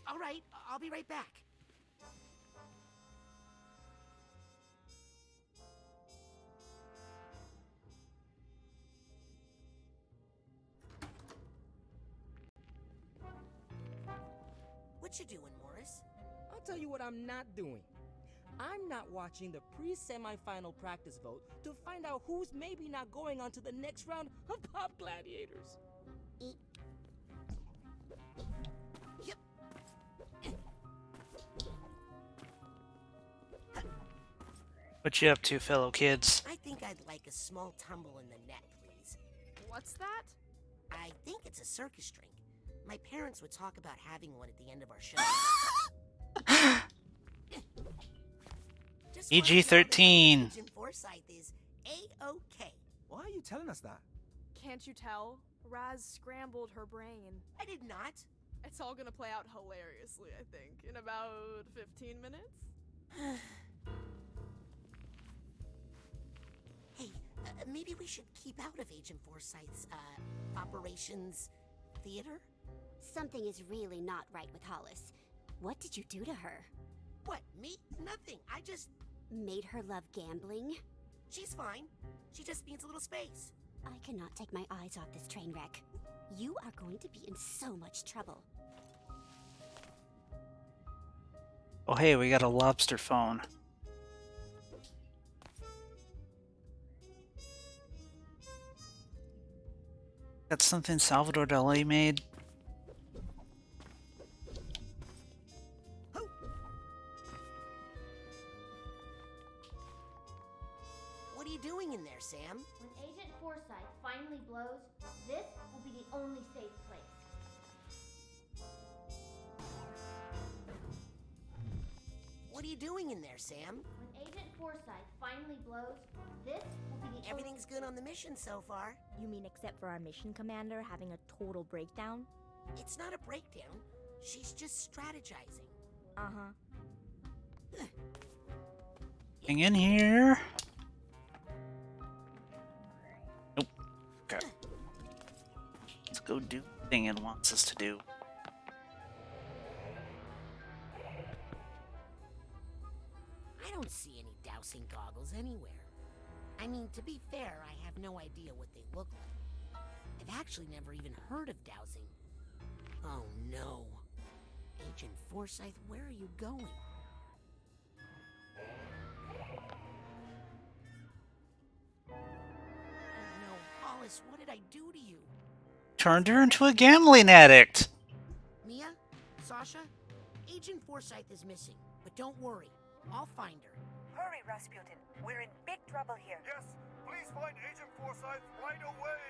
All right, I'll be right back. What you doing, Morris? I'll tell you what I'm not doing. I'm not watching the pre-semi-final practice vote to find out who's maybe not going on to the next round of Pop Gladiators. What you up to, fellow kids? I think I'd like a small tumble in the net, please. What's that? I think it's a circus drink. My parents would talk about having one at the end of our show. PG-13. Agent Forsyth is A-OK. Why are you telling us that? Can't you tell? Raz scrambled her brain. I did not. It's all gonna play out hilariously, I think, in about 15 minutes. Hey, maybe we should keep out of Agent Forsyth's, operations theater? Something is really not right with Hollis. What did you do to her? What, me? Nothing. I just... Made her love gambling? She's fine. She just needs a little space. I cannot take my eyes off this train wreck. You are going to be in so much trouble. Oh hey, we got a lobster phone. That's something Salvador Dali made. What are you doing in there, Sam? When Agent Forsyth finally blows, this will be the only safe place. What are you doing in there, Sam? When Agent Forsyth finally blows, this will be the Everything's good on the mission so far. You mean except for our mission commander having a total breakdown? It's not a breakdown. She's just strategizing. Uh-huh. Hang in here. Nope. Okay. Let's go do the thing it wants us to do. I don't see any dowsing goggles anywhere. I mean, to be fair, I have no idea what they look like. I've actually never even heard of dowsing. Oh no. Agent Forsyth, where are you going? Oh no, Hollis, what did I do to you? Turned her into a gambling addict. Mia? Sasha? Agent Forsyth is missing, but don't worry. I'll find her. Hurry, Rasputin. We're in big trouble here. Yes, please find Agent Forsyth right away.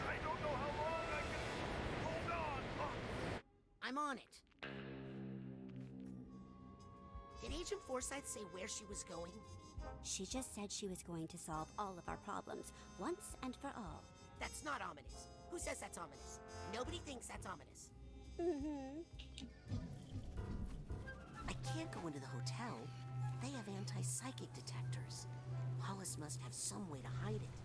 I don't know how long I can hold on. I'm on it. Did Agent Forsyth say where she was going? She just said she was going to solve all of our problems, once and for all. That's not ominous. Who says that's ominous? Nobody thinks that's ominous. I can't go into the hotel. They have anti-psychic detectors. Hollis must have some way to hide it.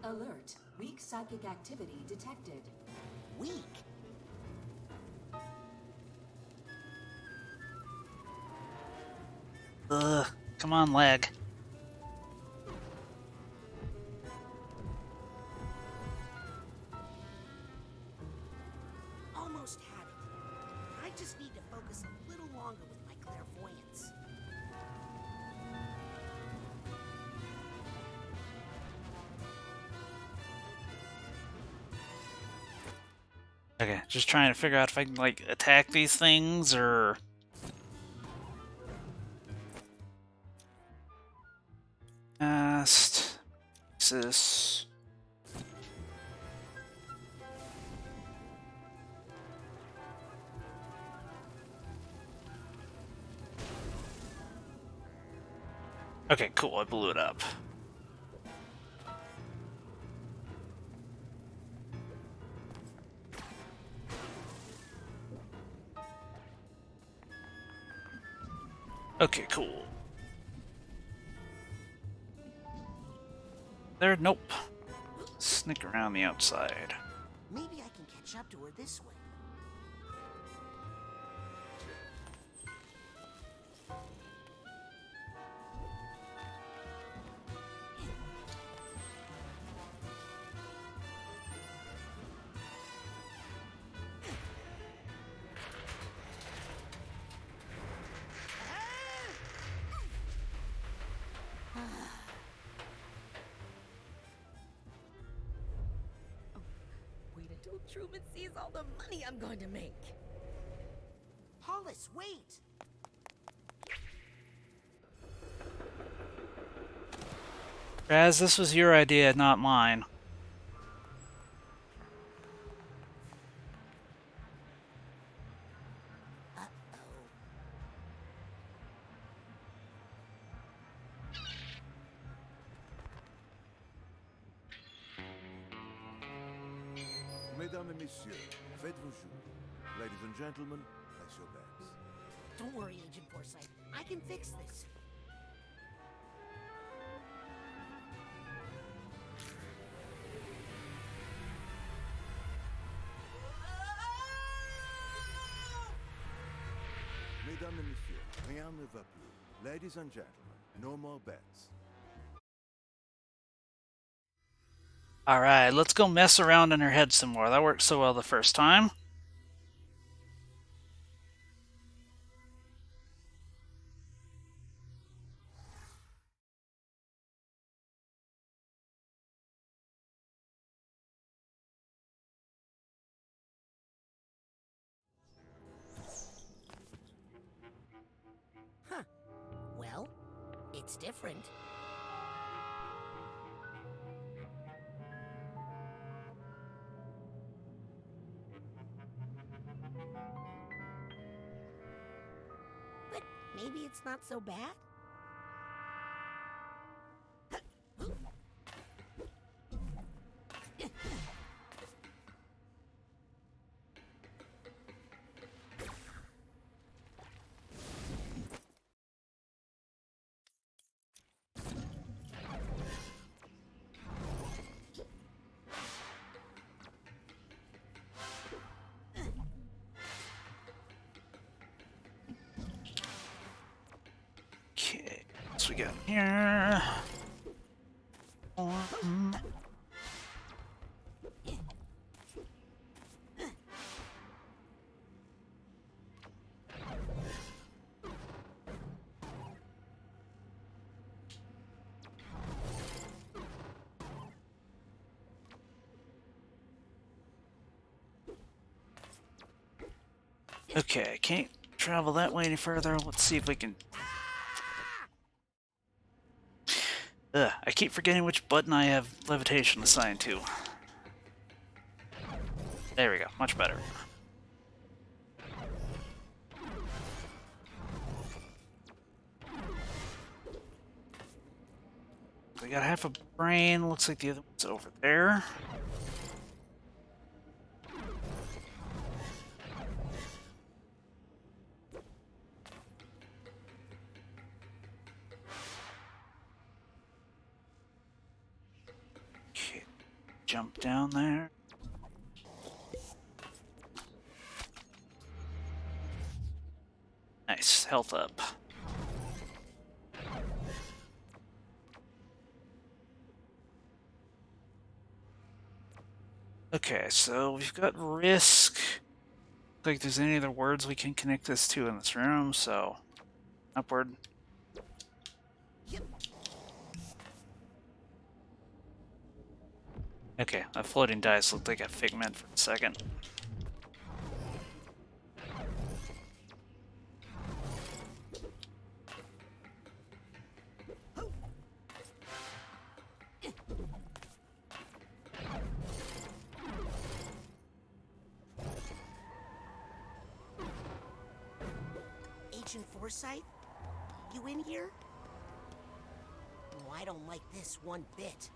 Alert. Weak psychic activity detected. Weak? Ugh. Come on, lag. Almost had it. I just need to focus a little longer with my clairvoyance. Okay, just trying to figure out if I can, like, attack these things, or... This... Okay, cool, I blew it up. Okay, cool. There, nope. Sneak around the outside. Maybe I can catch up to her this way. Wait until Truman sees all the money I'm going to make. Hollis, wait! Raz, this was your idea, not mine. Mesdames et messieurs, faites vos jours. Ladies and gentlemen, place your bets. Don't worry, Agent Forsyth. I can fix this. Mesdames et messieurs, rien ne va plus. Ladies and gentlemen, no more bets. Alright, let's go mess around in her head some more. That worked so well the first time. Huh. Well, it's different. But maybe it's not so bad. Okay, what we got here? Okay, I can't travel that way any further. Let's see if we can... I keep forgetting which button I have levitation assigned to. There we go, much better. We got half a brain, looks like the other one's over there. Okay, jump down there. Nice, health up. Okay, so we've got risk. Like there's any other words we can connect this to in this room, so upward. Okay, that floating dice looked like a figment for a second. Agent Forsyth? You in here? Oh, I don't like this one bit.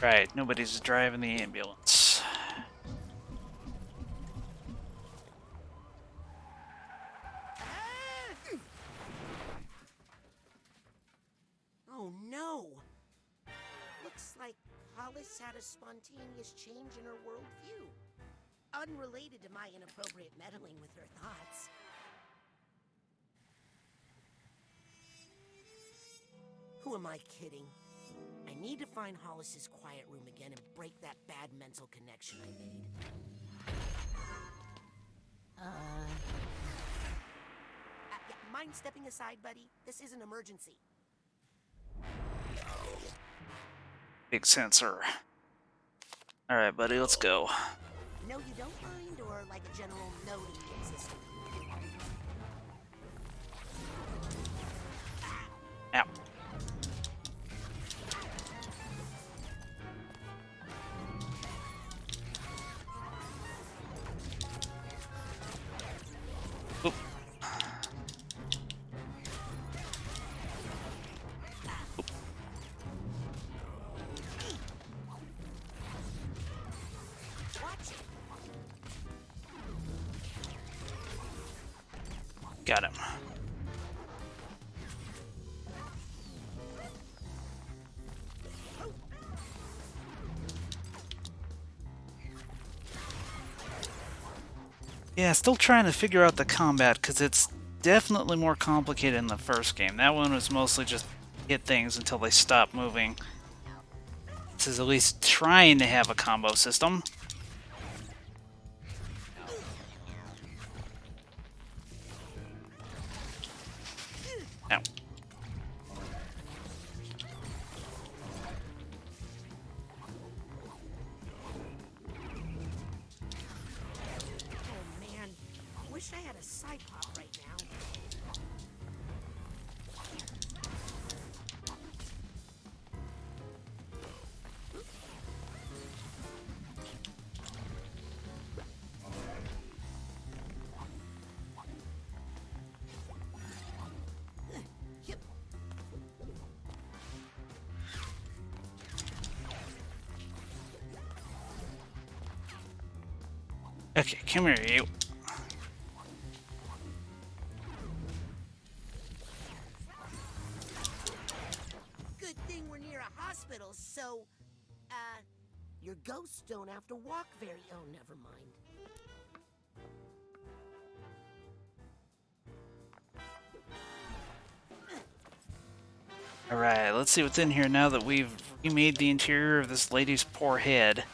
Right, nobody's driving the ambulance. Oh no! Looks like Hollis had a spontaneous change in her worldview. Unrelated to my inappropriate meddling with her thoughts. Who am I kidding? I need to find Hollis's quiet room again and break that bad mental connection I made. Yeah, mind stepping aside, buddy? This is an emergency. Big sensor. Alright, buddy, let's go. No, you don't mind, or like a general no to the existing? Ow. Oop. Got him. Yeah, still trying to figure out the combat, because it's definitely more complicated in the first game. That one was mostly just hit things until they stop moving. This is at least trying to have a combo system. Ow. Oh man, wish I had a Psypop right now. Okay, come here, you. Good thing we're near a hospital, so, your ghosts don't have to walk very... Oh, never mind. Alright, let's see what's in here now that we've remade the interior of this lady's poor head.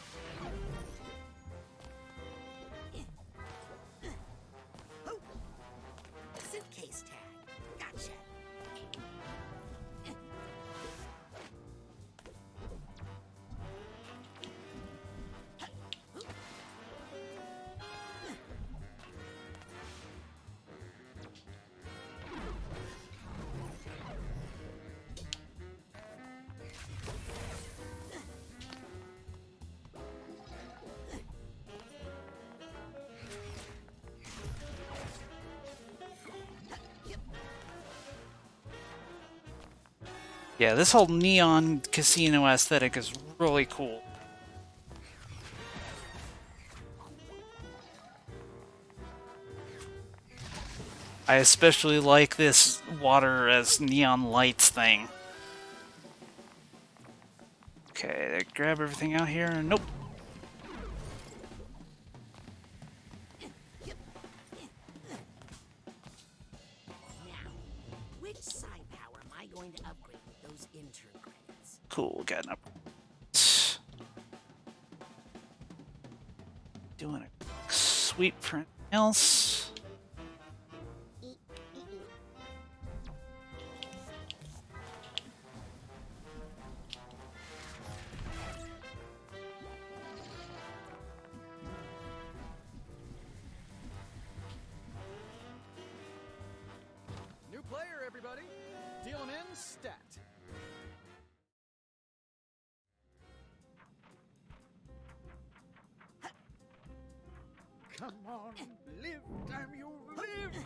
Suitcase tag. Gotcha. Yeah, this whole neon casino aesthetic is really cool. I especially like this water as neon lights thing. Okay, grab everything out here. Nope. Now, which side power am I going to upgrade with those intern credits? Cool, got an up. Doing a sweep for anything else. New player, everybody. Deal him in, stat. Come on, live, damn you, live!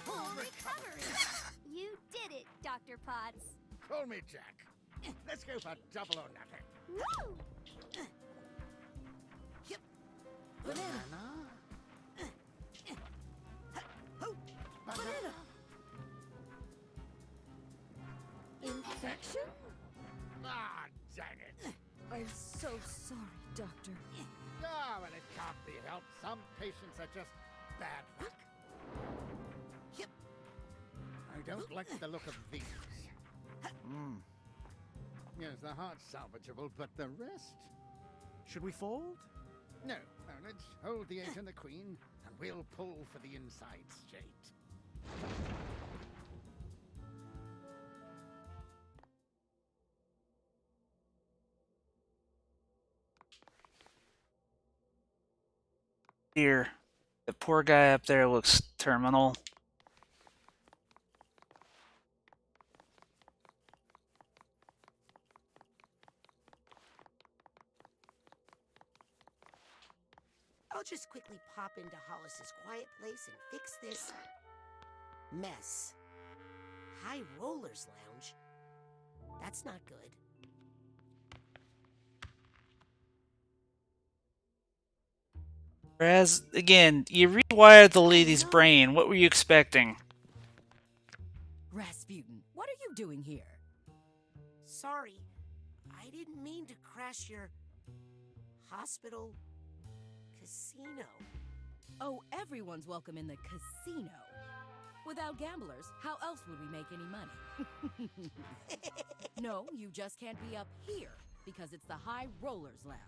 Full recovery! You did it, Dr. Potts. Call me Jack. Let's go for double or nothing. Woo! Banana. Banana. Infection? Ah, dang it. I'm so sorry, Doctor. Ah, well, it can't be helped. Some patients are just bad luck. I don't like the look of these. Yes, the heart's salvageable, but the rest? Should we fold? No, let's hold the 8 and the queen, and we'll pull for the inside straight. Here. The poor guy up there looks terminal. I'll just quickly pop into Hollis's quiet place and fix this mess. High Rollers Lounge? That's not good. Whereas, again, you rewired the lady's brain. What were you expecting? Rasputin, what are you doing here? Sorry, I didn't mean to crash your hospital casino. Oh, everyone's welcome in the casino. Without gamblers, how else would we make any money? No, you just can't be up here because it's the High Rollers Lounge.